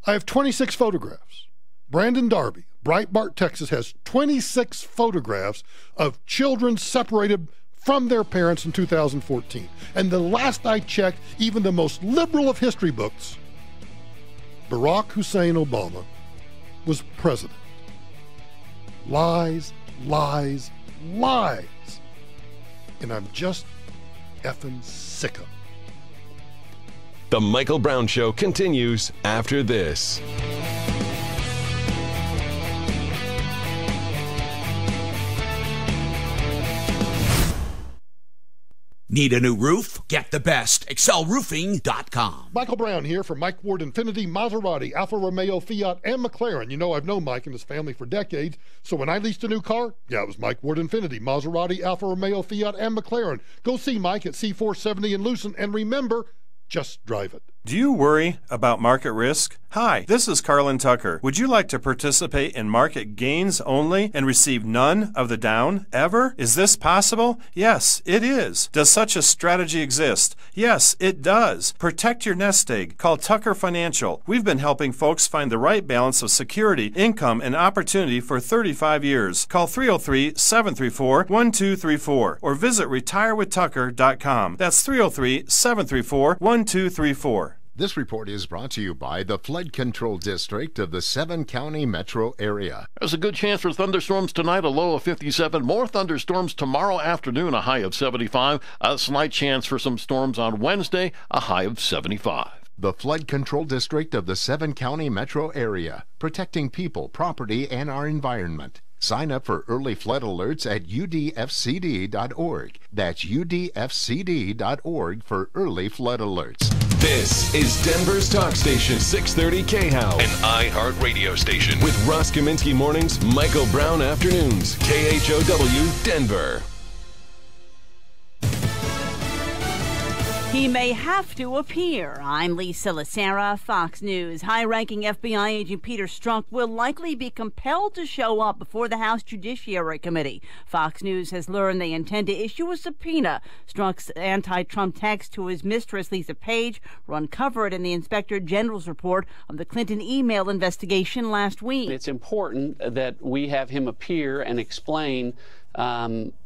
I have 26 photographs. Brandon Darby, Breitbart, Texas, has 26 photographs of children separated from their parents in 2014. And the last I checked, even the most liberal of history books, Barack Hussein Obama was president. Lies, lies, lies. And I'm just effing sick of it. The Michael Brown Show continues after this. Need a new roof? Get the best. ExcelRoofing.com. Michael Brown here from Mike Ward Infiniti, Maserati, Alfa Romeo, Fiat, and McLaren. You know, I've known Mike and his family for decades, so when I leased a new car, it was Mike Ward Infiniti, Maserati, Alfa Romeo, Fiat, and McLaren. Go see Mike at C470 in Lucent, and remember, just drive it. Do you worry about market risk? Hi, this is Carlin Tucker. Would you like to participate in market gains only and receive none of the down ever? Is this possible? Yes, it is. Does such a strategy exist? Yes, it does. Protect your nest egg. Call Tucker Financial. We've been helping folks find the right balance of security, income, and opportunity for 35 years. Call 303-734-1234 or visit retirewithtucker.com. That's 303-734-1234. This report is brought to you by the Flood Control District of the 7-county metro area. There's a good chance for thunderstorms tonight, a low of 57. More thunderstorms tomorrow afternoon, a high of 75. A slight chance for some storms on Wednesday, a high of 75. The Flood Control District of the 7-county metro area, protecting people, property, and our environment. Sign up for early flood alerts at udfcd.org. That's udfcd.org for early flood alerts. This is Denver's talk station, 630 KHOW, an iHeart radio station with Ross Kaminsky mornings, Michael Brown afternoons, KHOW, Denver. He may have to appear. I'm Lisa Lacera, Fox News. High-ranking FBI agent Peter Strzok will likely be compelled to show up before the House Judiciary Committee. Fox News has learned they intend to issue a subpoena. Strzok's anti-Trump text to his mistress, Lisa Page, were uncovered in the Inspector General's report of the Clinton email investigation last week. It's important that we have him appear and explain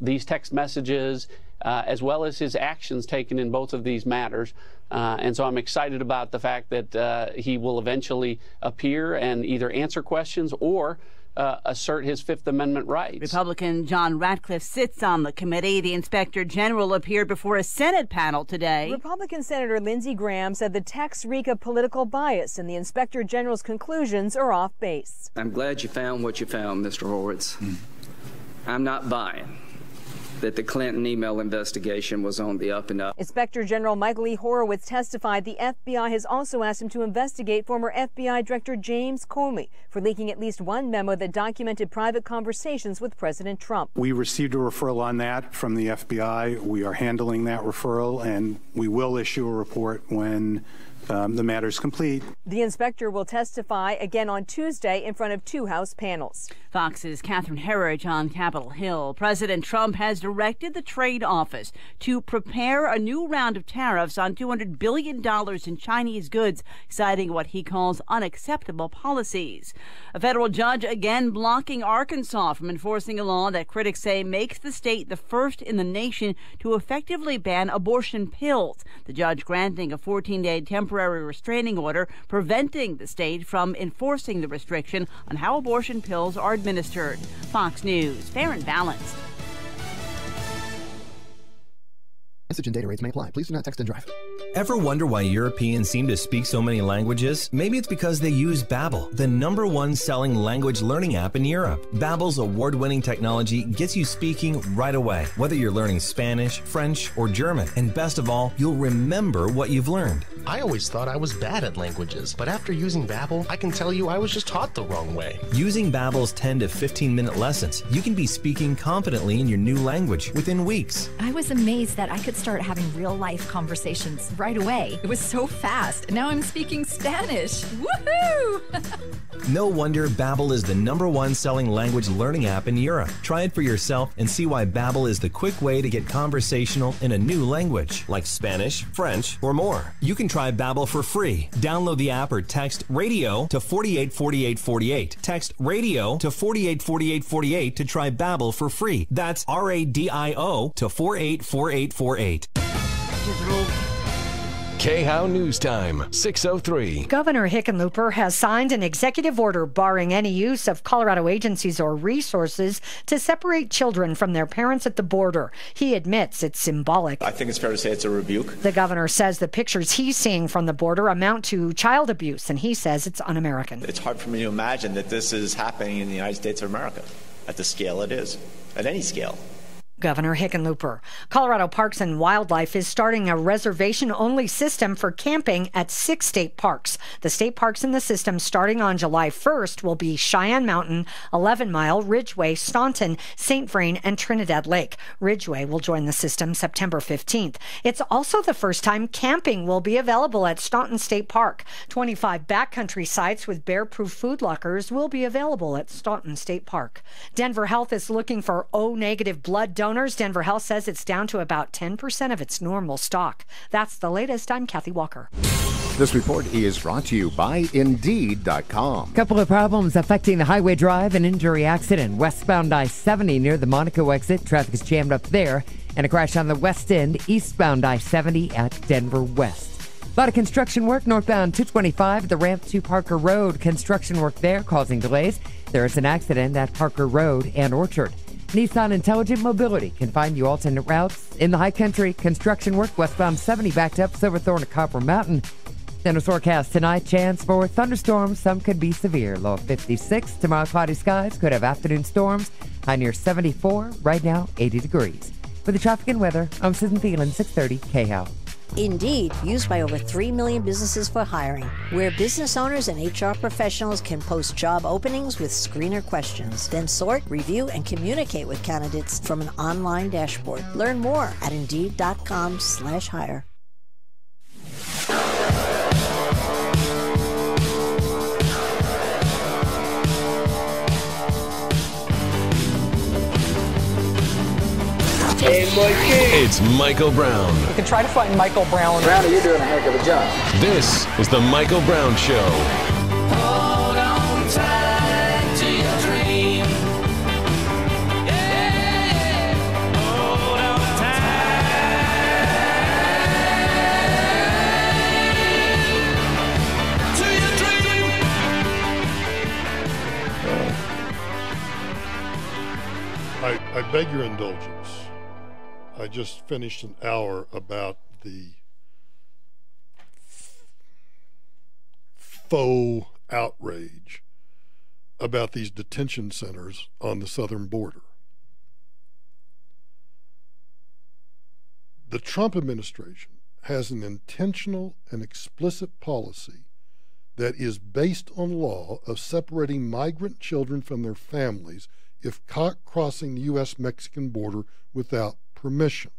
these text messages, as well as his actions taken in both of these matters. And so I'm excited about the fact that he will eventually appear and either answer questions or assert his Fifth Amendment rights. Republican John Ratcliffe sits on the committee. The Inspector General appeared before a Senate panel today. Republican Senator Lindsey Graham said the texts reek of political bias and the Inspector General's conclusions are off base. I'm glad you found what you found, Mr. Horowitz. I'm not buying that the Clinton email investigation was on the up and up. Inspector General Michael E. Horowitz testified the FBI has also asked him to investigate former FBI Director James Comey for leaking at least one memo that documented private conversations with President Trump. We received a referral on that from the FBI. We are handling that referral, and we will issue a report when the matter is complete. The inspector will testify again on Tuesday in front of two House panels. Fox's Catherine Herridge on Capitol Hill. President Trump has directed the Trade Office to prepare a new round of tariffs on $200 billion in Chinese goods, citing what he calls unacceptable policies. A federal judge again blocking Arkansas from enforcing a law that critics say makes the state the first in the nation to effectively ban abortion pills. The judge granting a 14-day temporary restraining order preventing the state from enforcing the restriction on how abortion pills are administered. Fox News, fair and balanced. Message and data rates may apply. Please do not text and drive. Ever wonder why Europeans seem to speak so many languages? Maybe it's because they use Babbel, the #1 selling language learning app in Europe. Babbel's award-winning technology gets you speaking right away, whether you're learning Spanish, French, or German. And best of all, you'll remember what you've learned. I always thought I was bad at languages, but after using Babbel, I can tell you I was just taught the wrong way. Using Babbel's 10 to 15-minute lessons, you can be speaking confidently in your new language within weeks. I was amazed that I could start having real-life conversations right away. It was so fast. Now I'm speaking Spanish. Woohoo! No wonder Babbel is the #1 selling language learning app in Europe. Try it for yourself and see why Babbel is the quick way to get conversational in a new language, like Spanish, French, or more. You can try Babbel for free. Download the app or text RADIO to 484848. Text RADIO to 484848 to try Babbel for free. That's RADIO to 484848. KHOW News Time, 6:03. Governor Hickenlooper has signed an executive order barring any use of Colorado agencies or resources to separate children from their parents at the border. He admits it's symbolic. I think it's fair to say it's a rebuke. The governor says the pictures he's seeing from the border amount to child abuse, and he says it's un-American. It's hard for me to imagine that this is happening in the United States of America at the scale it is, at any scale. Governor Hickenlooper. Colorado Parks and Wildlife is starting a reservation-only system for camping at 6 state parks. The state parks in the system starting on July 1st will be Cheyenne Mountain, 11 Mile, Ridgeway, Staunton, St. Vrain, and Trinidad Lake. Ridgeway will join the system September 15th. It's also the first time camping will be available at Staunton State Park. 25 backcountry sites with bear-proof food lockers will be available at Staunton State Park. Denver Health is looking for O-negative blood donors. Denver Health says it's down to about 10% of its normal stock. That's the latest. I'm Kathy Walker. This report is brought to you by Indeed.com. Couple of problems affecting the Highway Drive. An injury accident westbound I-70 near the Monaco exit. Traffic is jammed up there. And a crash on the west end, eastbound I-70 at Denver West. A lot of construction work northbound 225 at the ramp to Parker Road. Construction work there causing delays. There is an accident at Parker Road and Orchard. Nissan Intelligent Mobility can find you alternate routes. In the high country, construction work westbound 70 backed up Silverthorne to Copper Mountain. Then a forecast tonight, chance for thunderstorms. Some could be severe. Low of 56. Tomorrow, cloudy skies. Could have afternoon storms. High near 74. Right now, 80 degrees. For the traffic and weather, I'm Susan Thielen, 630 KHOW. Indeed, used by over 3 million businesses for hiring, where business owners and HR professionals can post job openings with screener questions, then sort, review, and communicate with candidates from an online dashboard. Learn more at Indeed.com/hire. Hey, Mikey. It's Michael Brown. You can try to find Michael Brown. Brownie, you're doing a heck of a job. This is the Michael Brown Show. Hold on tight to your dream. Yeah. Hold on tight to your dream. I beg your indulgence. I just finished an hour about the faux outrage about these detention centers on the southern border. The Trump administration has an intentional and explicit policy that is based on law of separating migrant children from their families if caught crossing the U.S.-Mexican border without permission.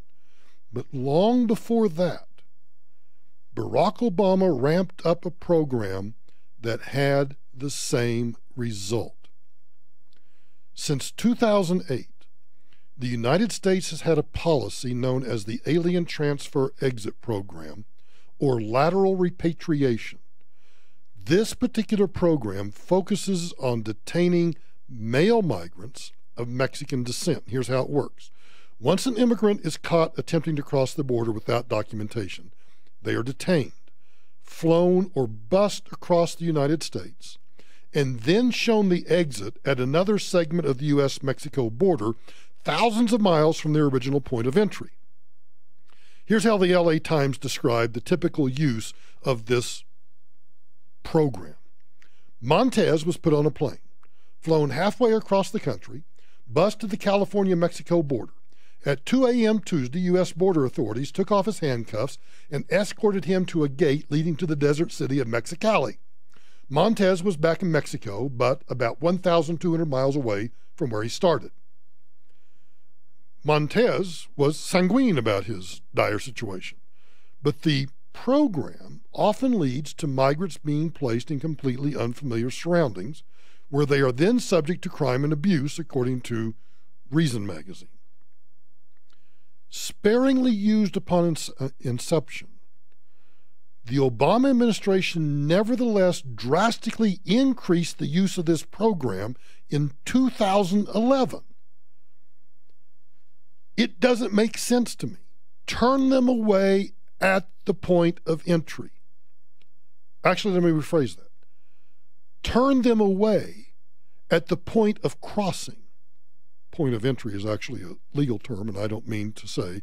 But long before that, Barack Obama ramped up a program that had the same result. Since 2008, the United States has had a policy known as the Alien Transfer Exit Program, or lateral repatriation. This particular program focuses on detaining male migrants of Mexican descent. Here's how it works. Once an immigrant is caught attempting to cross the border without documentation, they are detained, flown or bused across the United States, and then shown the exit at another segment of the U.S.-Mexico border thousands of miles from their original point of entry. Here's how the LA Times described the typical use of this program. Montez was put on a plane, flown halfway across the country, bused to the California-Mexico border. At 2 a.m. Tuesday, U.S. border authorities took off his handcuffs and escorted him to a gate leading to the desert city of Mexicali. Montez was back in Mexico, but about 1,200 miles away from where he started. Montez was sanguine about his dire situation, but the program often leads to migrants being placed in completely unfamiliar surroundings, where they are then subject to crime and abuse, according to Reason magazine. Sparingly used upon inception, the Obama administration nevertheless drastically increased the use of this program in 2011. It doesn't make sense to me. Turn them away at the point of entry. Actually, let me rephrase that. Turn them away at the point of crossing. Point of entry is actually a legal term, and I don't mean to say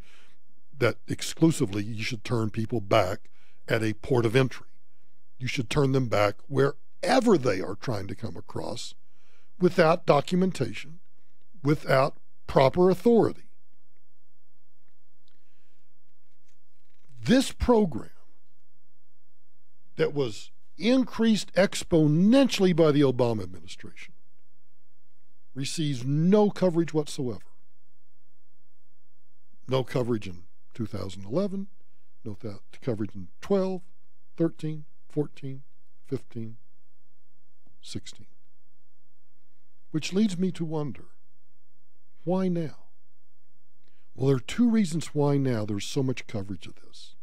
that exclusively you should turn people back at a port of entry. You should turn them back wherever they are trying to come across without documentation, without proper authority. This program that was increased exponentially by the Obama administration receives no coverage whatsoever. No coverage in 2011, no coverage in 12, 13, 14, 15, 16. Which leads me to wonder, why now? Well, there are two reasons why now there's so much coverage of this.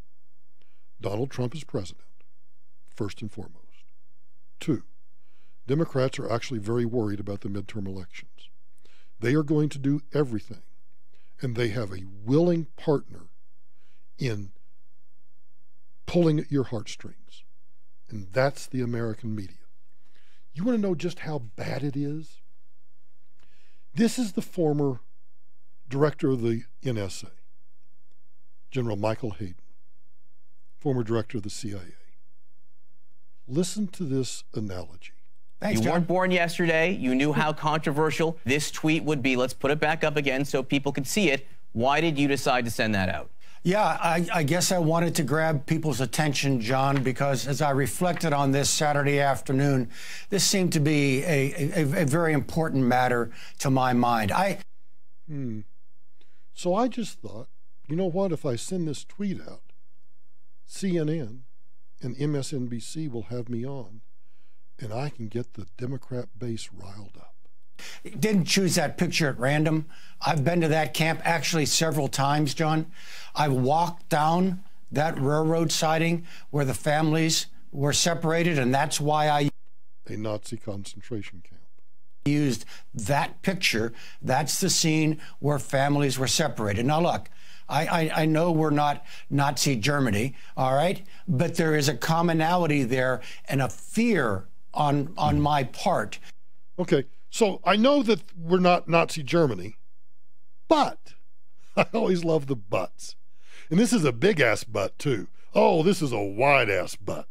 Donald Trump is president, first and foremost. Two, Democrats are actually very worried about the midterm elections. They are going to do everything, and they have a willing partner in pulling at your heartstrings, and that's the American media. You want to know just how bad it is? This is the former director of the NSA, General Michael Hayden, former director of the CIA. Listen to this analogy. Thanks, you weren't born yesterday. You knew how controversial this tweet would be. Let's put it back up again so people could see it. Why did you decide to send that out? Yeah, I guess I wanted to grab people's attention, John, because as I reflected on this Saturday afternoon, this seemed to be a very important matter to my mind. So I just thought, you know what, if I send this tweet out, CNN and MSNBC will have me on, and I can get the Democrat base riled up. Didn't choose that picture at random. I've been to that camp actually several times, John. I walked down that railroad siding where the families were separated, and that's why I... A Nazi concentration camp. Used that picture. That's the scene where families were separated. Now, look, I know we're not Nazi Germany, all right? But there is a commonality there and a fear on my part. Okay. So I know that we're not Nazi Germany, but I always love the buts. And this is a big-ass butt, too. Oh, this is a wide-ass butt.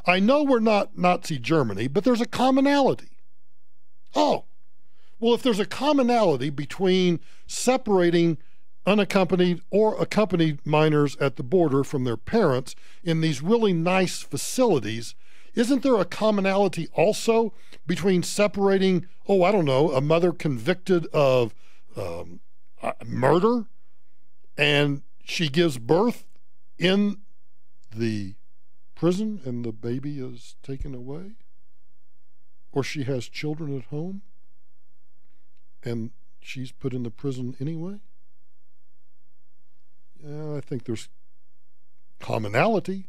I know we're not Nazi Germany, but there's a commonality. Oh, well, if there's a commonality between separating unaccompanied or accompanied minors at the border from their parents in these really nice facilities, isn't there a commonality also between separating, oh, I don't know, a mother convicted of murder and she gives birth in the prison and the baby is taken away? Or she has children at home and she's put in the prison anyway? Yeah, I think there's commonality.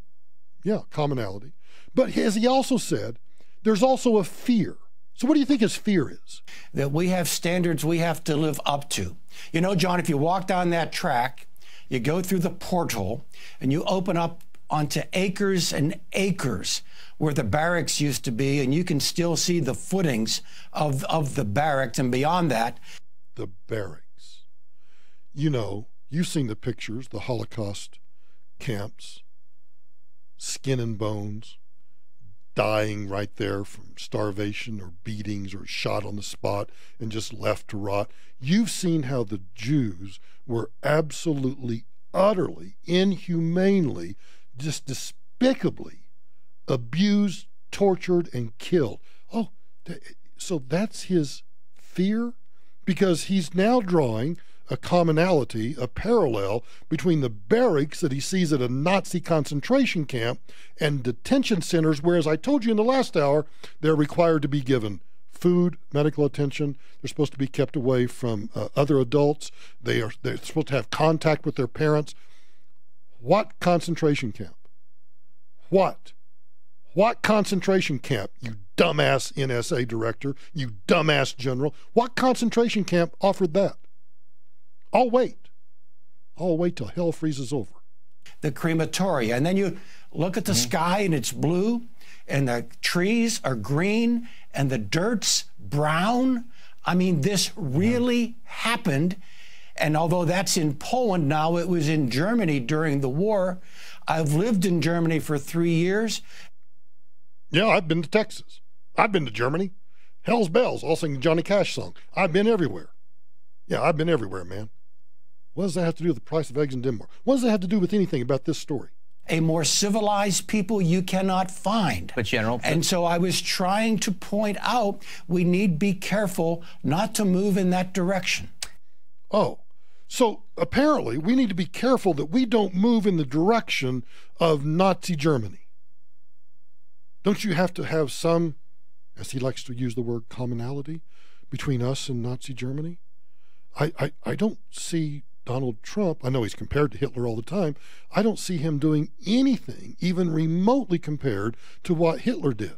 Yeah, commonality. But as he also said, there's also a fear. So what do you think his fear is? That we have standards we have to live up to. You know, John, if you walk down that track, you go through the porthole, and you open up onto acres and acres where the barracks used to be, and you can still see the footings of the barracks, and beyond that... The barracks. You know, you've seen the pictures, the Holocaust camps, skin and bones, dying right there from starvation or beatings or shot on the spot and just left to rot. You've seen how the Jews were absolutely, utterly, inhumanely, just despicably abused, tortured, and killed. Oh, so that's his fear? Because he's now drawing a commonality, a parallel between the barracks that he sees at a Nazi concentration camp and detention centers, where, as I told you in the last hour, they're required to be given food, medical attention. They're supposed to be kept away from other adults. They're supposed to have contact with their parents. What concentration camp? What concentration camp, you dumbass NSA director, you dumbass general? What concentration camp offered that? I'll wait till hell freezes over. The crematoria. And then you look at the sky and it's blue, and the trees are green, and the dirt's brown. I mean, this really happened. And although that's in Poland now, it was in Germany during the war. I've lived in Germany for 3 years. Yeah, I've been to Texas. I've been to Germany. Hell's bells. I'll sing the Johnny Cash song. I've been everywhere. Yeah, I've been everywhere, man. What does that have to do with the price of eggs in Denmark? What does that have to do with anything about this story? A more civilized people you cannot find. But General... And so I was trying to point out we need to be careful not to move in that direction. Oh, so apparently we need to be careful that we don't move in the direction of Nazi Germany. Don't you have to have some, as he likes to use the word, commonality between us and Nazi Germany? I don't see Donald Trump, I know he's compared to Hitler all the time, I don't see him doing anything even remotely compared to what Hitler did.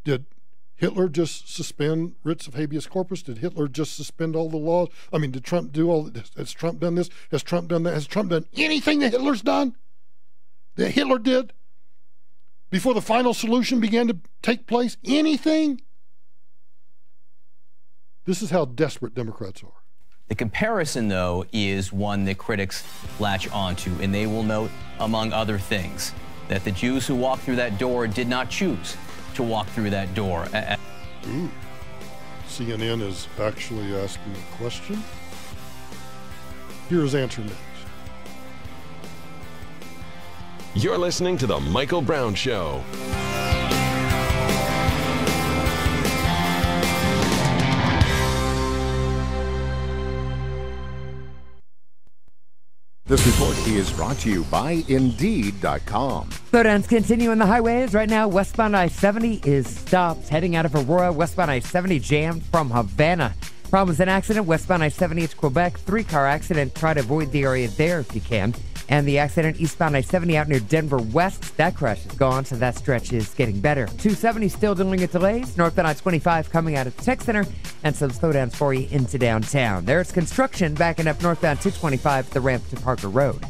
Did Hitler just suspend writs of habeas corpus? Did Hitler just suspend all the laws? I mean, did Trump do all this? Has Trump done this? Has Trump done that? Has Trump done anything that Hitler's done? That Hitler did? Before the final solution began to take place? Anything? This is how desperate Democrats are. The comparison, though, is one that critics latch onto, and they will note, among other things, that the Jews who walked through that door did not choose to walk through that door. Ooh. CNN is actually asking a question. Here is answer next. You're listening to The Michael Brown Show. This report is brought to you by Indeed.com. Slowdowns continue on the highways. Right now, westbound I-70 is stopped. Heading out of Aurora, westbound I-70 jammed from Havana. Problems in accident, westbound I-70 to Quebec. 3-car accident. Try to avoid the area there if you can. And the accident eastbound I-70 out near Denver West. That crash is gone, so that stretch is getting better. 270 still dealing with delays. Northbound I-25 coming out of the Tech Center. And some slowdowns for you into downtown. There's construction backing up northbound 225 the ramp to Parker Road.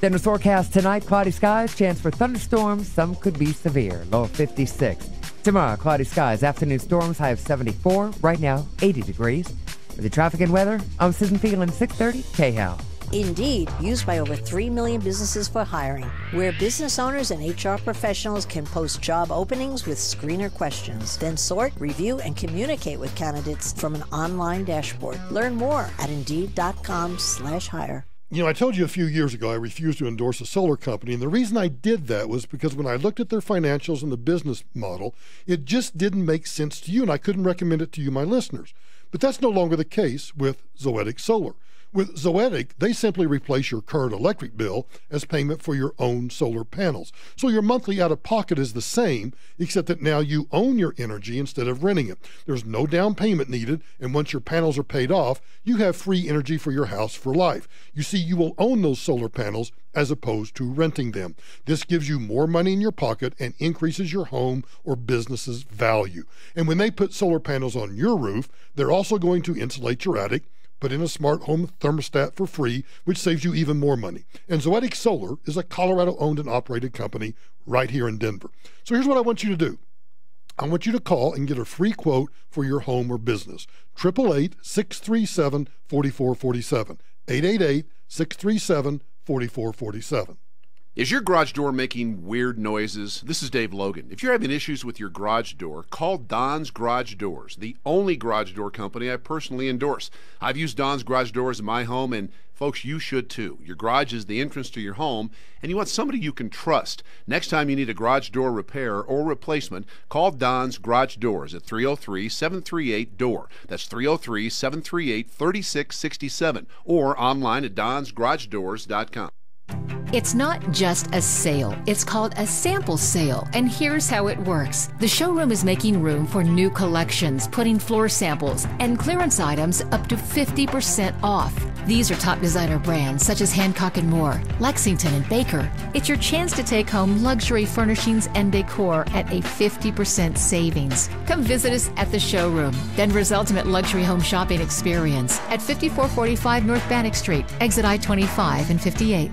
Denver's forecast tonight, cloudy skies, chance for thunderstorms. Some could be severe, low of 56. Tomorrow, cloudy skies, afternoon storms, high of 74. Right now, 80 degrees. For the traffic and weather, I'm Susan Phelan, 630 KHOW. Indeed, used by over 3 million businesses for hiring, where business owners and HR professionals can post job openings with screener questions, then sort, review, and communicate with candidates from an online dashboard. Learn more at Indeed.com/hire. You know, I told you a few years ago I refused to endorse a solar company, and the reason I did that was because when I looked at their financials and the business model, it just didn't make sense to you, and I couldn't recommend it to you, my listeners. But that's no longer the case with Zoetic Solar. With Zoetic, they simply replace your current electric bill as payment for your own solar panels. So your monthly out-of-pocket is the same, except that now you own your energy instead of renting it. There's no down payment needed, and once your panels are paid off, you have free energy for your house for life. You see, you will own those solar panels as opposed to renting them. This gives you more money in your pocket and increases your home or business's value. And when they put solar panels on your roof, they're also going to insulate your attic, put in a smart home thermostat for free, which saves you even more money. And Zoetic Solar is a Colorado-owned and operated company right here in Denver. So here's what I want you to do. I want you to call and get a free quote for your home or business. 888-637-4447. 888-637-4447. Is your garage door making weird noises? This is Dave Logan. If you're having issues with your garage door, call Don's Garage Doors, the only garage door company I personally endorse. I've used Don's Garage Doors in my home, and folks, you should too. Your garage is the entrance to your home, and you want somebody you can trust. Next time you need a garage door repair or replacement, call Don's Garage Doors at 303-738-DOOR. That's 303-738-3667, or online at donsgaragedoors.com. It's not just a sale. It's called a sample sale, and here's how it works. The showroom is making room for new collections, putting floor samples and clearance items up to 50% off. These are top designer brands such as Hancock & Moore, Lexington, and Baker. It's your chance to take home luxury furnishings and decor at a 50% savings. Come visit us at the showroom, Denver's ultimate luxury home shopping experience at 5445 North Bannock Street, exit I-25 and 58.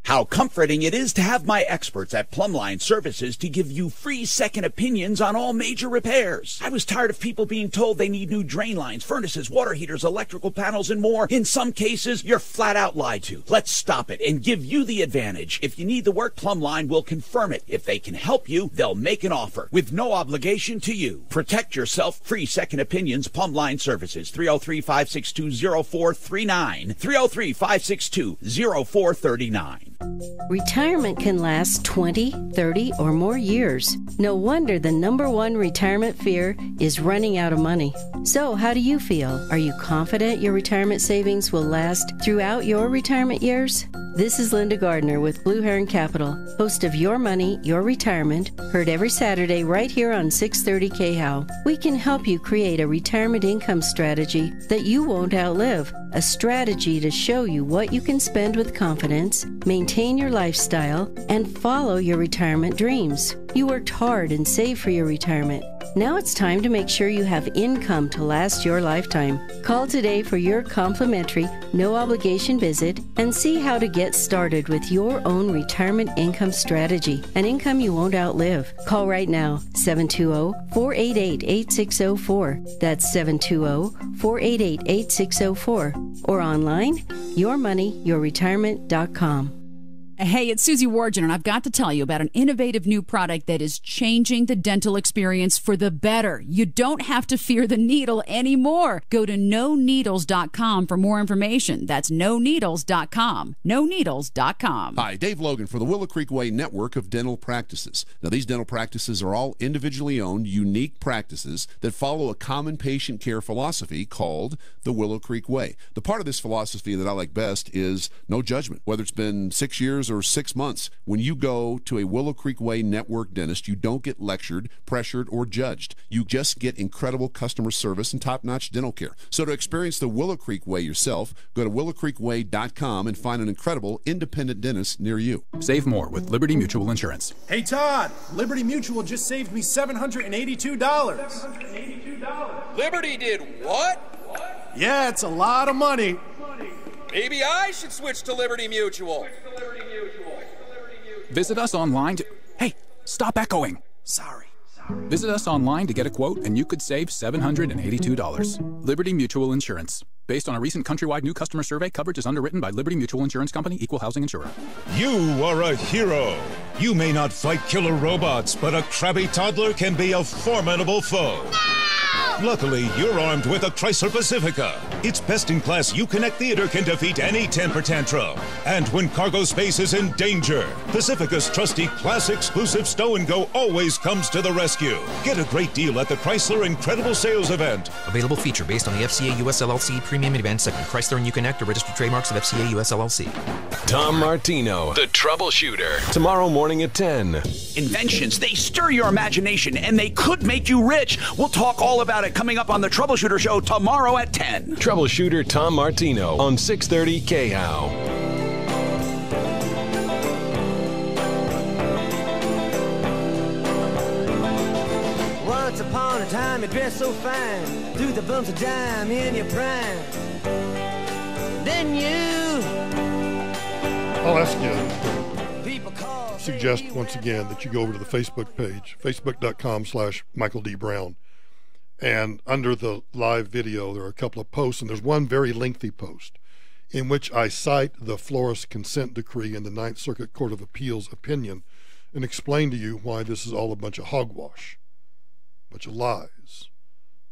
How comforting it is to have my experts at Plumline Services to give you free second opinions on all major repairs. I was tired of people being told they need new drain lines, furnaces, water heaters, electrical panels, and more. In some cases, you're flat out lied to. Let's stop it and give you the advantage. If you need the work, Plumline will confirm it. If they can help you, they'll make an offer with no obligation to you. Protect yourself. Free second opinions. Plumline Services. 303-562-0439. 303-562-0439. Retirement can last 20, 30, or more years. No wonder the #1 retirement fear is running out of money. So, how do you feel? Are you confident your retirement savings will last throughout your retirement years? This is Linda Gardner with Blue Heron Capital, host of Your Money, Your Retirement, heard every Saturday right here on 630 KHOW. We can help you create a retirement income strategy that you won't outlive, a strategy to show you what you can spend with confidence, maintain your lifestyle, and follow your retirement dreams. You worked hard and saved for your retirement. Now it's time to make sure you have income to last your lifetime. Call today for your complimentary, no-obligation visit and see how to get started with your own retirement income strategy, an income you won't outlive. Call right now, 720-488-8604. That's 720-488-8604. Or online, yourmoneyyourretirement.com. Hey, it's Susie Wargen, and I've got to tell you about an innovative new product that is changing the dental experience for the better. You don't have to fear the needle anymore. Go to noneedles.com for more information. That's noneedles.com. Noneedles.com. Hi, Dave Logan for the Willow Creek Way Network of Dental Practices. Now, these dental practices are all individually owned, unique practices that follow a common patient care philosophy called the Willow Creek Way. The part of this philosophy that I like best is no judgment. Whether it's been 6 years or 6 months, when you go to a Willow Creek Way network dentist, you don't get lectured, pressured, or judged. You just get incredible customer service and top-notch dental care. So to experience the Willow Creek Way yourself, go to willowcreekway.com and find an incredible independent dentist near you. Save more with Liberty Mutual Insurance. Hey Todd, Liberty Mutual just saved me $782. Liberty did what? Yeah, it's a lot of money. Maybe I should switch to Liberty Mutual. Visit us online to... Hey, stop echoing. Sorry. Visit us online to get a quote, and you could save $782. Liberty Mutual Insurance. Based on a recent countrywide new customer survey, coverage is underwritten by Liberty Mutual Insurance Company, Equal Housing Insurer. You are a hero. You may not fight killer robots, but a crabby toddler can be a formidable foe. Luckily, you're armed with a Chrysler Pacifica. Its best-in-class Uconnect theater can defeat any temper tantrum. And when cargo space is in danger, Pacifica's trusty class-exclusive stow and go always comes to the rescue. Get a great deal at the Chrysler Incredible Sales Event. Available feature based on the FCA US LLC Premium Advanced Second. Chrysler and Uconnect are registered trademarks of FCA US LLC. Tom Martino, the troubleshooter. Tomorrow morning at 10. Inventions, they stir your imagination and they could make you rich. We'll talk all about it coming up on the Troubleshooter Show tomorrow at 10. Troubleshooter Tom Martino on 630 KHOW. Once upon a time you dressed so fine, threw the bumps of dime in your prime. Then you... I'll ask you, suggest once again that you go over to the Facebook page, facebook.com/Michael D. Brown. And under the live video, there are a couple of posts, and there's one very lengthy post in which I cite the Flores consent decree and the Ninth Circuit Court of Appeals opinion and explain to you why this is all a bunch of hogwash, a bunch of lies.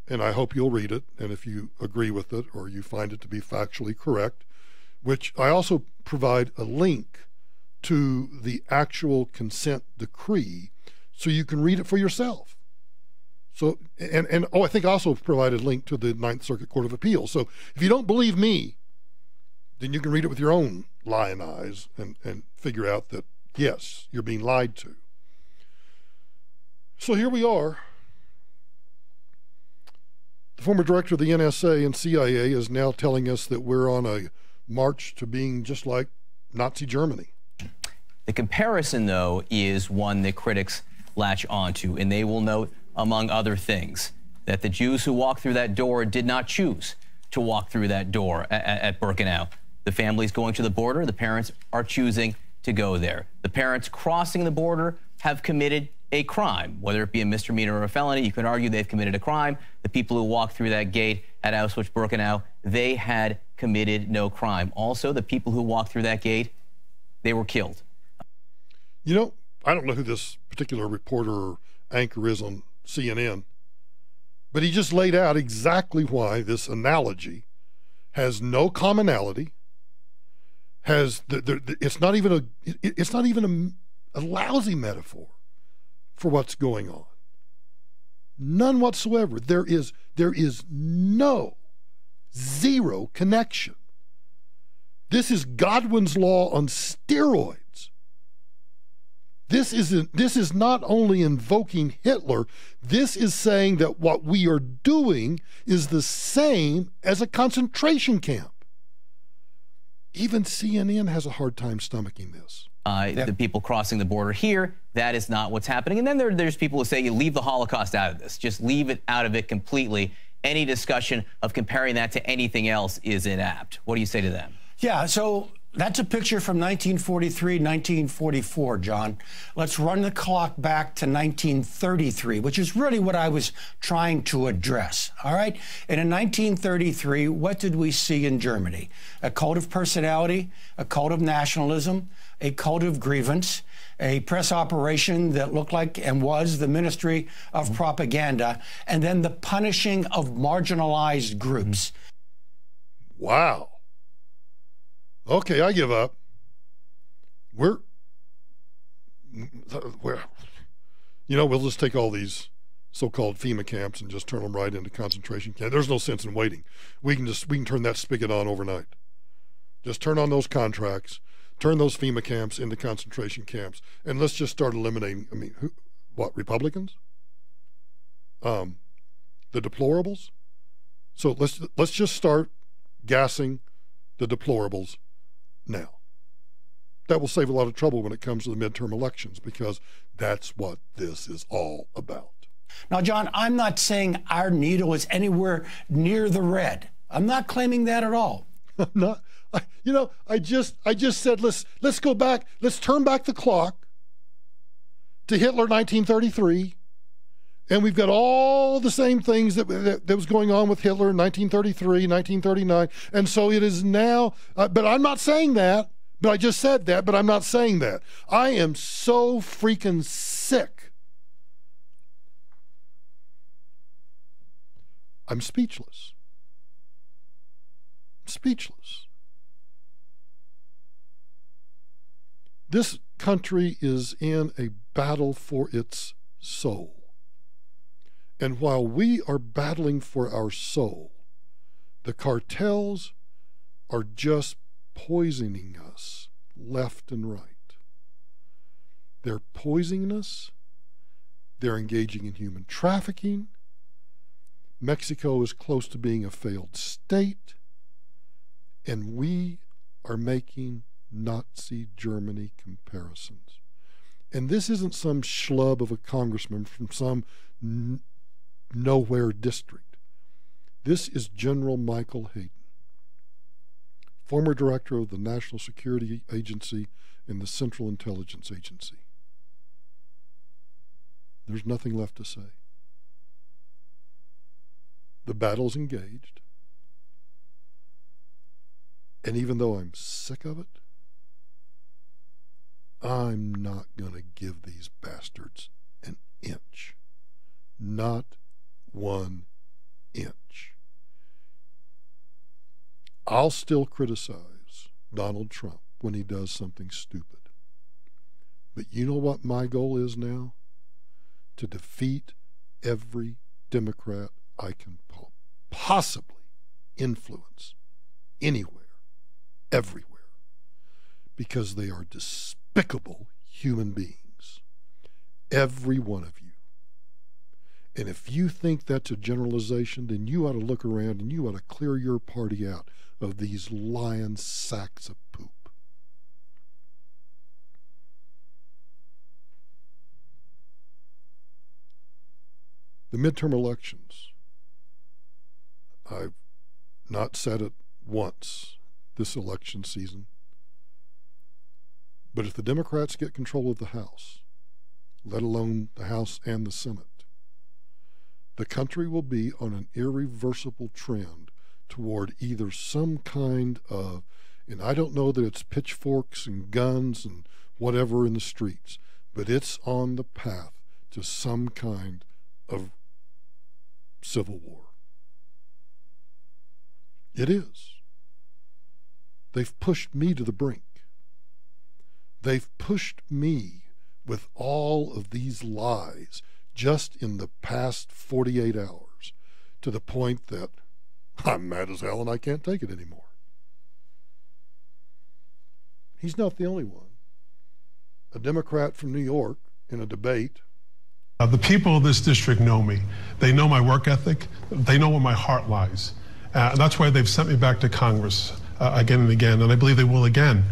And I hope you'll read it, and if you agree with it or you find it to be factually correct, which I also provide a link to the actual consent decree so you can read it for yourself. So, and I think I also provided a link to the Ninth Circuit Court of Appeals. So if you don't believe me, then you can read it with your own lying eyes and figure out that, yes, you're being lied to. So here we are. The former director of the NSA and CIA is now telling us that we're on a march to being just like Nazi Germany. The comparison, though, is one that critics latch onto, and they will note, among other things, that the Jews who walked through that door did not choose to walk through that door at Birkenau. The families going to the border, the parents are choosing to go there. The parents crossing the border have committed a crime, whether it be a misdemeanor or a felony. You can argue they've committed a crime. The people who walked through that gate at Auschwitz-Birkenau, they had committed no crime. Also, the people who walked through that gate, they were killed. You know, I don't know who this particular reporter or anchor is on CNN, but he just laid out exactly why this analogy has no commonality, it's not even a lousy metaphor for what's going on. None whatsoever. There is zero connection. This is Godwin's law on steroids. This is not only invoking Hitler, this is saying that what we are doing is the same as a concentration camp. Even CNN has a hard time stomaching this. The people crossing the border here, that is not what's happening. And then there's people who say you leave the Holocaust out of this. Just leave it out of it completely. Any discussion of comparing that to anything else is inapt. What do you say to them? Yeah, so that's a picture from 1943, 1944, John. Let's run the clock back to 1933, which is really what I was trying to address, all right? And in 1933, what did we see in Germany? A cult of personality, a cult of nationalism, a cult of grievance, a press operation that looked like and was the Ministry of Propaganda, and then the punishing of marginalized groups. Wow. Okay, I give up. We'll just take all these so-called FEMA camps and just turn them right into concentration camps. There's no sense in waiting. We can turn that spigot on overnight. Just turn on those contracts, turn those FEMA camps into concentration camps, and let's just start eliminating. I mean, Republicans? The deplorables? So let's just start gassing the deplorables now. That will save a lot of trouble when it comes to the midterm elections, because that's what this is all about. Now, John, I'm not saying our needle is anywhere near the red. I'm not claiming that at all. I'm not. I just said let's go back. Let's turn back the clock to Hitler 1933, and we've got all the same things that was going on with Hitler in 1933, 1939, and so it is now. But I'm not saying that. But I just said that. But I'm not saying that. I am so freaking sick. I'm speechless. Speechless. This country is in a battle for its soul. And while we are battling for our soul, the cartels are just poisoning us left and right. They're poisoning us. They're engaging in human trafficking. Mexico is close to being a failed state. And we are making Nazi Germany comparisons. And this isn't some schlub of a congressman from some nowhere district. This is General Michael Hayden, former director of the National Security Agency and the Central Intelligence Agency. There's nothing left to say. The battle's engaged. And even though I'm sick of it, I'm not going to give these bastards an inch. Not 1 inch. I'll still criticize Donald Trump when he does something stupid. But you know what my goal is now? To defeat every Democrat I can possibly influence anywhere, everywhere, because they are despicable human beings, every one of you. And if you think that's a generalization, then you ought to look around and you ought to clear your party out of these lying sacks of poop. The midterm elections, I've not said it once this election season, But if the Democrats get control of the House, let alone the House and the Senate, the country will be on an irreversible trend toward either some kind of, and I don't know that it's pitchforks and guns and whatever in the streets, but it's on the path to some kind of civil war. It is. They've pushed me to the brink. They've pushed me with all of these lies just in the past 48 hours to the point that I'm mad as hell and I can't take it anymore. He's not the only one. A Democrat from New York in a debate. The people of this district know me. They know my work ethic. They know where my heart lies. And that's why they've sent me back to Congress again and again, and I believe they will again,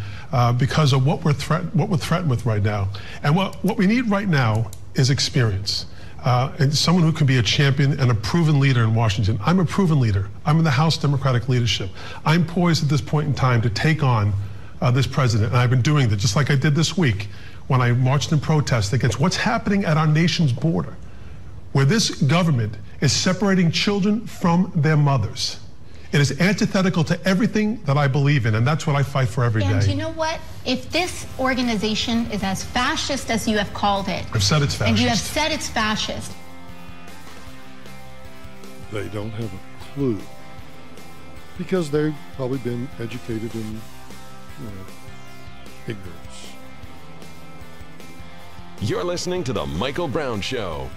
because of what we're threatened with right now. And what we need right now is experience. And someone who can be a champion and a proven leader in Washington. I'm a proven leader. I'm in the House Democratic leadership. I'm poised at this point in time to take on this president, and I've been doing that, just like I did this week when I marched in protest against what's happening at our nation's border, where this government is separating children from their mothers. It is antithetical to everything that I believe in, and that's what I fight for every day. And you know what? If this organization is as fascist as you have called it, I've said it's fascist. And you have said it's fascist. They don't have a clue, because they've probably been educated in ignorance. You're listening to The Michael Brown Show.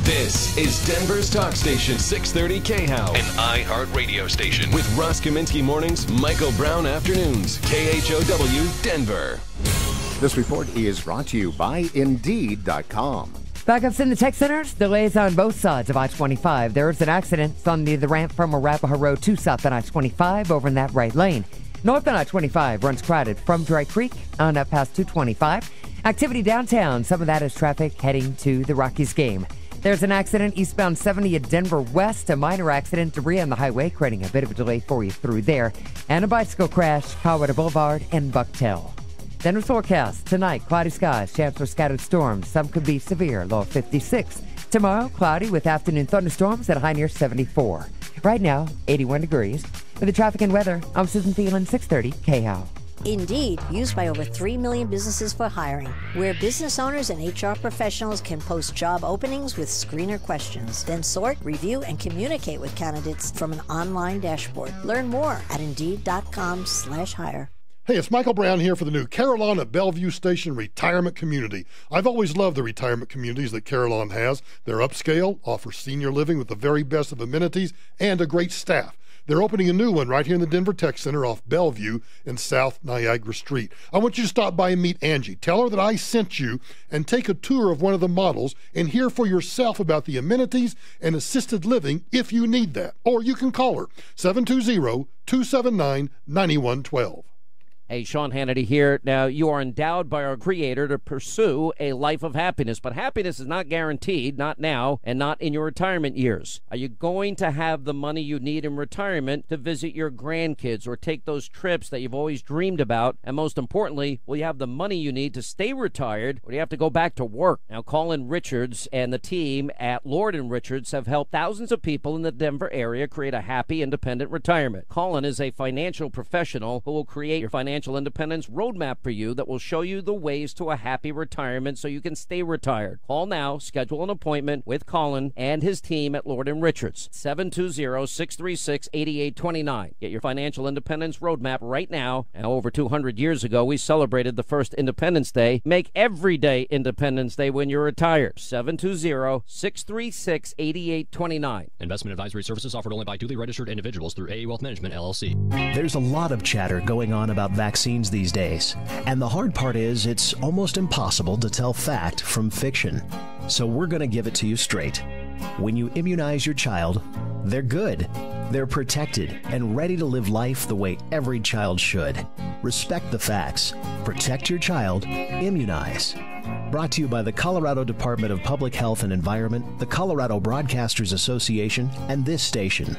This is Denver's talk station, 630 KHOW, an iHeart radio station with Ross Kaminsky mornings, Michael Brown afternoons, KHOW, Denver. This report is brought to you by Indeed.com. Backups in the tech centers, delays on both sides of I-25. There's an accident on the ramp from Arapahoe Road to south on I-25 over in that right lane. North on I-25 runs crowded from Dry Creek on up past 225. Activity downtown, some of that is traffic heading to the Rockies game. There's an accident eastbound 70 at Denver West, a minor accident, debris on the highway, creating a bit of a delay for you through there, and a bicycle crash, Colorado Boulevard and Bucktail. Denver's forecast. Tonight, cloudy skies, chance for scattered storms. Some could be severe, low of 56. Tomorrow, cloudy with afternoon thunderstorms at a high near 74. Right now, 81 degrees. With the traffic and weather, I'm Susan Thielen, 630 KHOW. Indeed, used by over 3 million businesses for hiring, where business owners and HR professionals can post job openings with screener questions, then sort, review, and communicate with candidates from an online dashboard. Learn more at Indeed.com/hire. Hey, it's Michael Brown here for the new Carillon at Bellevue Station Retirement Community. I've always loved the retirement communities that Carillon has. They're upscale, offer senior living with the very best of amenities, and a great staff. They're opening a new one right here in the Denver Tech Center off Bellevue and South Niagara Street. I want you to stop by and meet Angie. Tell her that I sent you, and take a tour of one of the models and hear for yourself about the amenities and assisted living if you need that. Or you can call her, 720-279-9112. Hey, Sean Hannity here. Now, you are endowed by our Creator to pursue a life of happiness, but happiness is not guaranteed, not now, and not in your retirement years. Are you going to have the money you need in retirement to visit your grandkids or take those trips that you've always dreamed about? And most importantly, will you have the money you need to stay retired, or do you have to go back to work? Now, Colin Richards and the team at Lord & Richards have helped thousands of people in the Denver area create a happy, independent retirement. Colin is a financial professional who will create your financial independence roadmap for you that will show you the ways to a happy retirement so you can stay retired. Call now, schedule an appointment with Colin and his team at Lord & Richards, 720-636-8829. Get your financial independence roadmap right now. And over 200 years ago, we celebrated the first Independence Day. Make every day Independence Day when you're retired. 720-636-8829. Investment advisory services offered only by duly registered individuals through AA Wealth Management, LLC. There's a lot of chatter going on about vaccines these days, and the hard part is it's almost impossible to tell fact from fiction. So we're going to give it to you straight. When you immunize your child, they're good, they're protected, and ready to live life the way every child should. Respect the facts. Protect your child. Immunize. Brought to you by the Colorado Department of Public Health and Environment, the Colorado Broadcasters Association, and this station.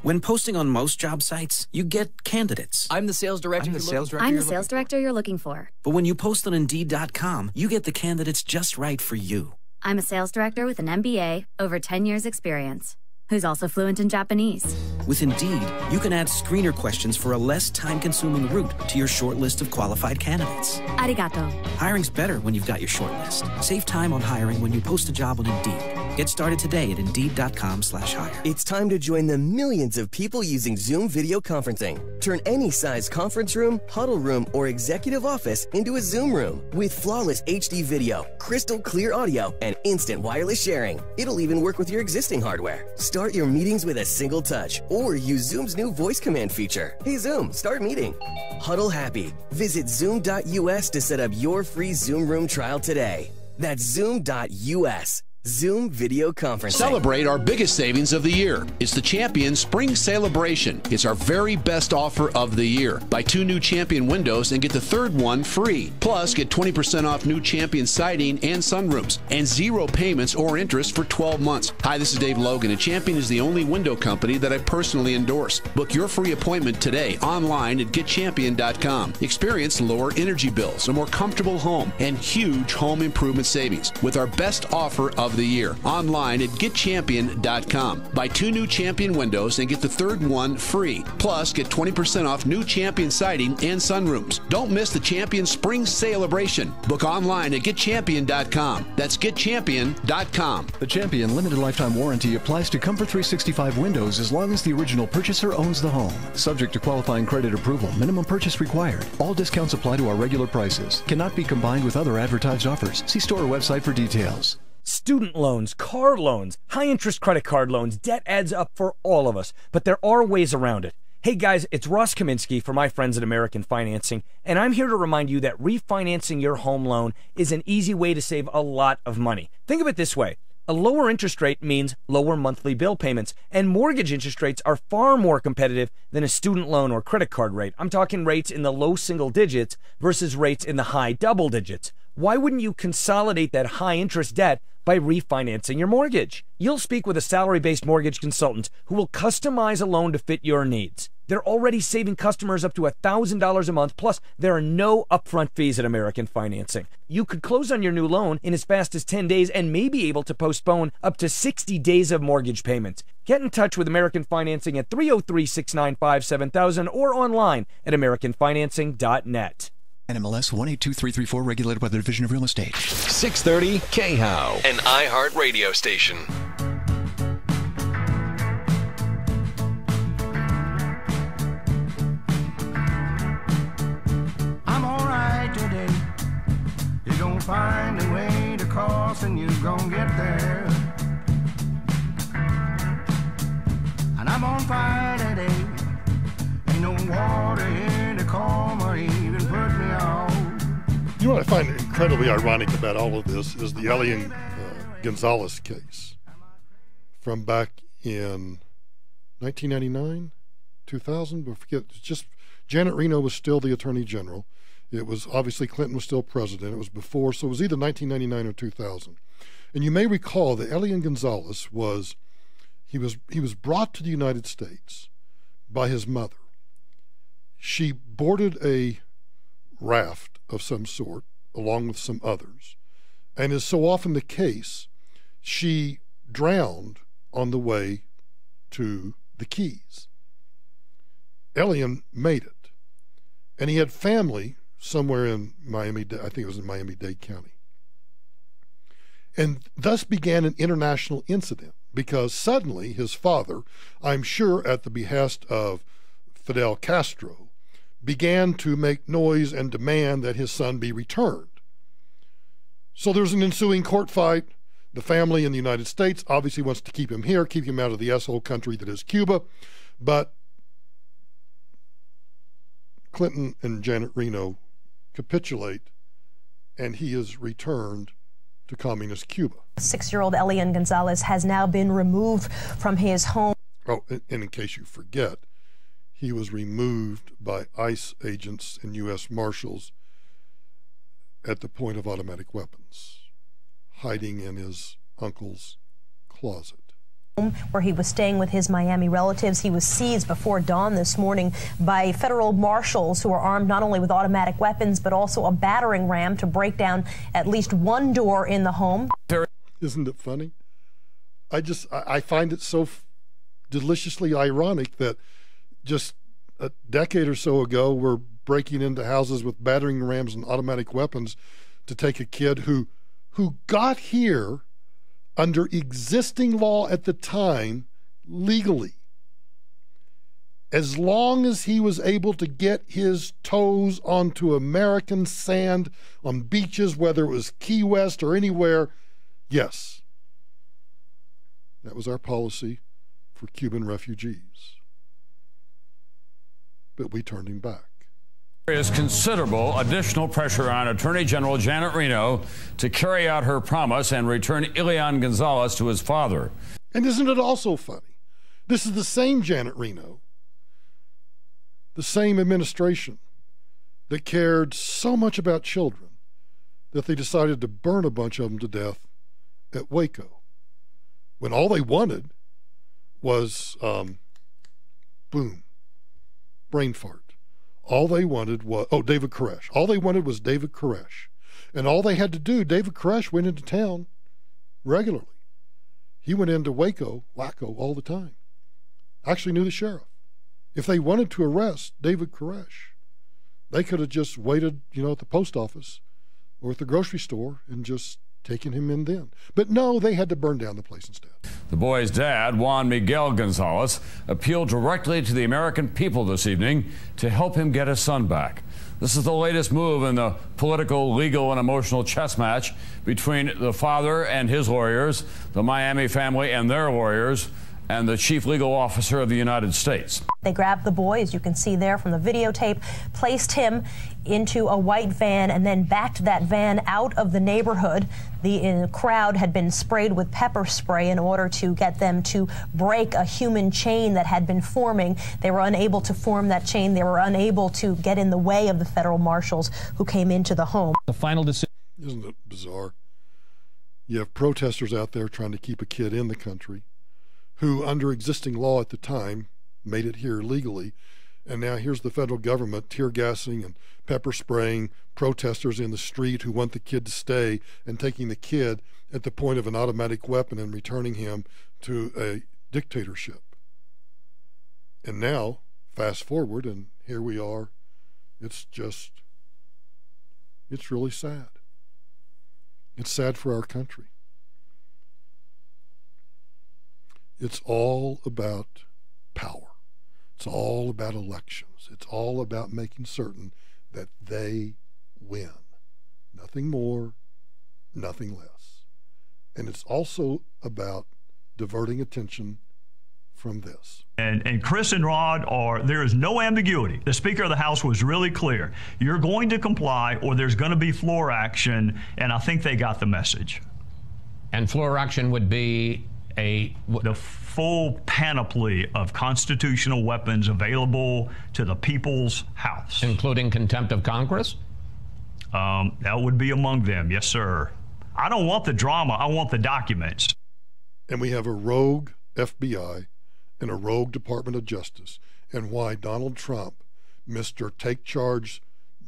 When posting on most job sites, you get candidates. I'm the sales director. I'm the sales director you're looking for. But when you post on Indeed.com, you get the candidates just right for you. I'm a sales director with an MBA, over 10 years experience, who's also fluent in Japanese. With Indeed, you can add screener questions for a less time-consuming route to your short list of qualified candidates. Arigato. Hiring's better when you've got your short list. Save time on hiring when you post a job on Indeed. Get started today at Indeed.com/hire. It's time to join the millions of people using Zoom video conferencing. Turn any size conference room, huddle room, or executive office into a Zoom room with flawless HD video, crystal clear audio, and instant wireless sharing. It'll even work with your existing hardware. Start your meetings with a single touch, or use Zoom's new voice command feature. Hey Zoom, start meeting. Huddle happy. Visit Zoom.us to set up your free Zoom room trial today. That's Zoom.us. Zoom video conferencing. Celebrate our biggest savings of the year. It's the Champion Spring Celebration. It's our very best offer of the year. Buy 2 new Champion windows and get the third one free. Plus, get 20% off new Champion siding and sunrooms, and 0 payments or interest for 12 months. Hi, this is Dave Logan, and Champion is the only window company that I personally endorse. Book your free appointment today online at getchampion.com. Experience lower energy bills, a more comfortable home, and huge home improvement savings with our best offer of the year online at getchampion.com. Buy 2 new Champion windows and get the third one free. Plus, get 20% off new Champion siding and sunrooms. Don't miss the Champion Spring Celebration. Book online at getchampion.com. That's getchampion.com. The Champion limited lifetime warranty applies to Comfort 365 windows as long as the original purchaser owns the home. Subject to qualifying credit approval. Minimum purchase required. All discounts apply to our regular prices. Cannot be combined with other advertised offers. See store or website for details. Student loans, car loans, high-interest credit card loans, debt adds up for all of us, but there are ways around it. Hey guys, it's Ross Kaminsky for my friends at American Financing, and I'm here to remind you that refinancing your home loan is an easy way to save a lot of money. Think of it this way. A lower interest rate means lower monthly bill payments, and mortgage interest rates are far more competitive than a student loan or credit card rate. I'm talking rates in the low single digits versus rates in the high double digits. Why wouldn't you consolidate that high interest debt by refinancing your mortgage? You'll speak with a salary-based mortgage consultant who will customize a loan to fit your needs. They're already saving customers up to $1,000 a month, plus there are no upfront fees at American Financing. You could close on your new loan in as fast as 10 days and may be able to postpone up to 60 days of mortgage payments. Get in touch with American Financing at 303-695-7000 or online at americanfinancing.net. NMLS 182334, regulated by the Division of Real Estate. 630 KHOW, an iHeart radio station. I'm alright today. You're gonna find a way to cross and you're gonna get there. And I'm on fire today. Ain't no water in the calm or even put me out. You know what I find incredibly ironic about all of this is the Elian Gonzalez case from back in 1999, 2000. But forget, it's just Janet Reno was still the Attorney General. It was obviously Clinton was still president. It was before, so it was either 1999 or 2000. And you may recall that Elian Gonzalez was brought to the United States by his mother. She boarded a raft of some sort along with some others, and as so often the case, she drowned on the way to the Keys. Elian made it, and he had family somewhere in Miami, I think it was in Miami-Dade County, and thus began an international incident because suddenly his father, I'm sure at the behest of Fidel Castro, began to make noise and demand that his son be returned. So there's an ensuing court fight. The family in the United States obviously wants to keep him here, keep him out of the asshole country that is Cuba, but Clinton and Janet Reno capitulate, and he is returned to communist Cuba. 6-year-old Elian Gonzalez has now been removed from his home. Oh, and in case you forget, he was removed by ICE agents and U.S. Marshals at the point of automatic weapons, hiding in his uncle's closet. Where he was staying with his Miami relatives. He was seized before dawn this morning by federal marshals who are armed not only with automatic weapons but also a battering ram to break down at least one door in the home. Isn't it funny? I find it so deliciously ironic that just a decade or so ago we're breaking into houses with battering rams and automatic weapons to take a kid who got here under existing law at the time, legally. As long as he was able to get his toes onto American sand on beaches, whether it was Key West or anywhere, yes, that was our policy for Cuban refugees. But we turned him back. There is considerable additional pressure on Attorney General Janet Reno to carry out her promise and return Elian Gonzalez to his father. And isn't it also funny? This is the same Janet Reno, the same administration that cared so much about children that they decided to burn a bunch of them to death at Waco, when all they wanted was, boom, brain fart. All they wanted was, David Koresh. All they wanted was David Koresh. And all they had to do, David Koresh went into town regularly. He went into Waco all the time. Actually knew the sheriff. If they wanted to arrest David Koresh, they could have just waited, at the post office or at the grocery store and just taken him in then. But no, they had to burn down the place instead. The boy's dad, Juan Miguel Gonzalez, appealed directly to the American people this evening to help him get his son back. This is the latest move in the political, legal, and emotional chess match between the father and his lawyers, the Miami family and their lawyers, and the chief legal officer of the United States. They grabbed the boy, as you can see there from the videotape, placed him into a white van and then backed that van out of the neighborhood. The crowd had been sprayed with pepper spray in order to get them to break a human chain that had been forming. They were unable to form that chain. They were unable to get in the way of the federal marshals who came into the home. The final decision. Isn't it bizarre? You have protesters out there trying to keep a kid in the country who, under existing law at the time, made it here legally. And now here's the federal government tear gassing and pepper spraying protesters in the street who want the kid to stay, and taking the kid at the point of an automatic weapon and returning him to a dictatorship. And now, fast forward, and here we are. It's really sad. It's sad for our country. It's all about power. It's all about elections. It's all about making certain that they win. Nothing more, nothing less. And it's also about diverting attention from this. And Chris and Rod there is no ambiguity. The Speaker of the House was really clear. You're going to comply or there's going to be floor action, and I think they got the message. And floor action would be the full panoply of constitutional weapons available to the people's house. Including contempt of Congress? That would be among them, yes, sir. I don't want the drama, I want the documents. And we have a rogue FBI and a rogue Department of Justice. And why Donald Trump, Mr. Take Charge,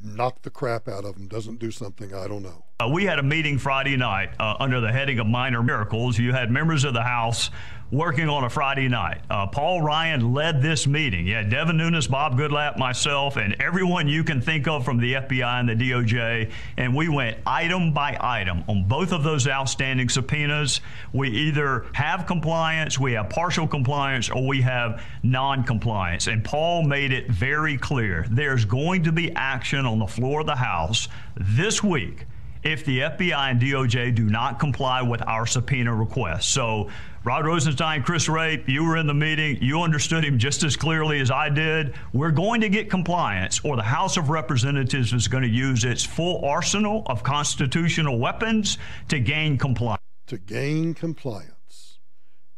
knock the crap out of him, doesn't do something, I don't know. We had a meeting Friday night under the heading of Minor Miracles. You had members of the House working on a Friday night. Paul Ryan led this meeting. You had Devin Nunes, Bob Goodlatte, myself, and everyone you can think of from the FBI and the DOJ. And we went item by item on both of those outstanding subpoenas. We either have compliance, we have partial compliance, or we have non-compliance. And Paul made it very clear. There's going to be action on the floor of the House this week if the FBI and DOJ do not comply with our subpoena request. So Rod Rosenstein, Chris Ray, you were in the meeting. You understood him just as clearly as I did. We're going to get compliance, or the House of Representatives is going to use its full arsenal of constitutional weapons to gain compliance. To gain compliance.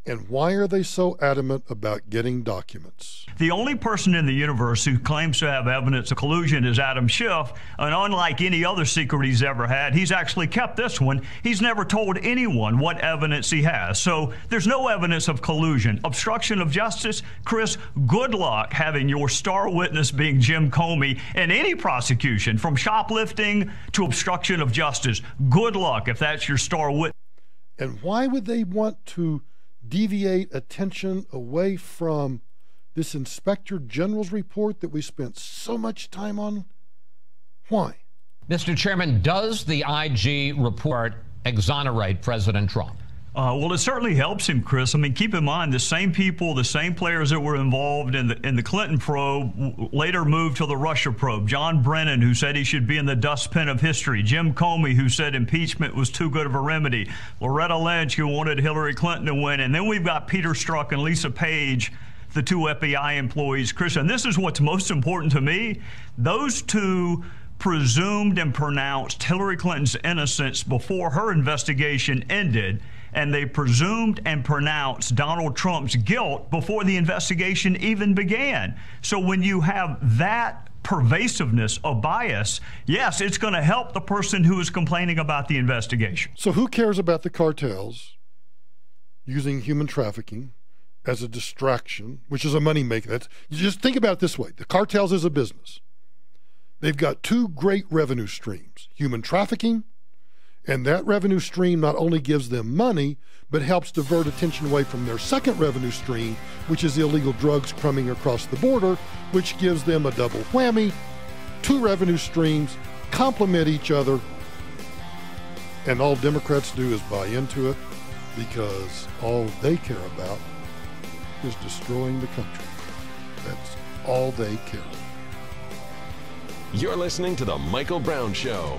And why are they so adamant about getting documents? The only person in the universe who claims to have evidence of collusion is Adam Schiff, and unlike any other secret he's ever had, he's actually kept this one. He's never told anyone what evidence he has. So there's no evidence of collusion. Obstruction of justice, Chris, good luck having your star witness being Jim Comey in any prosecution, from shoplifting to obstruction of justice. Good luck if that's your star witness. And why would they want to deviate attention away from this Inspector General's report that we spent so much time on? Why? Mr. Chairman, does the IG report exonerate President Trump? Well, it certainly helps him, Chris. I mean, keep in mind, the same people, the same players that were involved in the Clinton probe later moved to the Russia probe. John Brennan, who said he should be in the dustbin of history. Jim Comey, who said impeachment was too good of a remedy. Loretta Lynch, who wanted Hillary Clinton to win. And then we've got Peter Strzok and Lisa Page, the two FBI employees, Chris. And this is what's most important to me. Those two presumed and pronounced Hillary Clinton's innocence before her investigation ended, and they presumed and pronounced Donald Trump's guilt before the investigation even began. So when you have that pervasiveness of bias, yes, it's going to help the person who is complaining about the investigation. So who cares about the cartels using human trafficking as a distraction, which is a moneymaker? You just think about it this way. The cartels is a business. They've got two great revenue streams, human trafficking, and that revenue stream not only gives them money, but helps divert attention away from their second revenue stream, which is illegal drugs coming across the border, which gives them a double whammy. Two revenue streams complement each other, and all Democrats do is buy into it because all they care about is destroying the country. That's all they care about. You're listening to The Michael Brown Show.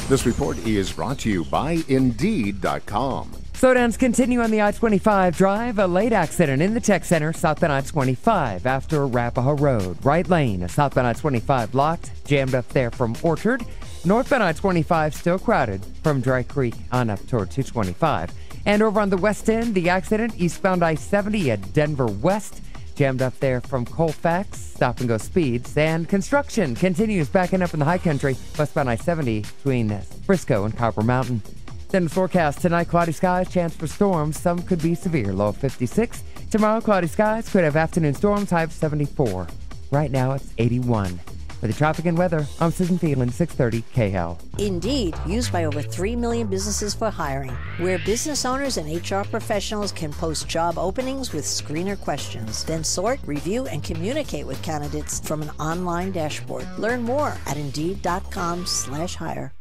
This report is brought to you by Indeed.com. Slowdowns continue on the I-25 drive. A late accident in the tech center southbound I-25 after Arapahoe Road. Right lane, a southbound I-25 blocked, jammed up there from Orchard. Northbound I-25 still crowded from Dry Creek on up toward 225. And over on the west end, the accident eastbound I-70 at Denver West. Jammed up there from Colfax, stop and go speeds. And construction continues backing up in the high country, westbound I-70 between Frisco and Copper Mountain. Then the forecast tonight, cloudy skies, chance for storms. Some could be severe, low of 56. Tomorrow, cloudy skies, could have afternoon storms, high of 74. Right now, it's 81. For the traffic and weather, I'm Susan Phelan, 630 KHOW. Indeed, used by over 3 million businesses for hiring, where business owners and HR professionals can post job openings with screener questions, then sort, review, and communicate with candidates from an online dashboard. Learn more at Indeed.com/hire.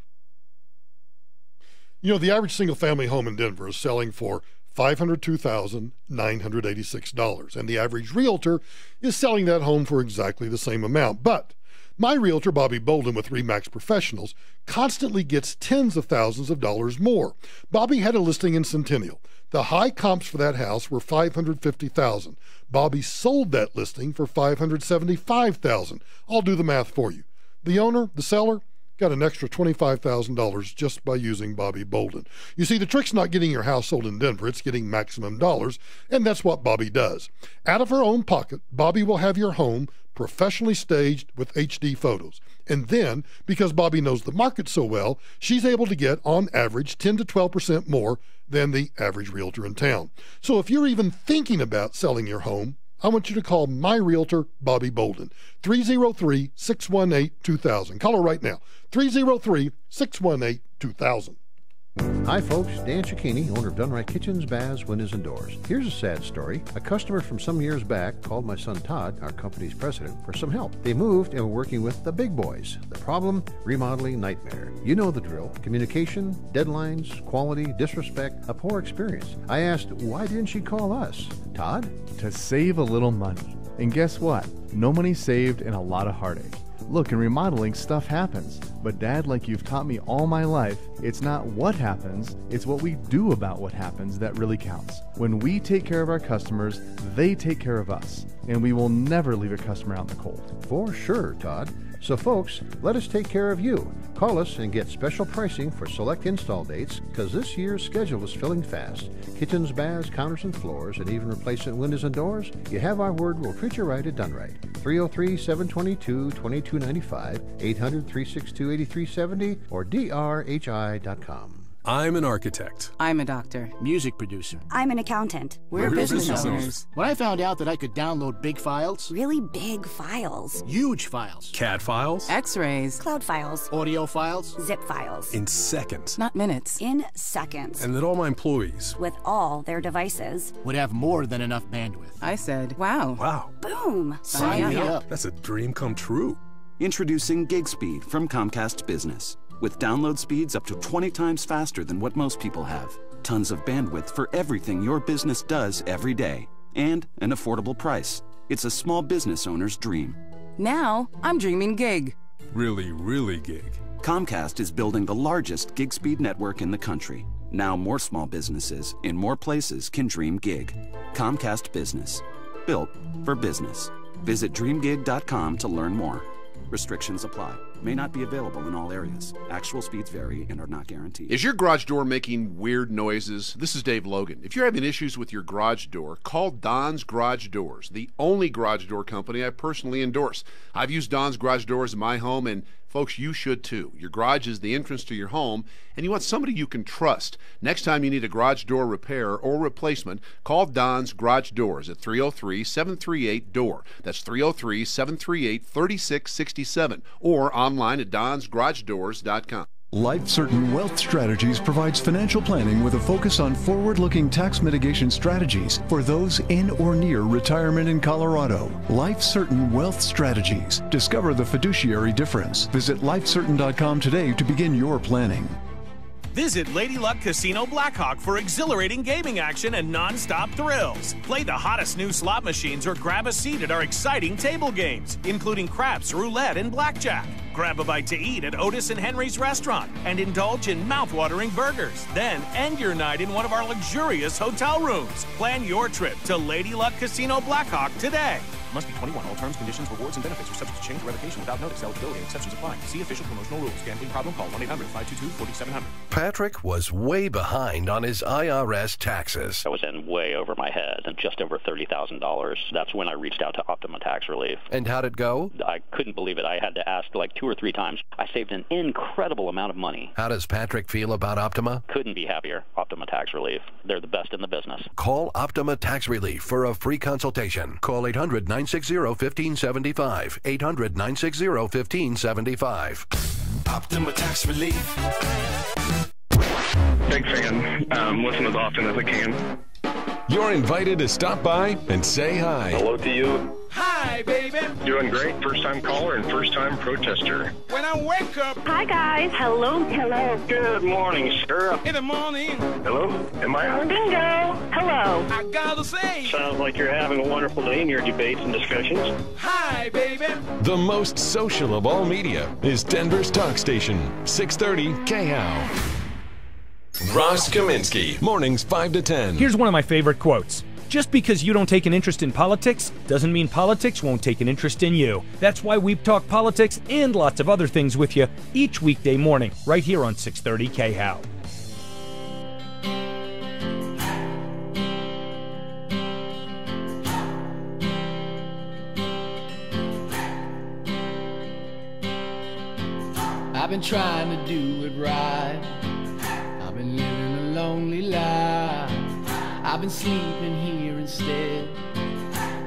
You know, the average single-family home in Denver is selling for $502,986, and the average realtor is selling that home for exactly the same amount. But my realtor, Bobby Bolden, with RE/MAX Professionals, constantly gets tens of thousands of dollars more. Bobby had a listing in Centennial. The high comps for that house were $550,000. Bobby sold that listing for $575,000. I'll do the math for you. The owner, the seller, got an extra $25,000 just by using Bobby Bolden. You see, the trick's not getting your house sold in Denver, it's getting maximum dollars, and that's what Bobby does. Out of her own pocket, Bobby will have your home professionally staged with HD photos. And then, because Bobby knows the market so well, she's able to get, on average, 10 to 12% more than the average realtor in town. So if you're even thinking about selling your home, I want you to call my realtor, Bobby Bolden, 303-618-2000. Call her right now, 303-618-2000. Hi folks, Dan Cicchini, owner of Done Right Kitchens, Baths, Windows, and Doors. Here's a sad story. A customer from some years back called my son Todd, our company's president, for some help. They moved and were working with the big boys. The problem? Remodeling nightmare. You know the drill. Communication, deadlines, quality, disrespect, a poor experience. I asked, why didn't she call us? Todd? To save a little money. And guess what? No money saved and a lot of heartache. Look, in remodeling, stuff happens. But Dad, like you've taught me all my life, it's not what happens, it's what we do about what happens that really counts. When we take care of our customers, they take care of us. And we will never leave a customer out in the cold. For sure, Todd. So folks, let us take care of you. Call us and get special pricing for select install dates, because this year's schedule is filling fast. Kitchens, baths, counters and floors, and even replacement windows and doors. You have our word, we'll treat you right at Done Right. 303-722-2295, 800-362-8370, or drhi.com. I'm an architect. I'm a doctor. Music producer. I'm an accountant. We're business owners. When I found out that I could download big files. Really big files. Huge files. CAD files. X-rays. Cloud files. Audio files. Zip files. In seconds. Not minutes. In seconds. And that all my employees, with all their devices, would have more than enough bandwidth. I said, wow. Wow. Boom. Sign me up. That's a dream come true. Introducing Gig Speed from Comcast Business. With download speeds up to 20 times faster than what most people have. Tons of bandwidth for everything your business does every day. And an affordable price. It's a small business owner's dream. Now, I'm dreaming gig. Really, really gig. Comcast is building the largest gig speed network in the country. Now more small businesses in more places can dream gig. Comcast Business. Built for business. Visit dreamgig.com to learn more. Restrictions apply. May not be available in all areas. Actual speeds vary and are not guaranteed. Is your garage door making weird noises? This is Dave Logan. If you're having issues with your garage door, call Don's Garage Doors, the only garage door company I personally endorse. I've used Don's Garage Doors in my home, and folks, you should too. Your garage is the entrance to your home, and you want somebody you can trust. Next time you need a garage door repair or replacement, call Don's Garage Doors at 303-738-DOOR. That's 303-738-3667, or online at donsgaragedoors.com. Life Certain Wealth Strategies provides financial planning with a focus on forward-looking tax mitigation strategies for those in or near retirement in Colorado. Life Certain Wealth Strategies. Discover the fiduciary difference. Visit lifecertain.com today to begin your planning. Visit Lady Luck Casino Blackhawk for exhilarating gaming action and non-stop thrills. Play the hottest new slot machines or grab a seat at our exciting table games, including craps, roulette, and blackjack. Grab a bite to eat at Otis and Henry's restaurant and indulge in mouth-watering burgers. Then end your night in one of our luxurious hotel rooms. Plan your trip to Lady Luck Casino Blackhawk today. Must be 21. All terms, conditions, rewards, and benefits are subject to change or revocation without notice. Eligibility and exceptions apply. See official promotional rules. Gambling problem? Call 1-800-522-4700. Patrick was way behind on his IRS taxes. I was in way over my head and just over $30,000. That's when I reached out to Optima Tax Relief. And how'd it go? I couldn't believe it. I had to ask like 2 or 3 times. I saved an incredible amount of money. How does Patrick feel about Optima? Couldn't be happier. Optima Tax Relief. They're the best in the business. Call Optima Tax Relief for a free consultation. Call 800-960-1575. 800-960-1575. Optima Tax Relief. Big fan. Listen as often as I can. You're invited to stop by and say hi. Hello to you. Hi, baby. Doing great. First-time caller and first-time protester. When I wake up. Hi, guys. Hello. Hello. Good morning, sir. In the morning. Hello. Am I on? Bingo. Hello. I gotta say. Sounds like you're having a wonderful day in your debates and discussions. Hi, baby. The most social of all media is Denver's talk station, 630 KHOW. Ross Kaminsky, mornings 5 to 10. Here's one of my favorite quotes. Just because you don't take an interest in politics doesn't mean politics won't take an interest in you. That's why we talk politics and lots of other things with you each weekday morning, right here on 630 KHOW. I've been trying to do it right. I've been living a lonely life. I've been sleeping here instead.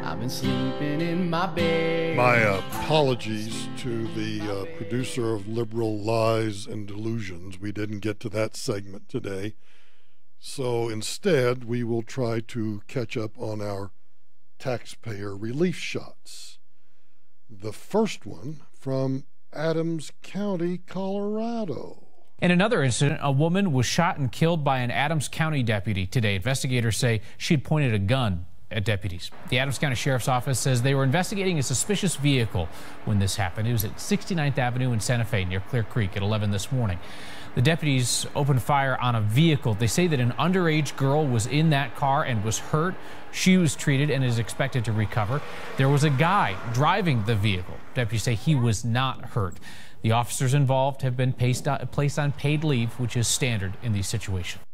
I've been sleeping in my bed. My apologies to the producer of Liberal Lies and Delusions. We didn't get to that segment today. So instead, we will try to catch up on our taxpayer relief shots. The first one from Adams County, Colorado. In another incident, a woman was shot and killed by an Adams County deputy today. Investigators say she'd pointed a gun at deputies. The Adams County Sheriff's Office says they were investigating a suspicious vehicle when this happened. It was at 69th Avenue in Santa Fe near Clear Creek at 11 this morning. The deputies opened fire on a vehicle. They say that an underage girl was in that car and was hurt. She was treated and is expected to recover. There was a guy driving the vehicle. Deputies say he was not hurt. The officers involved have been placed on paid leave, which is standard in these situations.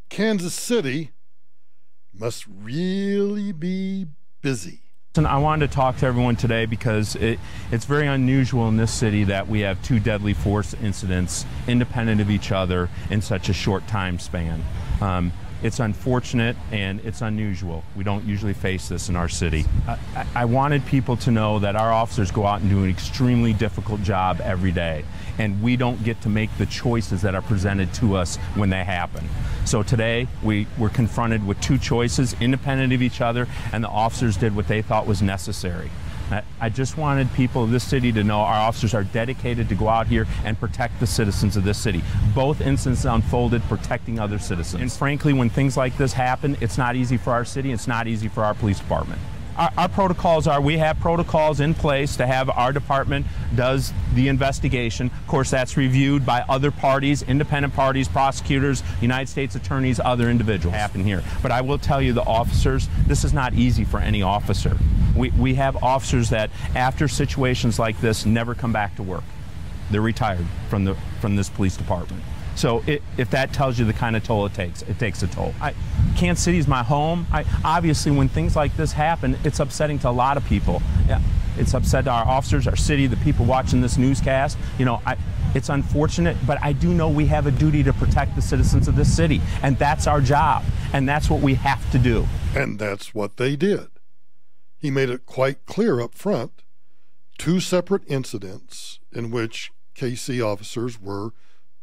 Kansas City must really be busy. I wanted to talk to everyone today because it's very unusual in this city that we have 2 deadly force incidents independent of each other in such a short time span. It's unfortunate and it's unusual. We don't usually face this in our city. I wanted people to know that our officers go out and do an extremely difficult job every day, and we don't get to make the choices that are presented to us when they happen. So today we were confronted with 2 choices independent of each other, and the officers did what they thought was necessary. I just wanted people of this city to know our officers are dedicated to go out here and protect the citizens of this city. Both incidents unfolded protecting other citizens. And frankly, when things like this happen, it's not easy for our city, it's not easy for our police department. Our protocols are, we have protocols in place to have our department does the investigation. Of course, that's reviewed by other parties, independent parties, prosecutors, United States attorneys, other individuals happen here. But I will tell you, the officers, this is not easy for any officer. We have officers that after situations like this never come back to work. They're retired from this police department. So if that tells you the kind of toll it takes a toll. Kansas City is my home. Obviously, when things like this happen, it's upsetting to a lot of people. It's upset to our officers, our city, the people watching this newscast. You know, it's unfortunate, but I do know we have a duty to protect the citizens of this city, and that's our job, and that's what we have to do. And that's what they did. He made it quite clear up front, 2 separate incidents in which KC officers were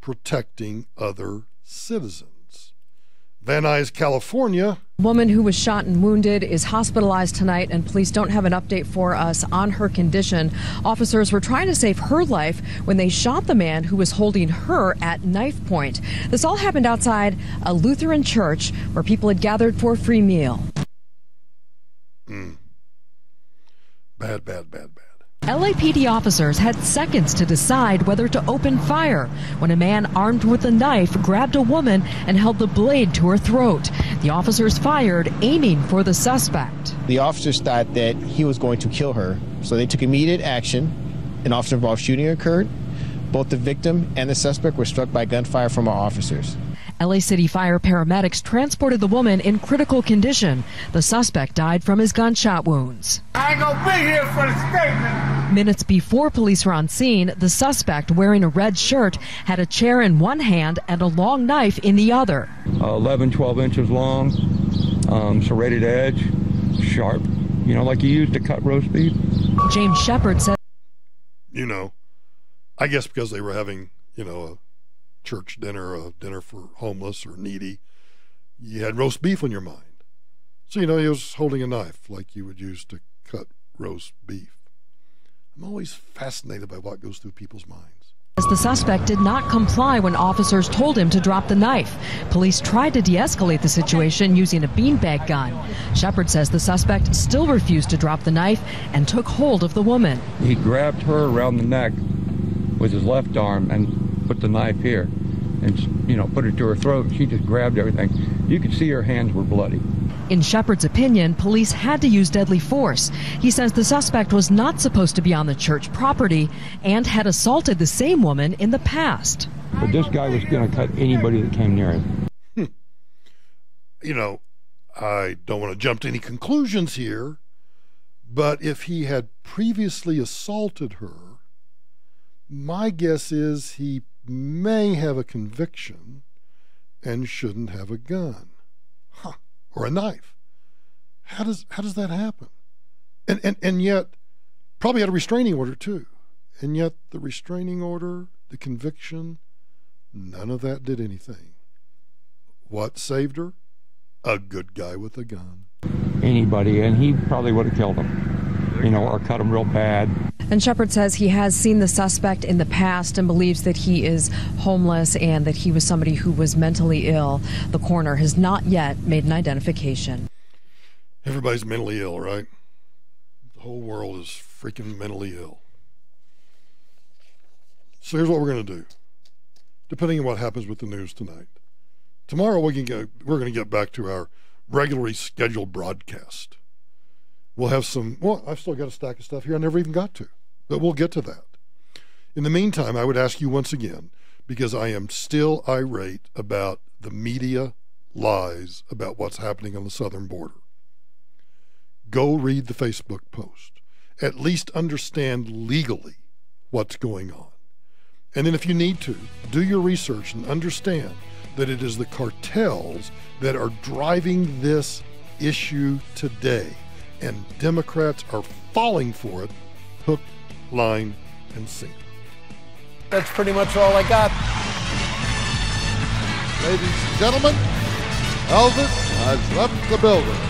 protecting other citizens. Van Nuys, California. A woman who was shot and wounded is hospitalized tonight, and police don't have an update for us on her condition. Officers were trying to save her life when they shot the man who was holding her at knife point. This all happened outside a Lutheran church where people had gathered for a free meal. Bad. LAPD officers had seconds to decide whether to open fire when a man armed with a knife grabbed a woman and held the blade to her throat. The officers fired, aiming for the suspect. The officers thought that he was going to kill her, so they took immediate action. An officer-involved shooting occurred. Both the victim and the suspect were struck by gunfire from our officers. LA City Fire paramedics transported the woman in critical condition. The suspect died from his gunshot wounds. I ain't gonna be here for the statement. Minutes before police were on scene, the suspect, wearing a red shirt, had a chair in one hand and a long knife in the other. 11, 12 inches long, serrated edge, sharp, you know, like you use to cut roast beef. James Shepard said, You know, I guess because they were having, you know, a church dinner, a dinner for homeless or needy, you had roast beef on your mind. So, you know, he was holding a knife like you would use to cut roast beef. I'm always fascinated by what goes through people's minds. The suspect did not comply when officers told him to drop the knife. Police tried to de-escalate the situation using a beanbag gun. Shepard says the suspect still refused to drop the knife and took hold of the woman. He grabbed her around the neck with his left arm and put the knife here and, you know, put it to her throat. She just grabbed everything. You could see her hands were bloody. In Shepard's opinion, police had to use deadly force. He says the suspect was not supposed to be on the church property and had assaulted the same woman in the past. But this guy was going to cut anybody that came near him. You know, I don't want to jump to any conclusions here, but if he had previously assaulted her, my guess is he may have a conviction and shouldn't have a gun. Or a knife. How does that happen? And yet, probably had a restraining order too. And yet the restraining order, the conviction, none of that did anything. What saved her? A good guy with a gun. Anybody, and he probably would have killed him, you know, or cut him real bad. And Shepard says he has seen the suspect in the past and believes that he is homeless and that he was somebody who was mentally ill. The coroner has not yet made an identification. Everybody's mentally ill, right? The whole world is freaking mentally ill. So here's what we're going to do. depending on what happens with the news tonight. Tomorrow we're going to get back to our regularly scheduled broadcast. We'll have I've still got a stack of stuff here I never even got to, but we'll get to that. In the meantime, I would ask you once again, because I am still irate about the media lies about what's happening on the southern border. Go read the Facebook post. At least understand legally what's going on. And then if you need to, do your research and understand that it is the cartels that are driving this issue today. And Democrats are falling for it, hook, line, and sinker. That's pretty much all I got. Ladies and gentlemen, Elvis has left the building.